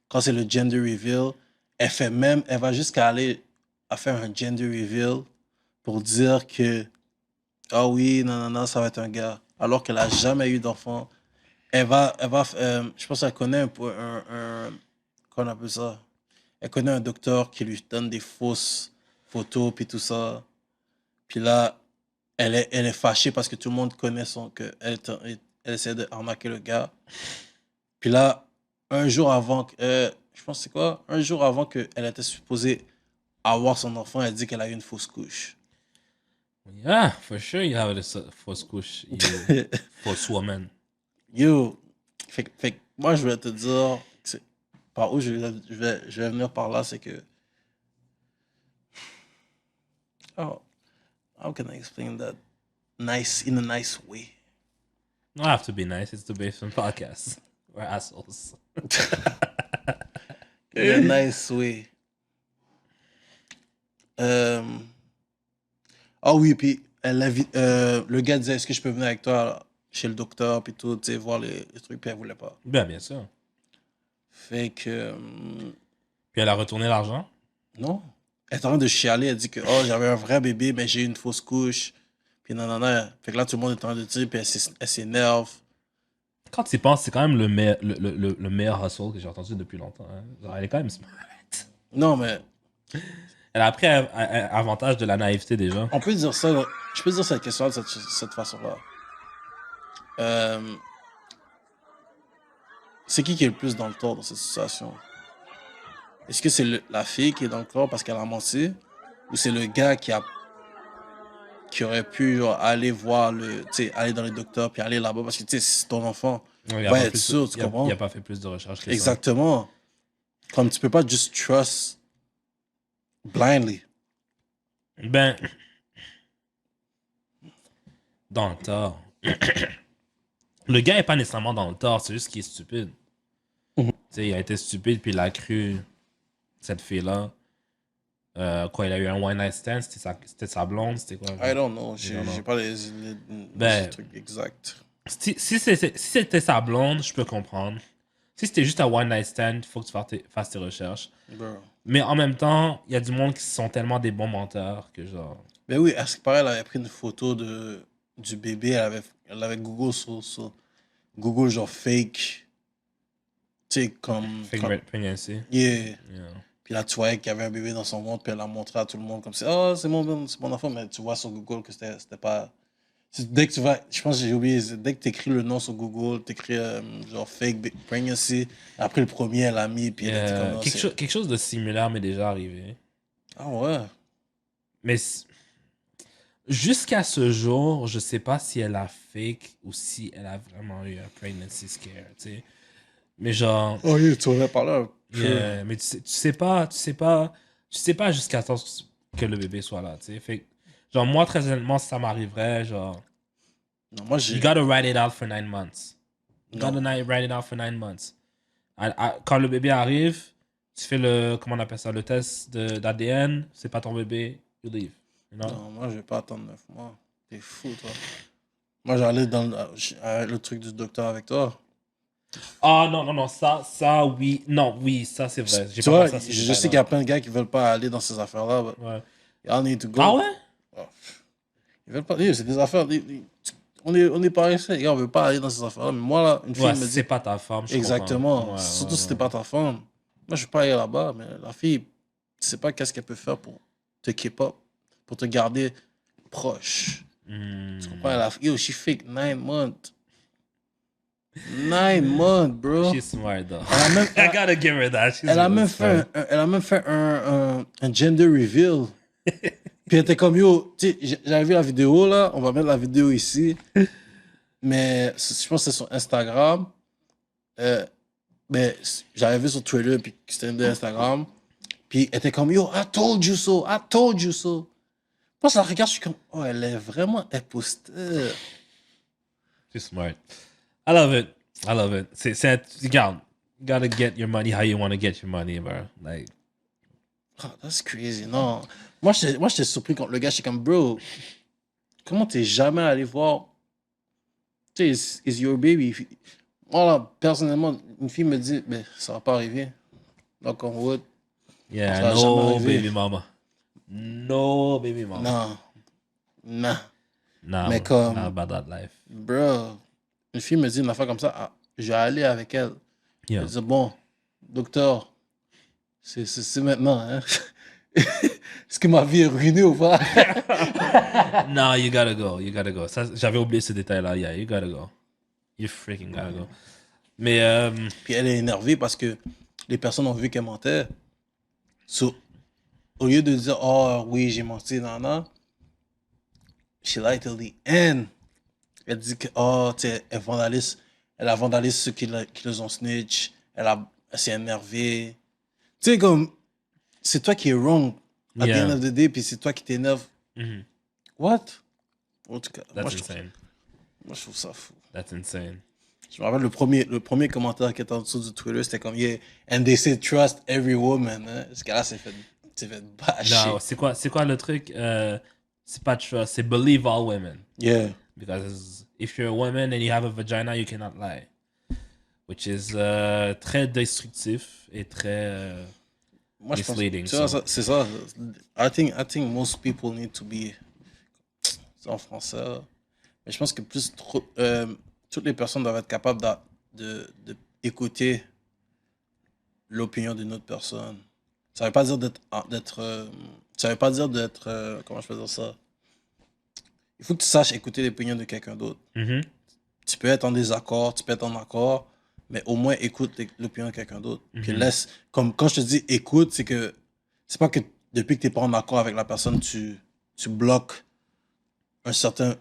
quand c'est le gender reveal, elle va jusqu'à aller à faire un gender reveal pour dire que, ah oui, non, ça va être un gars. Alors qu'elle a jamais eu d'enfant. Je pense qu'elle connaît qu'on appelle ça. Elle connaît un docteur qui lui donne des fausses photos puis tout ça. Puis là, elle est fâchée parce que tout le monde connaît elle essaie d'arnaquer le gars. Puis là, un jour avant, je pense que c'est quoi? Un jour avant qu'elle était supposée avoir son enfant, elle dit qu'elle a eu une fausse couche. Yeah, for sure you have a fausse couche. Fausse woman. Yo, fait que moi, je vais te dire, par où je vais venir par là, c'est que... Oh, how can I explain that in a nice way? Don't have to be nice. It's the Basement Podcast. We're assholes. In a nice way. Ah oui, puis le gars disait, est-ce que je peux venir avec toi chez le docteur, puis tout, tu sais, voir les trucs, puis elle voulait pas. Bien sûr. Fait que... Puis elle a retourné l'argent? non. Elle est en train de chialer, elle dit que, oh, j'avais un vrai bébé, mais j'ai eu une fausse couche. Puis non. Fait que là, tout le monde est en train de dire, puis elle s'énerve. Quand tu y penses, c'est quand même le meilleur hustle que j'ai entendu depuis longtemps. Hein. Genre, elle est quand même smart. Non, mais... Elle a pris avantage de la naïveté des gens. on peut dire ça, je peux dire cette question de cette façon-là. C'est qui est le plus dans le tort dans cette situation? Est-ce que c'est la fille qui est dans le tort parce qu'elle a menti? Ou c'est le gars qui aurait pu genre, aller voir aller dans le docteur puis aller là-bas parce que c'est ton enfant. Ouais, Va être sûr, tu comprends? Il a pas fait plus de recherches que ça. Exactement. Comme tu peux pas just trust blindly. Ben, dans le tort. Le gars est pas nécessairement dans le tort, c'est juste qu'il est stupide. Tu sais, il a été stupide puis il a cru cette fille-là. Quoi, il a eu un one night stand, c'était sa blonde, c'était quoi? I don't know, j'ai pas les trucs exacts. Si c'était sa blonde, je peux comprendre. Si c'était juste un one night stand, il faut que tu fasses tes recherches. Bro. Mais en même temps, il y a du monde qui sont tellement des bons menteurs que genre... Ben oui, à ce qui paraît, elle avait pris une photo du bébé, elle avait Google sur Google genre fake. Tu sais, comme... Fake pregnancy. Yeah. Yeah. Puis là, tu voyais qu'il y avait un bébé dans son ventre, puis elle l'a montré à tout le monde comme ça. Oh, c'est mon enfant, mais tu vois sur Google que c'était pas... Dès que tu vas... Je pense que j'ai oublié, dès que tu écris le nom sur Google, tu écris genre fake pregnancy, après le premier, elle a mis, puis elle était comme... quelque chose de similaire m'est déjà arrivé. Ah ouais? Mais jusqu'à ce jour, je sais pas si elle a fake ou si elle a vraiment eu un pregnancy scare, tu sais. Mais genre... Oh oui, tu aurais parlé un peu. Mais tu sais pas jusqu'à temps que le bébé soit là, tu sais. Fait que, genre, moi, très honnêtement, si ça m'arriverait, genre, Non, moi, you gotta write it out for 9 months. You Non. gotta write it out for 9 months. Quand le bébé arrive, tu fais le, comment on appelle ça, le test d'ADN, c'est pas ton bébé, you leave. You know? Non, moi, je vais pas attendre 9 mois. T'es fou, toi. Moi, j'allais dans le truc du docteur avec toi. Ah non, non, non, ça, oui. Non, oui, ça, c'est vrai. J'ai Tu pas vois, pensé à ces je sais qu'il y détails-là. a plein de gars qui veulent pas aller dans ces affaires-là. But Ouais. y'all need to go. Ah ouais? Oh, ils veulent pas. C'est des affaires. On est pas restés. Gars, on veut pas aller dans ces affaires-là. Mais moi, là, une fille Ouais, me si c'est dit. pas ta femme, je Exactement. comprends. Ouais, Surtout ouais, si c'était ouais. pas ta femme. Moi, je vais pas aller là-bas. Mais la fille, tu sais pas qu'est-ce qu'elle peut faire pour te keep up, pour te garder proche. Tu comprends? Yo, she fake 9 months. 9 months, bro. She's smart, though. Elle a même, I gotta give her that. She's elle a really même smart. elle a même fait un gender reveal. Puis elle était comme, yo, tu sais, j'avais vu la vidéo là, on va mettre la vidéo ici. Mais je pense que c'est sur Instagram. Mais j'avais vu sur Twitter, puis c'était une de Instagram. Puis elle était comme, yo, I told you so, I told you so. Moi, ça la regarde, je suis comme, oh, elle est vraiment imposteur. She's smart. I love it. I love it. Regarde, you gotta get your money how you want to get your money, bro. Like, Oh, that's crazy, non. Moi, j'étais surpris quand le gars, j'étais comme, bro, comment t'es jamais allé voir, tu sais, is your baby. Moi, là, personnellement, une fille me dit, mais ça va pas arriver. Donc, on would. yeah, Ça va jamais no arriver. baby mama. No baby mama. Non, non. Nah, Mais not comme, about that life. bro, une fille me dit une affaire comme ça, ah, je vais aller avec elle. Yeah. Elle dit, bon, docteur, c'est maintenant, hein. Est-ce que ma vie est ruinée ou pas? No, you gotta go. You gotta go. Ça, j'avais oublié ce détail-là. Yeah, you gotta go. You freaking gotta go. Mais, Puis elle est énervée parce que les personnes ont vu qu'elle mentait. So, au lieu de dire, oh oui, j'ai menti, nana, she lied till the end. Elle dit que, oh, tu sais, elle a vandalisé ceux qui les ont snitch. Elle s'est énervée. Tu sais, comme, c'est toi qui es wrong at the Yeah. end of the day, puis c'est toi qui t'énerve. mhm, What? En tout cas, that's insane. moi, je trouve ça fou. That's insane. Je me rappelle le premier commentaire qui était en dessous du Twitter, c'était comme, yeah, and they say trust every woman. Hein? Ce gars-là s'est fait bâcher. Non, c'est quoi le truc? C'est pas trust, c'est believe all women. Yeah. Because if you're a woman and you have a vagina, you cannot lie. Which is très destructif et très Moi, je pense, misleading. tu vois, so. c'est ça. I think most people need to be, c'est en français, là. Mais je pense que toutes les personnes doivent être capables de écouter l'opinion d'une autre personne. Ça veut pas dire ça veut pas dire d'être, comment je peux dire ça? Il faut que tu saches écouter l'opinion de quelqu'un d'autre. Mhm. Tu peux être en désaccord, tu peux être en accord, mais au moins écoute l'opinion de quelqu'un d'autre. Puis laisse, comme quand je te dis écoute, c'est que c'est pas que depuis que tu n'es pas en accord avec la personne, tu bloques un certain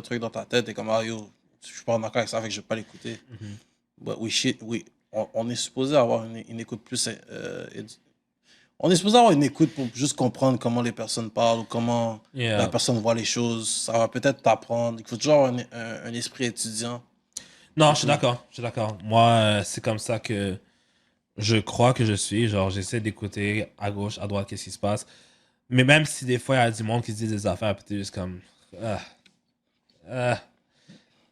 truc dans ta tête et comme, ah yo, je suis pas en accord avec ça, fait que je vais pas l'écouter. But on est supposé avoir une écoute plus. On est supposé avoir une écoute pour juste comprendre comment les personnes parlent ou comment Yeah. la personne voit les choses. Ça va peut-être t'apprendre. Il faut toujours avoir un esprit étudiant. Non, je suis d'accord. Je suis d'accord. Moi, c'est comme ça que je crois que je suis. Genre, j'essaie d'écouter à gauche, à droite, qu'est-ce qui se passe. Mais même si des fois, il y a du monde qui se dit des affaires, puis t'es juste comme...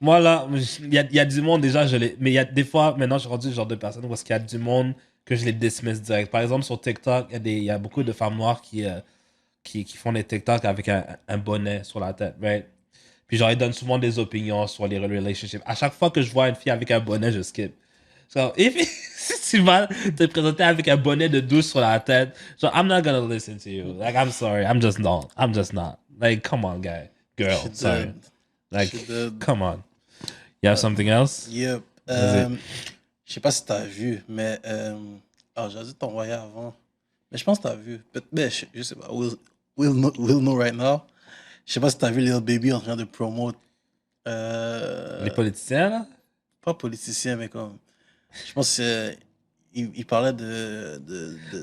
Moi, là, il y a du monde, déjà, mais il y a des fois, maintenant, je suis rendu le genre de personne où il y a du monde que je les dismiss direct. Par exemple, sur TikTok, il y a beaucoup de femmes noires qui font des TikTok avec un bonnet sur la tête, right? Puis genre, ils donnent souvent des opinions sur les relationships. À chaque fois que je vois une fille avec un bonnet, je skip. So, si tu vas te présenter avec un bonnet de douce sur la tête, genre, I'm not gonna listen to you. Like, I'm sorry, I'm just not. I'm just not. Like, come on, guy. Girl, Shit sorry. dead. Like, Shit dead. come on. You have something else? Yep. Vas-y. Je sais pas si t'as vu, mais j'ai dû t'envoyer avant. Mais je pense que t'as vu. Mais je sais pas. We'll know right now. Je sais pas si t'as vu Lil Baby en train de promote. Les politiciens, là? Pas politicien, mais comme. Je pense qu'il il parlait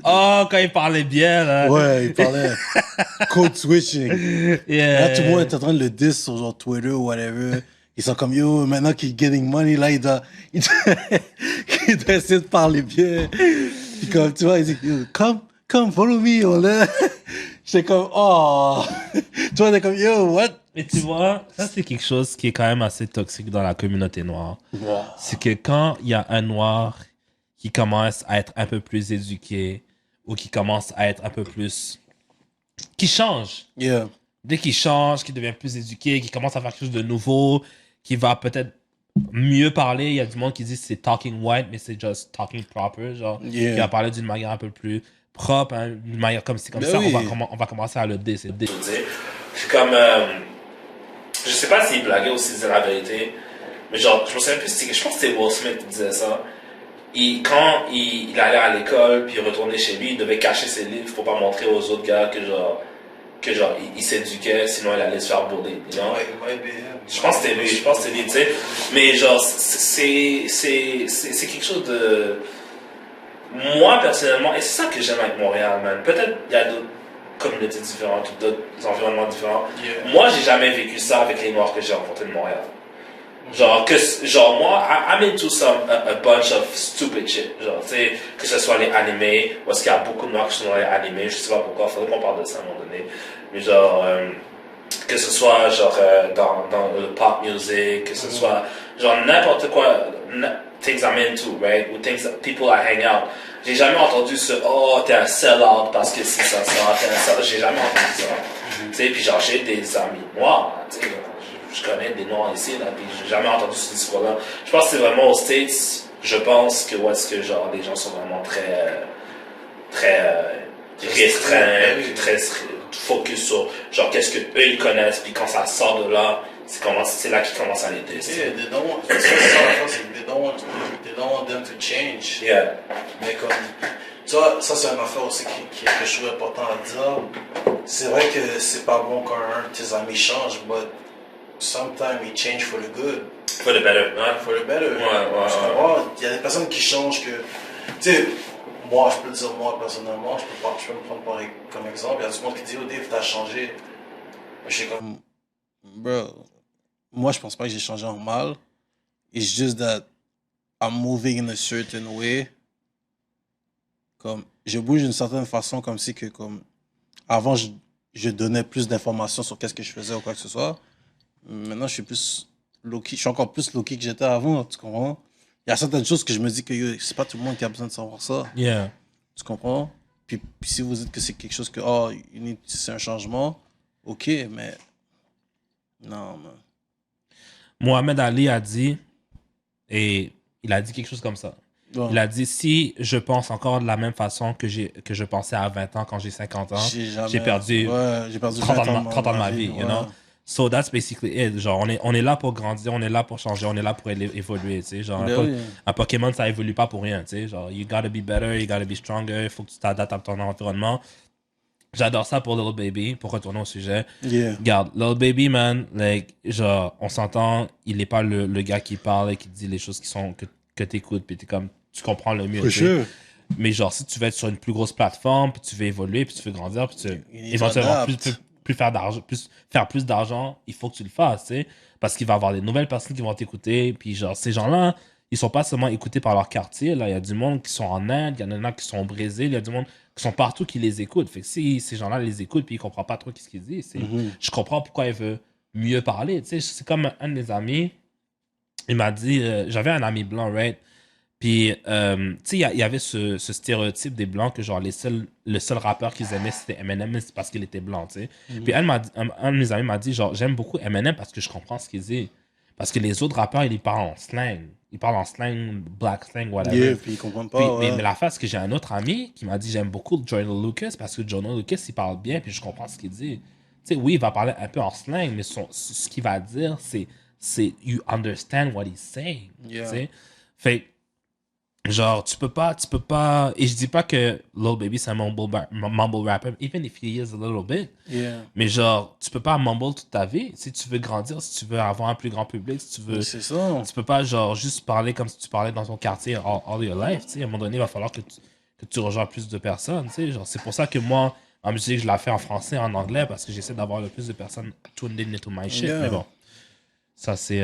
Oh, quand il parlait bien, là. Ouais, il parlait code switching. Yeah. Là, tout le monde est en train de le diss sur genre Twitter ou whatever. Ils sont comme, yo, maintenant qu'il est getting money, là, il doit essayer de parler bien. Puis comme, tu vois, il dit, yo, come, follow me, on l'a. J'étais comme, oh. Tu vois, t'es comme, yo, what? Mais tu vois, ça, c'est quelque chose qui est quand même assez toxique dans la communauté noire. Wow. C'est que quand il y a un noir qui commence à être un peu plus éduqué ou qui commence à être un peu plus... qui change. Yeah. Dès qu'il change, qu'il devient plus éduqué, qu'il commence à faire quelque chose de nouveau, qui va peut-être mieux parler. Il y a du monde qui dit que c'est talking white, mais c'est just talking proper. Genre, Yeah. qui va parler d'une manière un peu plus propre, hein, d'une manière comme Ben ça, oui. on va commencer à le décéder. C'est comme... je sais pas s'il blaguait ou s'il disait la vérité, mais genre, je me souviens plus, je pense que c'était Will Smith qui disait ça. Quand il allait à l'école, puis il retournait chez lui, il devait cacher ses livres pour pas montrer aux autres gars que il s'éduquait, sinon il allait se faire bourder, you know? Je pense que c'était lui, tu sais. Mais genre, c'est quelque chose de... Moi, personnellement, et c'est ça que j'aime avec Montréal, man. Peut-être il y a d'autres communautés différentes ou d'autres environnements différents. Yeah. Moi, j'ai jamais vécu ça avec les Noirs que j'ai rencontrés de Montréal. Genre moi, I'm into a bunch of stupid shit. Genre, tu sais, que ce soit les animés, parce qu'il y a beaucoup de Noirs qui sont dans les animés, je sais pas pourquoi, faudrait qu'on parle de ça à un moment donné. Mais genre, que ce soit genre dans le pop music, que ce soit genre n'importe quoi, things I'm into, right? Ou things that people I hang out. J'ai jamais entendu ce oh t'es un sell-out parce que c'est ça, t'es un sell-out. J'ai jamais entendu ça. Tu sais, puis genre j'ai des amis noirs, tu sais, je connais des noirs ici là, puis j'ai jamais entendu ce discours-là. Je pense que c'est vraiment aux States. Je pense que genre les gens sont vraiment très restreints, puis très focus sur genre qu'est-ce que eux ils connaissent, puis quand ça sort de là, c'est là qu'ils commencent à les tester. Yeah, they don't want them to change. Yeah. Mais comme, tu vois, ça c'est une affaire aussi que je trouve important à dire. C'est vrai que c'est pas bon quand un de tes amis change, but sometimes he change for the good. For the better, hein? For the better. Ouais. Il y a des personnes qui changent que, tu sais, moi, je peux le dire, moi, personnellement, je peux me prendre comme exemple. Il y a du monde qui dit, oh, Dave, t'as changé. Je suis comme, bro, moi, je pense pas que j'ai changé en mal. It's just that I'm moving in a certain way. Comme, je bouge d'une certaine façon, comme si que, comme, avant, je donnais plus d'informations sur qu'est-ce que je faisais ou quoi que ce soit. Maintenant, je suis plus low-key. Je suis encore plus low-key que j'étais avant, tu comprends? Il y a certaines choses que je me dis que c'est pas tout le monde qui a besoin de savoir ça. Yeah. Tu comprends? Puis si vous dites que c'est quelque chose que, c'est un changement, ok, mais non, man. Mohamed Ali a dit, et il a dit quelque chose comme ça. Ouais. Il a dit, si je pense encore de la même façon que je pensais à 20 ans quand j'ai 50 ans, j'ai perdu 30 ans de ma vie, you know? So that's basically it. Genre, on est là pour grandir, on est là pour changer, on est là pour évoluer, tu sais. Genre, un Pokémon, ça évolue pas pour rien, tu sais. Genre, you gotta be better, you gotta be stronger, il faut que tu t'adaptes à ton environnement. J'adore ça pour Lil Baby, pour retourner au sujet. Yeah. Regarde, Lil Baby, man, like, genre, on s'entend, il est pas le gars qui parle et qui dit les choses que t'écoutes, puis t'es comme, tu comprends le mieux. Sure. Mais genre, si tu veux être sur une plus grosse plateforme, puis tu veux évoluer, puis tu veux grandir, puis tu veux éventuellement faire plus d'argent, il faut que tu le fasses, tu sais. Parce qu'il va y avoir des nouvelles personnes qui vont t'écouter, puis genre, ces gens-là, ils sont pas seulement écoutés par leur quartier, là. Il y a du monde qui sont en Inde, il y en a qui sont au Brésil, il y a du monde qui sont partout qui les écoutent. Fait que si ces gens-là les écoutent, puis ils comprennent pas trop ce qu'ils disent, je comprends pourquoi il veut mieux parler, tu sais. C'est comme un de mes amis, il m'a dit, j'avais un ami blanc, right? Puis, tu sais, il y avait ce stéréotype des Blancs que, genre, le seul rappeur qu'ils aimaient, c'était Eminem, mais c'est parce qu'il était blanc, tu sais. Puis, un de mes amis m'a dit, genre, j'aime beaucoup Eminem parce que je comprends ce qu'il dit. Parce que les autres rappeurs, ils parlent en slang. Ils parlent en slang, black slang, whatever. Yeah, puis ils comprennent pas. Mais la face que j'ai un autre ami qui m'a dit, j'aime beaucoup Joyner Lucas parce que Joyner Lucas, il parle bien, puis je comprends ce qu'il dit. Tu sais, oui, il va parler un peu en slang, mais ce qu'il va dire, c'est you understand what he's saying. Yeah. Tu sais. Fait Genre, tu peux pas, et je dis pas que Lil Baby c'est un mumble rapper, even if he is a little bit, Yeah. mais genre, tu peux pas mumble toute ta vie. Si tu veux grandir, si tu veux avoir un plus grand public, si tu veux, C'est ça. tu peux pas genre juste parler comme si tu parlais dans ton quartier all your life, tu sais. À un moment donné, il va falloir que tu rejoins plus de personnes, tu sais. Genre, c'est pour ça que moi, ma musique, je la fais en français, en anglais, parce que j'essaie d'avoir le plus de personnes tuned in into my shit, mais Yeah. bon. Ça, c'est,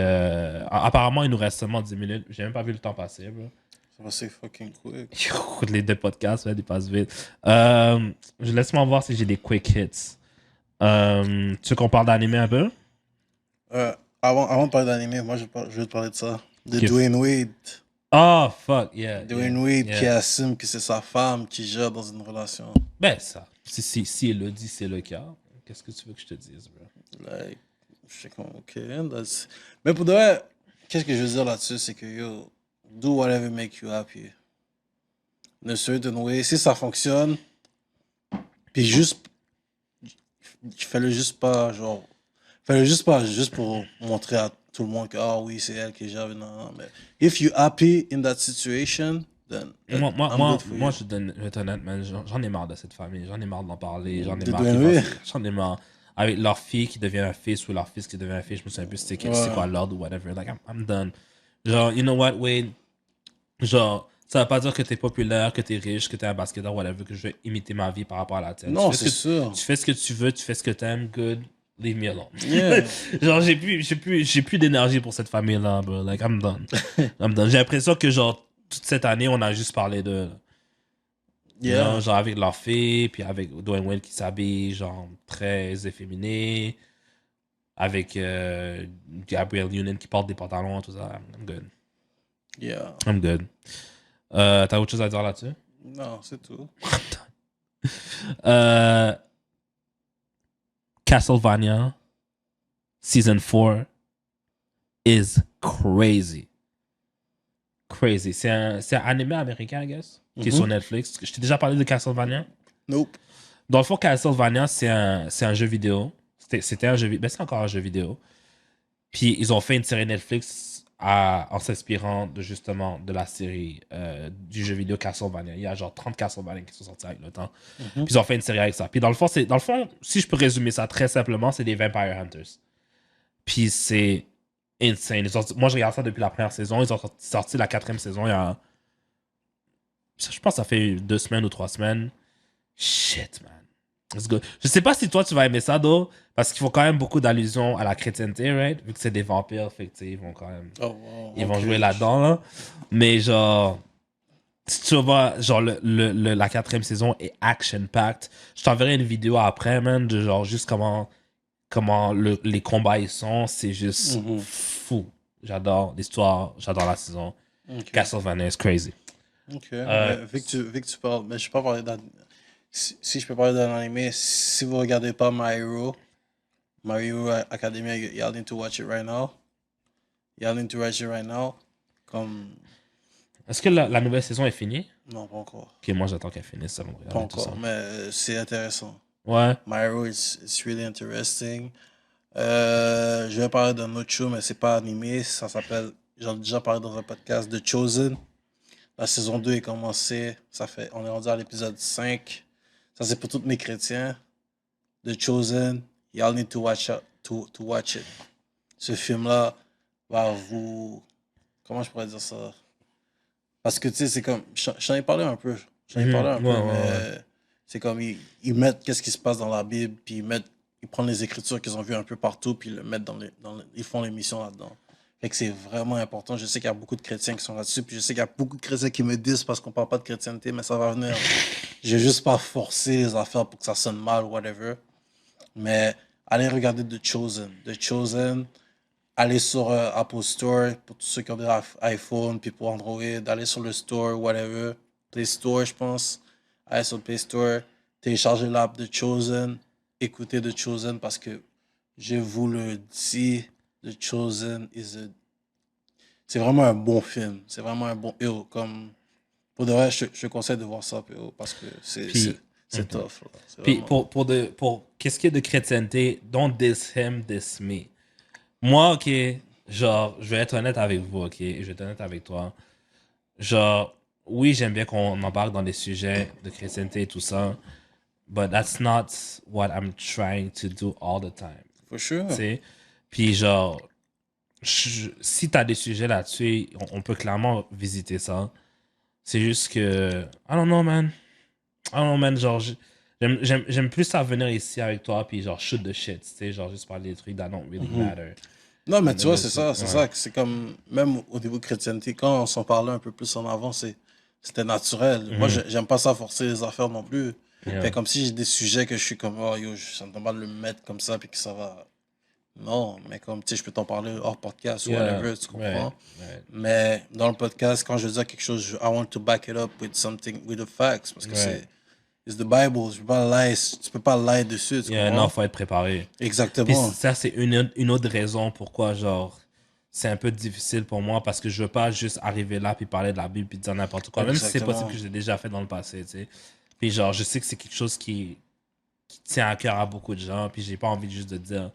apparemment, il nous reste seulement 10 minutes. J'ai même pas vu le temps passer, bro. Ça va, c'est fucking quick. Écoute, les deux podcasts, ouais, ils passent vite. Je laisse-moi voir si j'ai des quick hits. Tu veux qu'on parle d'anime un peu? Avant de parler d'anime, moi, je veux te parler de ça. De Qui- Dwayne Wade. Oh, fuck, yeah. Dwayne yeah, Wade yeah. qui assume que c'est sa femme qui gère dans une relation. Ben, ça. Si elle le dit, c'est le cas. Qu'est-ce que tu veux que je te dise, bro? Like, je suis comme, ok. Mais pour de vrai, qu'est-ce que je veux dire là-dessus, c'est que, yo, do whatever make you happy. In a certain way, si ça fonctionne, puis juste, fais-le juste pas, genre, fais-le juste pas, juste pour montrer à tout le monde que, ah oui, c'est elle qui gère, non, mais if you happy in that situation, then I'm good for Moi you. je vais être honnête, man. J'en ai marre de cette famille. J'en ai marre d'en parler. J'en ai De marre. Dwayne qu'ils Wade? fassent- J'en ai marre. Avec leur fille qui devient un fils ou leur fils qui devient un fils. Je me souviens plus c'est Ouais. quoi l'ordre ou whatever. Like, I'm done. Genre, you know what, Wade? Genre, ça veut pas dire que t'es populaire, que t'es riche, que t'es un basketteur, whatever, que je vais imiter ma vie par rapport à la tienne. Non, Tu fais c'est ce que- sûr. Tu fais ce que tu veux, tu fais ce que t'aimes, good. Leave me alone. Yeah. Genre, j'ai plus d'énergie pour cette famille-là, bro. Like, I'm done. I'm done. J'ai l'impression que, genre, toute cette année, on a juste parlé de. Yeah. Genre, avec leur fille, puis avec Dwayne Wade qui s'habille, genre, très efféminé. Avec Gabrielle Union qui porte des pantalons, tout ça. I'm good. Yeah. I'm good. T'as autre chose à dire là-dessus? Non, c'est tout. Castlevania Season 4 is crazy. Crazy. C'est un anime américain, I guess, qui est sur Netflix. Je t'ai déjà parlé de Castlevania. Nope. Dans le fond, Castlevania, c'est un jeu vidéo. C'était un jeu vidéo. Ben, c'est encore un jeu vidéo. Puis ils ont fait une série Netflix en s'inspirant justement de la série du jeu vidéo Castlevania. Il y a genre 30 Castlevania qui sont sortis avec le temps. Puis ils ont fait une série avec ça. Puis dans le fond, si je peux résumer ça très simplement, c'est des Vampire Hunters. Puis c'est insane. Moi, je regarde ça depuis la première saison. Ils ont sorti la 4e saison il y a. Je pense que ça fait 2 semaines ou 3 semaines. Shit, man. It's good. Je sais pas si toi tu vas aimer ça, though, parce qu'ils font quand même beaucoup d'allusions à la chrétienté, right? Vu que c'est des vampires, fait que, tu sais, ils vont quand même. Oh, wow. Ils vont Ok. jouer là-dedans, là. Mais genre. Si tu vois, genre, la 4e saison est action-packed. Je t'enverrai une vidéo après, man, de genre juste comment les combats ils sont. C'est juste fou. J'adore l'histoire, j'adore la saison. Ok. Castlevania is crazy. Ok. Mais vu que tu parles, mais je peux pas parler d'un. Si je peux parler d'un anime, si vous regardez pas My Hero Academia, y'all need to watch it right now. Y'all need to watch it right now. Comme. Est-ce que la nouvelle saison est finie? Non, pas encore. Ok, moi j'attends qu'elle finisse avant de Pas regarder tout ça. encore, mais c'est intéressant. Ouais. My Hero, it's really interesting. Je vais parler d'un autre show, mais c'est pas animé. Ça s'appelle, j'en ai déjà parlé dans un podcast, The Chosen. La saison 2 est commencée. On est rendu à l'épisode 5. Ça, c'est pour tous mes chrétiens. The Chosen. Y'all need to watch it. Ce film-là va vous. Comment je pourrais dire ça? Parce que, tu sais, c'est comme. J'en ai parlé un peu. Mais c'est comme. Ils mettent qu'est-ce qui se passe dans la Bible, puis ils prennent les écritures qu'ils ont vues un peu partout, puis ils le mettent ils font l'émission là-dedans. Fait que c'est vraiment important. Je sais qu'il y a beaucoup de chrétiens qui sont là-dessus, puis je sais qu'il y a beaucoup de chrétiens qui me disent parce qu'on parle pas de chrétienté, mais ça va venir. Je vais juste pas forcer les affaires pour que ça sonne mal ou whatever. Mais allez regarder The Chosen. The Chosen, allez sur Apple Store pour tous ceux qui ont des iPhone, puis pour Android, allez sur le store, whatever. Play Store, je pense. Allez sur le Play Store, téléchargez l'app The Chosen, écoutez The Chosen parce que je vous le dis, The Chosen c'est vraiment un bon film. C'est vraiment un bon héros. Comme, pour de vrai, je te conseille de voir ça, PO, parce que c'est tough. Là. C'est Puis vraiment- pour qu'est-ce qui est de chrétienté, don't diss him, diss me. Moi, ok, genre, je vais être honnête avec vous, ok, je vais être honnête avec toi. Genre, oui, j'aime bien qu'on embarque dans des sujets de chrétienté et tout ça, but that's not what I'm trying to do all the time. For sure. Tu sais? Puis genre, si t'as des sujets là-dessus, on peut clairement visiter ça. C'est juste que, I don't know, man. Genre, j'aime plus ça venir ici avec toi, puis genre, shoot the shit, tu sais, genre, juste parler des trucs that don't really matter. Non, mais tu vois, c'est ça. C'est comme, même au niveau chrétienté, quand on s'en parlait un peu plus en avant, c'était naturel. Moi, j'aime pas ça forcer les affaires non plus. Fait comme si j'ai des sujets que je suis comme, oh yo, ça me demande de le mettre comme ça, puis que ça va. Non, mais comme, tu sais, je peux t'en parler hors podcast ou whatever, tu comprends? Mais dans le podcast, quand je dis quelque chose, I want to back it up with something, with the facts, parce que it's the Bible, tu peux pas lie dessus, tu comprends? Non, faut être préparé. Exactement. Puis ça, c'est une autre raison pourquoi, genre, c'est un peu difficile pour moi, parce que je veux pas juste arriver là, puis parler de la Bible, puis dire n'importe quoi, même si c'est possible que j'ai déjà fait dans le passé, tu sais. Puis genre, je sais que c'est quelque chose qui tient à cœur à beaucoup de gens, puis j'ai pas envie juste de dire...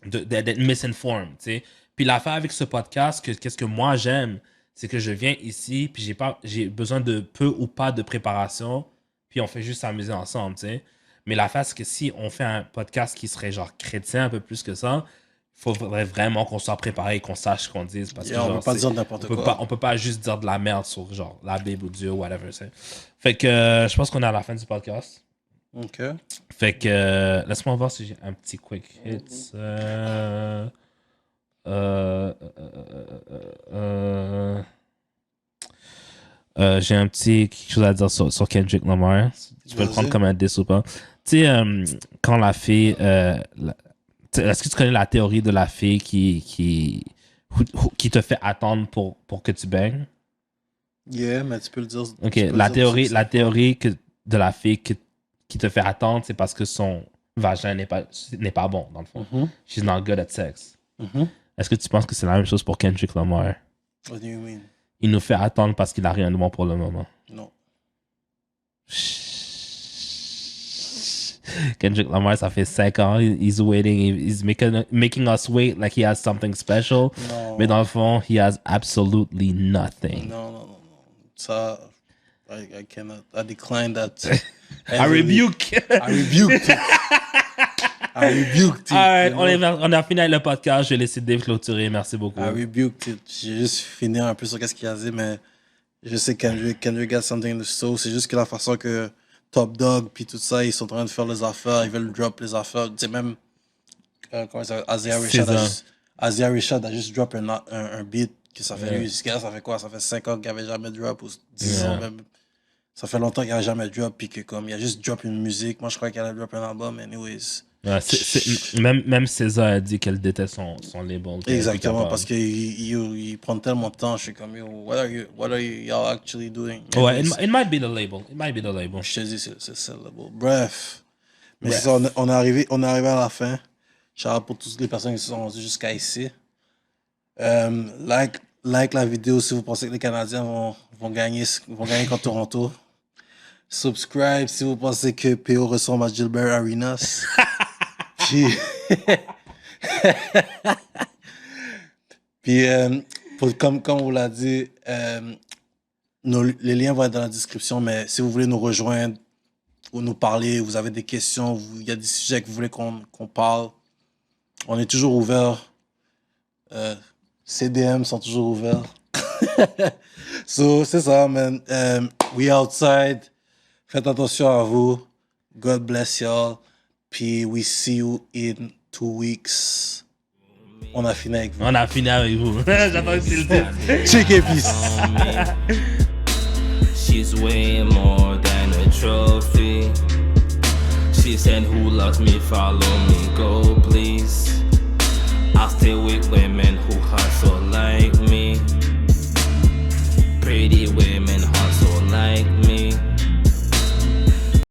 d'être misinformed, tu sais. Puis l'affaire avec ce podcast, qu'est-ce que moi j'aime, c'est que je viens ici, puis j'ai besoin de peu ou pas de préparation, puis on fait juste s'amuser ensemble, tu sais. Mais l'affaire, c'est que si on fait un podcast qui serait genre chrétien un peu plus que ça, il faudrait vraiment qu'on soit préparé et qu'on sache ce qu'on dise. Parce que, on peut pas dire n'importe quoi. On peut pas juste dire de la merde sur genre la Bible ou Dieu ou whatever, tu sais. Fait que je pense qu'on est à la fin du podcast. OK. Fait que laisse-moi voir si j'ai un petit quick hit. J'ai un petit quelque chose à dire sur Kendrick Lamar. Tu peux le prendre comme un diss ou pas. Tu sais, quand la fille... est-ce que tu connais la théorie de la fille qui te fait attendre pour que tu baignes? Yeah, mais tu peux le dire. Ok, la théorie de la fille qui te fait attendre, c'est parce que son vagin n'est pas bon, dans le fond. She's not good at sex. Est-ce que tu penses que c'est la même chose pour Kendrick Lamar? What do you mean? Il nous fait attendre parce qu'il n'a rien de bon pour le moment. Non. Kendrick Lamar, ça fait 5 ans, he's waiting, he's making us wait like he has something special. Non. Mais dans le fond, he has absolutely nothing. Non. Ça... I cannot. I decline that. I rebuked it. Alright, on a fini avec le podcast. Je vais laisser Dave clôturer. Merci beaucoup. I rebuked it. J'ai juste fini un peu sur qu'est-ce qu'il a dit, mais je sais que Kendrick got something in the store. C'est juste que la façon que Top Dog puis tout ça, ils sont en train de faire les affaires. Ils veulent drop les affaires. Tu sais, même comment ça s'appelle? Asia Rishad a juste drop un beat que ça fait lui. Ça fait quoi? Ça fait 5 ans qu'il n'avait jamais drop ou 10 ans même. Ça fait longtemps qu'il n'a jamais drop, puis que comme il a juste drop une musique. Moi, je crois qu'il a drop un album, anyways. Ouais, même César a dit qu'elle déteste son label. Exactement, parce qu'il prend tellement de temps. Je suis comme, yo, what are y'all actually doing? Ouais, it might be the label. Je te dis, c'est le label. Bref. Mais c'est ça, on est arrivé à la fin. Shout out pour toutes les personnes qui se sont rendues jusqu'à ici. Like la vidéo si vous pensez que les Canadiens vont gagner contre Toronto. Subscribe si vous pensez que PO ressemble à Gilbert Arenas. Puis comme on vous l'a dit, les liens vont être dans la description, mais si vous voulez nous rejoindre ou nous parler, vous avez des questions, il y a des sujets que vous voulez qu'on parle, on est toujours ouvert. CDM sont toujours ouverts. So, c'est ça, man. We outside. Faites attention à vous. God bless y'all. Puis we see you in 2 weeks. On a fini avec vous. J'attends que tu le dises. Check et peace. She's way more than a trophy. She said, who loves me, follow me, go please. I'll stay with women who hustle